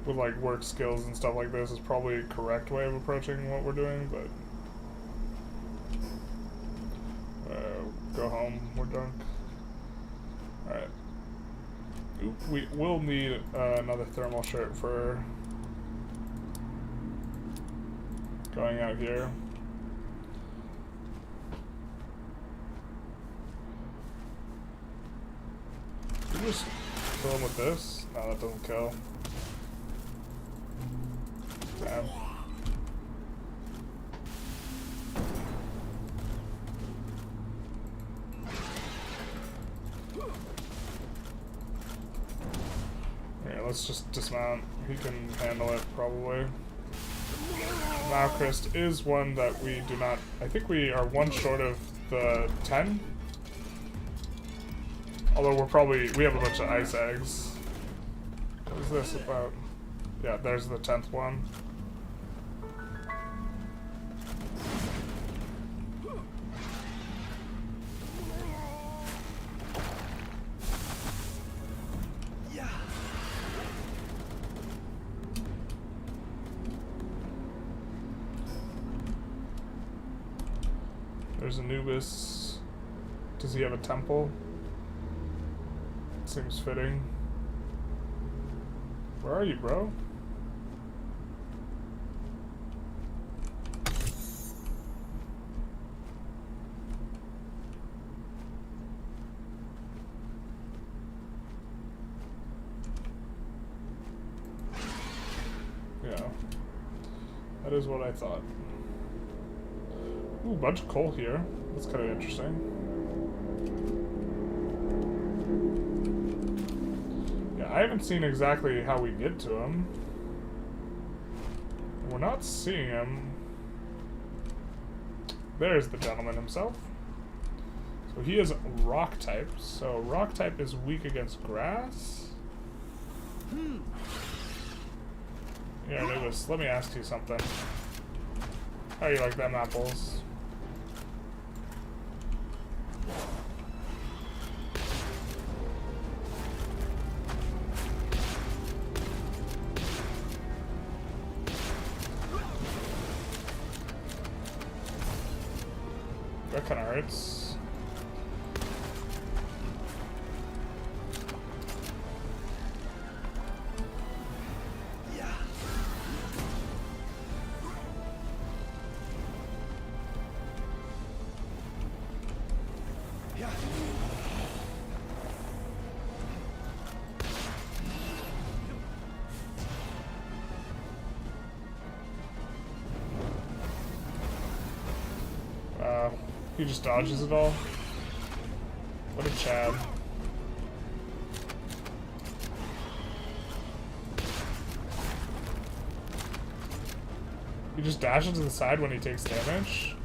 With like work skills and stuff like this is probably a correct way of approaching what we're doing, but go home, we're drunk. Alright. Oop, we will need another thermal shirt for going out here. Can we just kill him with this? No, that doesn't kill. Damn. Yeah, let's just dismount. He can handle it, probably. Malchrist is one that we do not... I think we are one short of the 10. Although we're probably... We have a bunch of ice eggs. What is this about? Yeah, there's the 10th one. There's Anubis. Does he have a temple? Seems fitting. Where are you, bro? Yeah. That is what I thought. Ooh, bunch of coal here. That's kind of interesting. Yeah, I haven't seen exactly how we get to him. We're not seeing him. There's the gentleman himself. So he is rock type. So rock type is weak against grass. Yeah, Anubis, let me ask you something. How you like them apples? That kind of hurts. He just dodges it all. What a Chad. He just dashes to the side when he takes damage.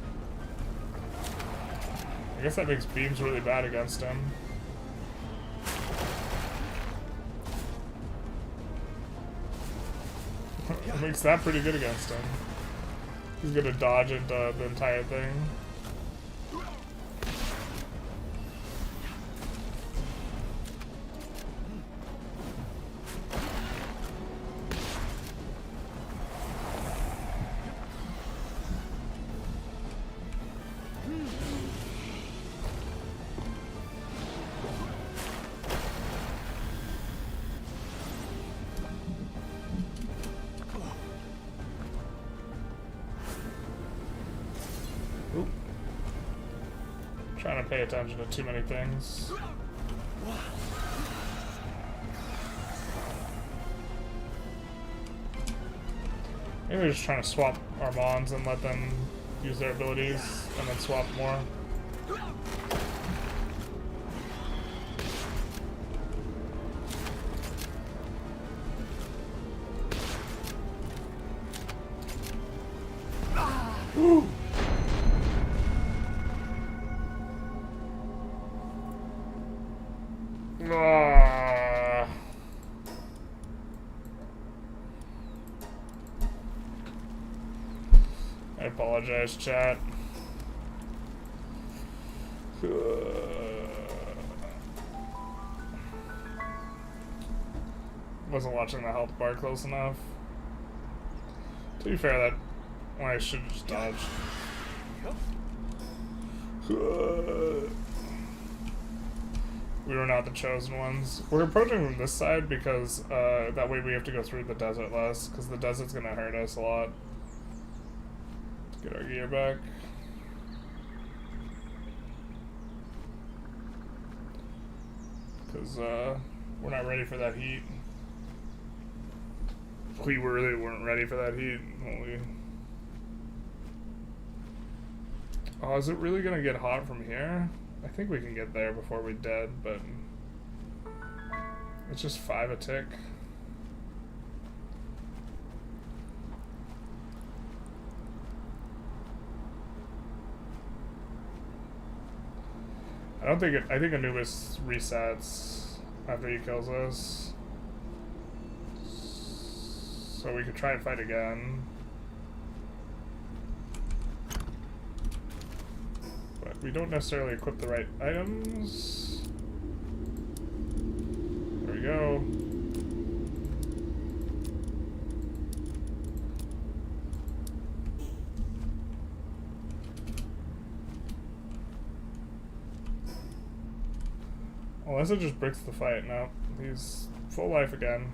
I guess that makes beams really bad against him. It makes that pretty good against him. He's gonna dodge into the entire thing. Oop. Trying to pay attention to too many things. Maybe we're just trying to swap our mons and let them use their abilities and then swap more. Ooh. I apologize, chat. Wasn't watching the health bar close enough. To be fair, that I should have just dodged. We were not the chosen ones. We're approaching from this side because that way we have to go through the desert less, because the desert's gonna hurt us a lot. Let's get our gear back. Because we're not ready for that heat. We really weren't ready for that heat. Holy. Oh, is it really gonna get hot from here? I think we can get there before we're dead, but it's just 5 a tick. I think Anubis resets after he kills us. So we could try and fight again. But we don't necessarily equip the right items. There we go. Unless it just breaks the fight. No, he's full life again.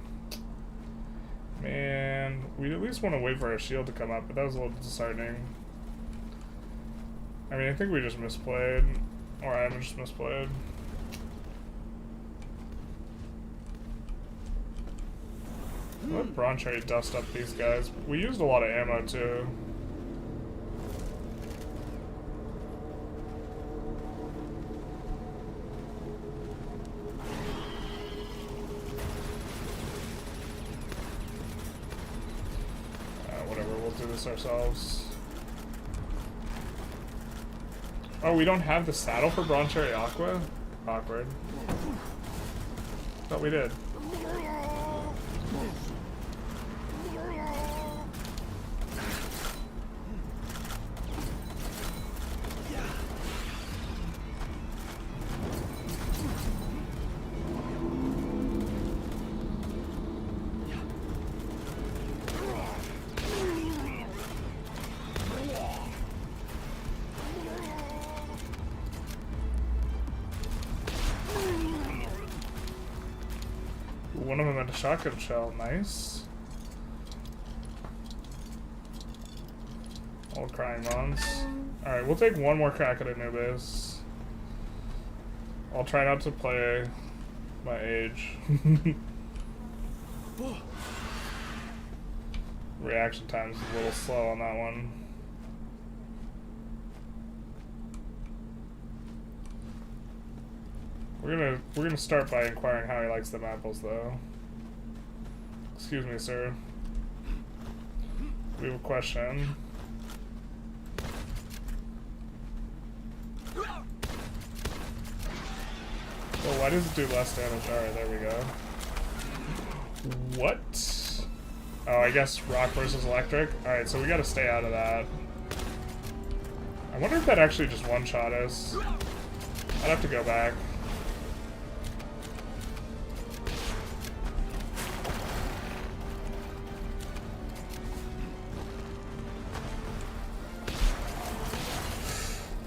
Man, we at least want to wait for our shield to come up, but that was a little disheartening. I mean, I think we just misplayed. Or I just misplayed. Let Bronze Cherry dust up these guys. We used a lot of ammo too. Whatever, we'll do this ourselves. Oh, we don't have the saddle for Bronze Cherry Aqua? Awkward. Thought we did. One of them had a shotgun shell. Nice. Old crying bones. Alright, we'll take one more crack at Anubis. I'll try not to play my age. Reaction time's a little slow on that one. We're gonna start by inquiring how he likes them apples, though. Excuse me, sir. We have a question. Well, why does it do less damage? Alright, there we go. What? Oh, I guess rock versus electric? Alright, so we gotta stay out of that. I wonder if that actually just one-shot us. I'd have to go back.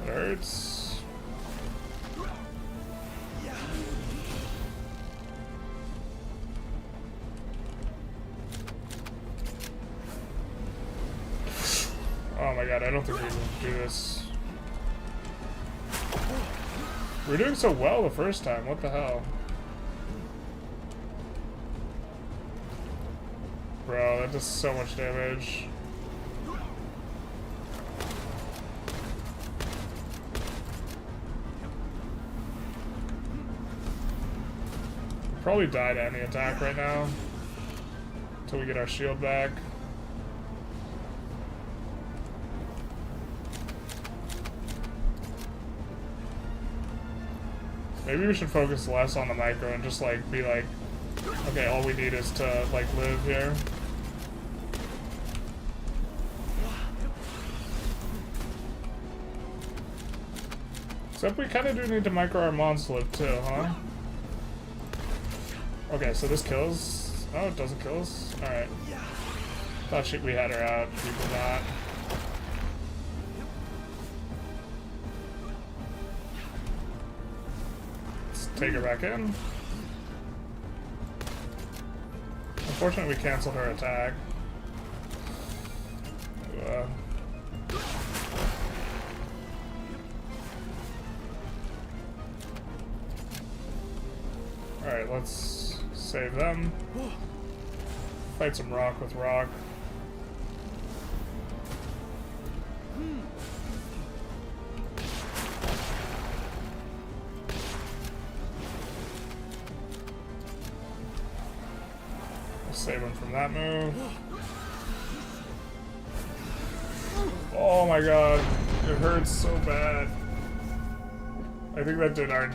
It hurts. Oh my god, I don't think we can do this. We were doing so well the first time, what the hell? Bro, that does so much damage. Probably die to any attack right now. Until we get our shield back. Maybe we should focus less on the micro and just like be like, okay, all we need is to like live here. Except we kind of do need to micro our mons to live too, huh? Okay, so this kills. Oh, it doesn't kill us? Alright. Thought we had her out. We did not. take her back in. Unfortunately, we canceled her attack. Alright, let's save them. Fight some rock with rock. We'll save him from that move. Oh my god, it hurts so bad. I think that did our...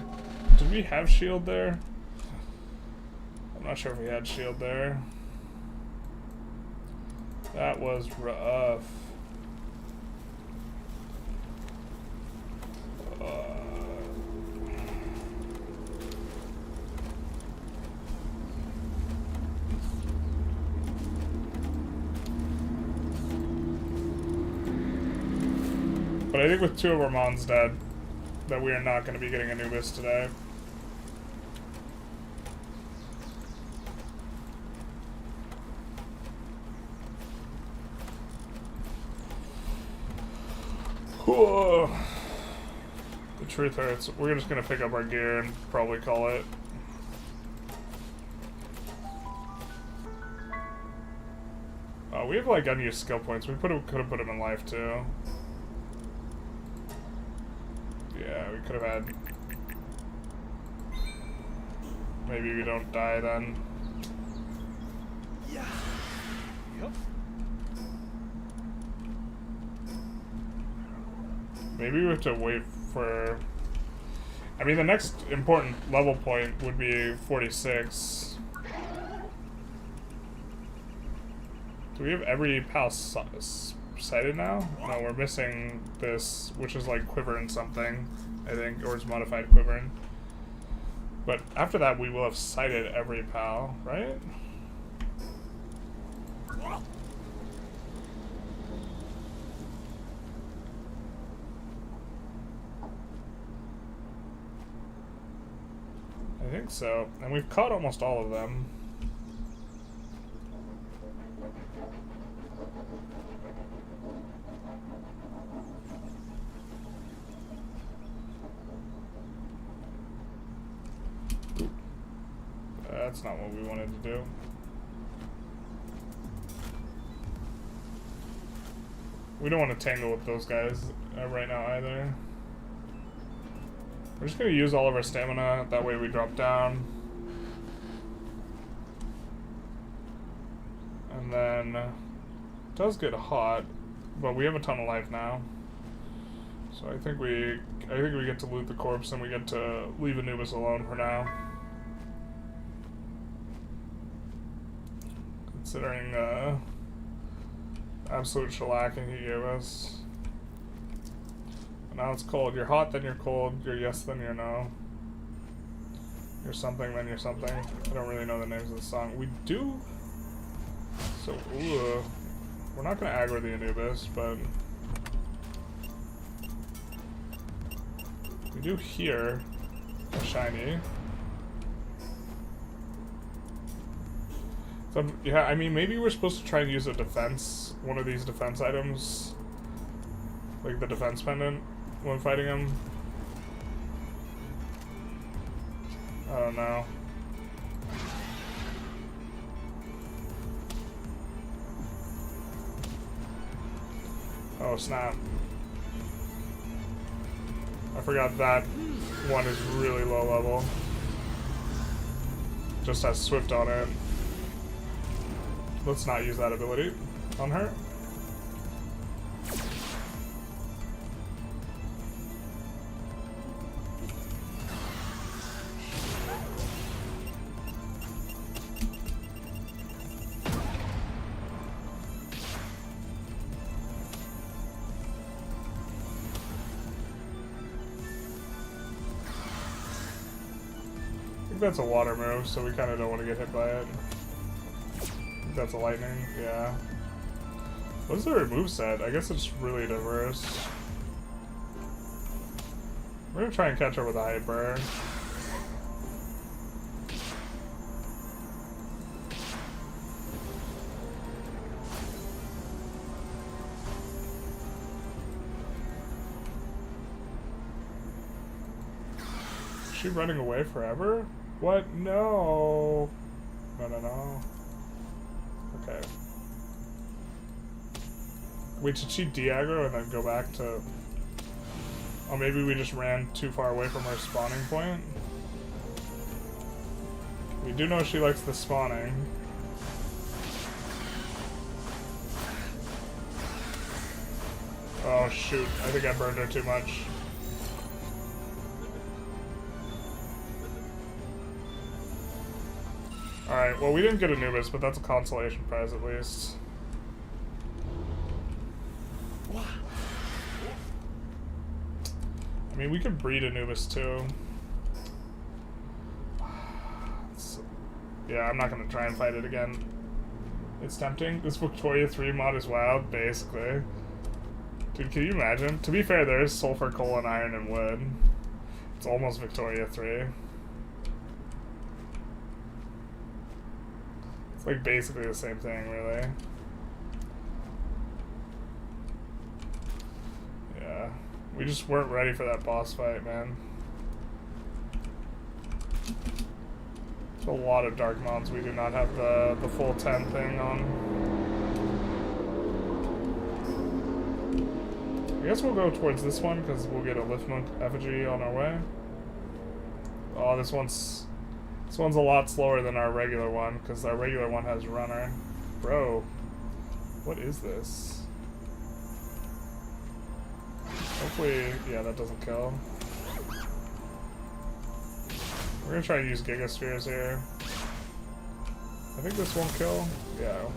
Did we have shield there? I'm not sure if we had shield there. That was rough. But I think with 2 of our mons dead, that we are not going to be getting Anubis today. Whoa. The truth hurts. We're just going to pick up our gear and probably call it. We have like unused skill points. We could have put him in life too. Yeah, we could have had... Maybe we don't die then. Yeah. Yep. Maybe we have to wait for... I mean, the next important level point would be 46. Do we have every pal sighted now? No, we're missing this, which is like quivering something, I think, or it's modified quivering. But after that, we will have sighted every pal, right? I think so. And we've caught almost all of them. That's not what we wanted to do. We don't want to tangle with those guys right now either. We're just going to use all of our stamina, that way we drop down. And then, it does get hot, but we have a ton of life now. So I think we get to loot the corpse and we get to leave Anubis alone for now. Considering absolute shellacking he gave us. And now it's cold. You're hot, then you're cold. You're yes, then you're no. You're something, then you're something. I don't really know the names of the song. We do... So, ooh. We're not going to aggro the Anubis, but... We do hear a shiny. So, yeah, I mean, maybe we're supposed to try and use a defense, one of these defense items, like the defense pendant, when fighting him. I don't know. Oh, snap. I forgot that one is really low level. Just has Swift on it. Let's not use that ability on her. I think that's a water move, so we kind of don't want to get hit by it. That's a lightning, yeah. What's the remove set? I guess it's really diverse. We're gonna try and catch her with a hyper. she running away forever? What? No. No. Okay. Wait, should she de-aggro and then go back to... Oh, maybe we just ran too far away from her spawning point? We do know she likes the spawning. Oh shoot, I think I burned her too much. Alright, well we didn't get Anubis, but that's a consolation prize at least. I mean, we could breed Anubis too. Yeah, I'm not gonna try and fight it again. It's tempting. This Victoria 3 mod is wild, basically. Dude, can you imagine? To be fair, there is sulfur, coal, and iron and wood. It's almost Victoria 3. It's like basically the same thing, really. Yeah. We just weren't ready for that boss fight, man. There's a lot of dark mods we do not have the full 10 thing on. I guess we'll go towards this one because we'll get a Lift Monk effigy on our way. Oh, this one's a lot slower than our regular one because our regular one has runner. Bro, what is this? Hopefully, yeah, that doesn't kill. We're gonna try to use Gigaspheres here. I think this won't kill. Yeah.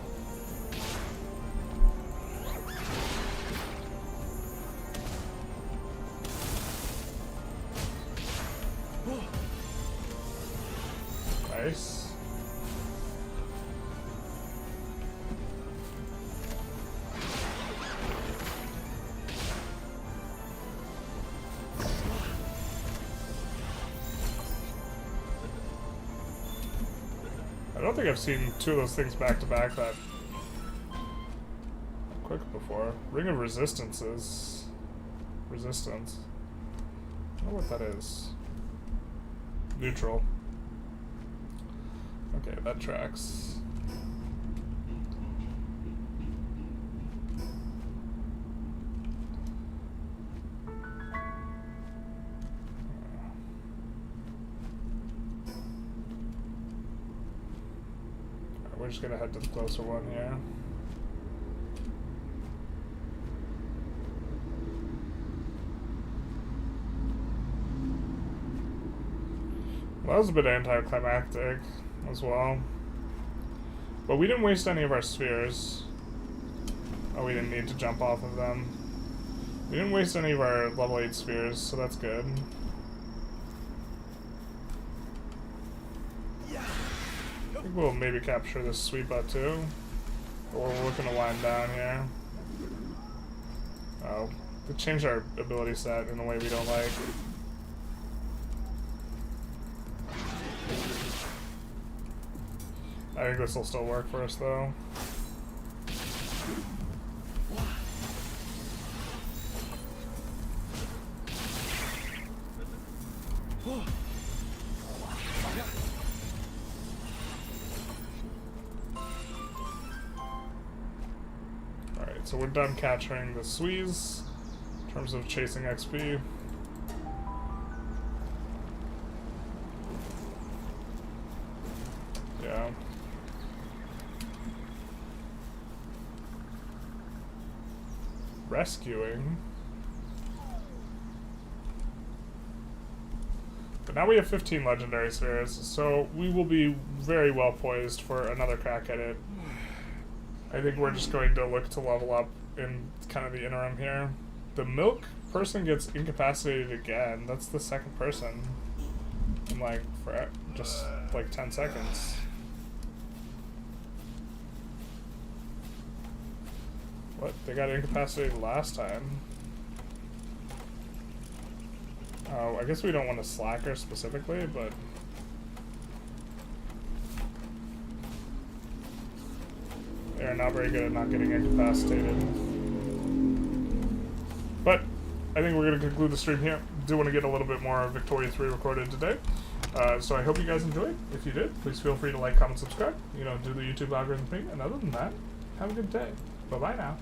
Nice. I don't think I've seen two of those things back to back that quick before. Ring of Resistance. I don't know what that is. Neutral. Okay, that tracks. We're just gonna head to the closer one here. Well, that was a bit anticlimactic as well. But we didn't waste any of our spheres. Oh, we didn't need to jump off of them. We didn't waste any of our level 8 spheres, so that's good. I think we'll maybe capture this sweet butt too. Or we're looking to wind down here. Oh, they changed our ability set in a way we don't like. I think this will still work for us though. Alright, so we're done capturing the Swees in terms of chasing XP. Yeah. Rescuing. But now we have 15 legendary spheres, so we will be very well poised for another crack at it. I think we're just going to look to level up in kind of the interim here. The milk person gets incapacitated again. That's the second person in like for just like 10 seconds. What? They got incapacitated last time. Oh, I guess we don't want to slacker specifically, but... They're not very good at not getting incapacitated. But I think we're going to conclude the stream here. Do want to get a little bit more Victoria 3 recorded today. So I hope you guys enjoyed. If you did, please feel free to like, comment, subscribe. You know, do the YouTube algorithm thing. And other than that, have a good day. Bye-bye now.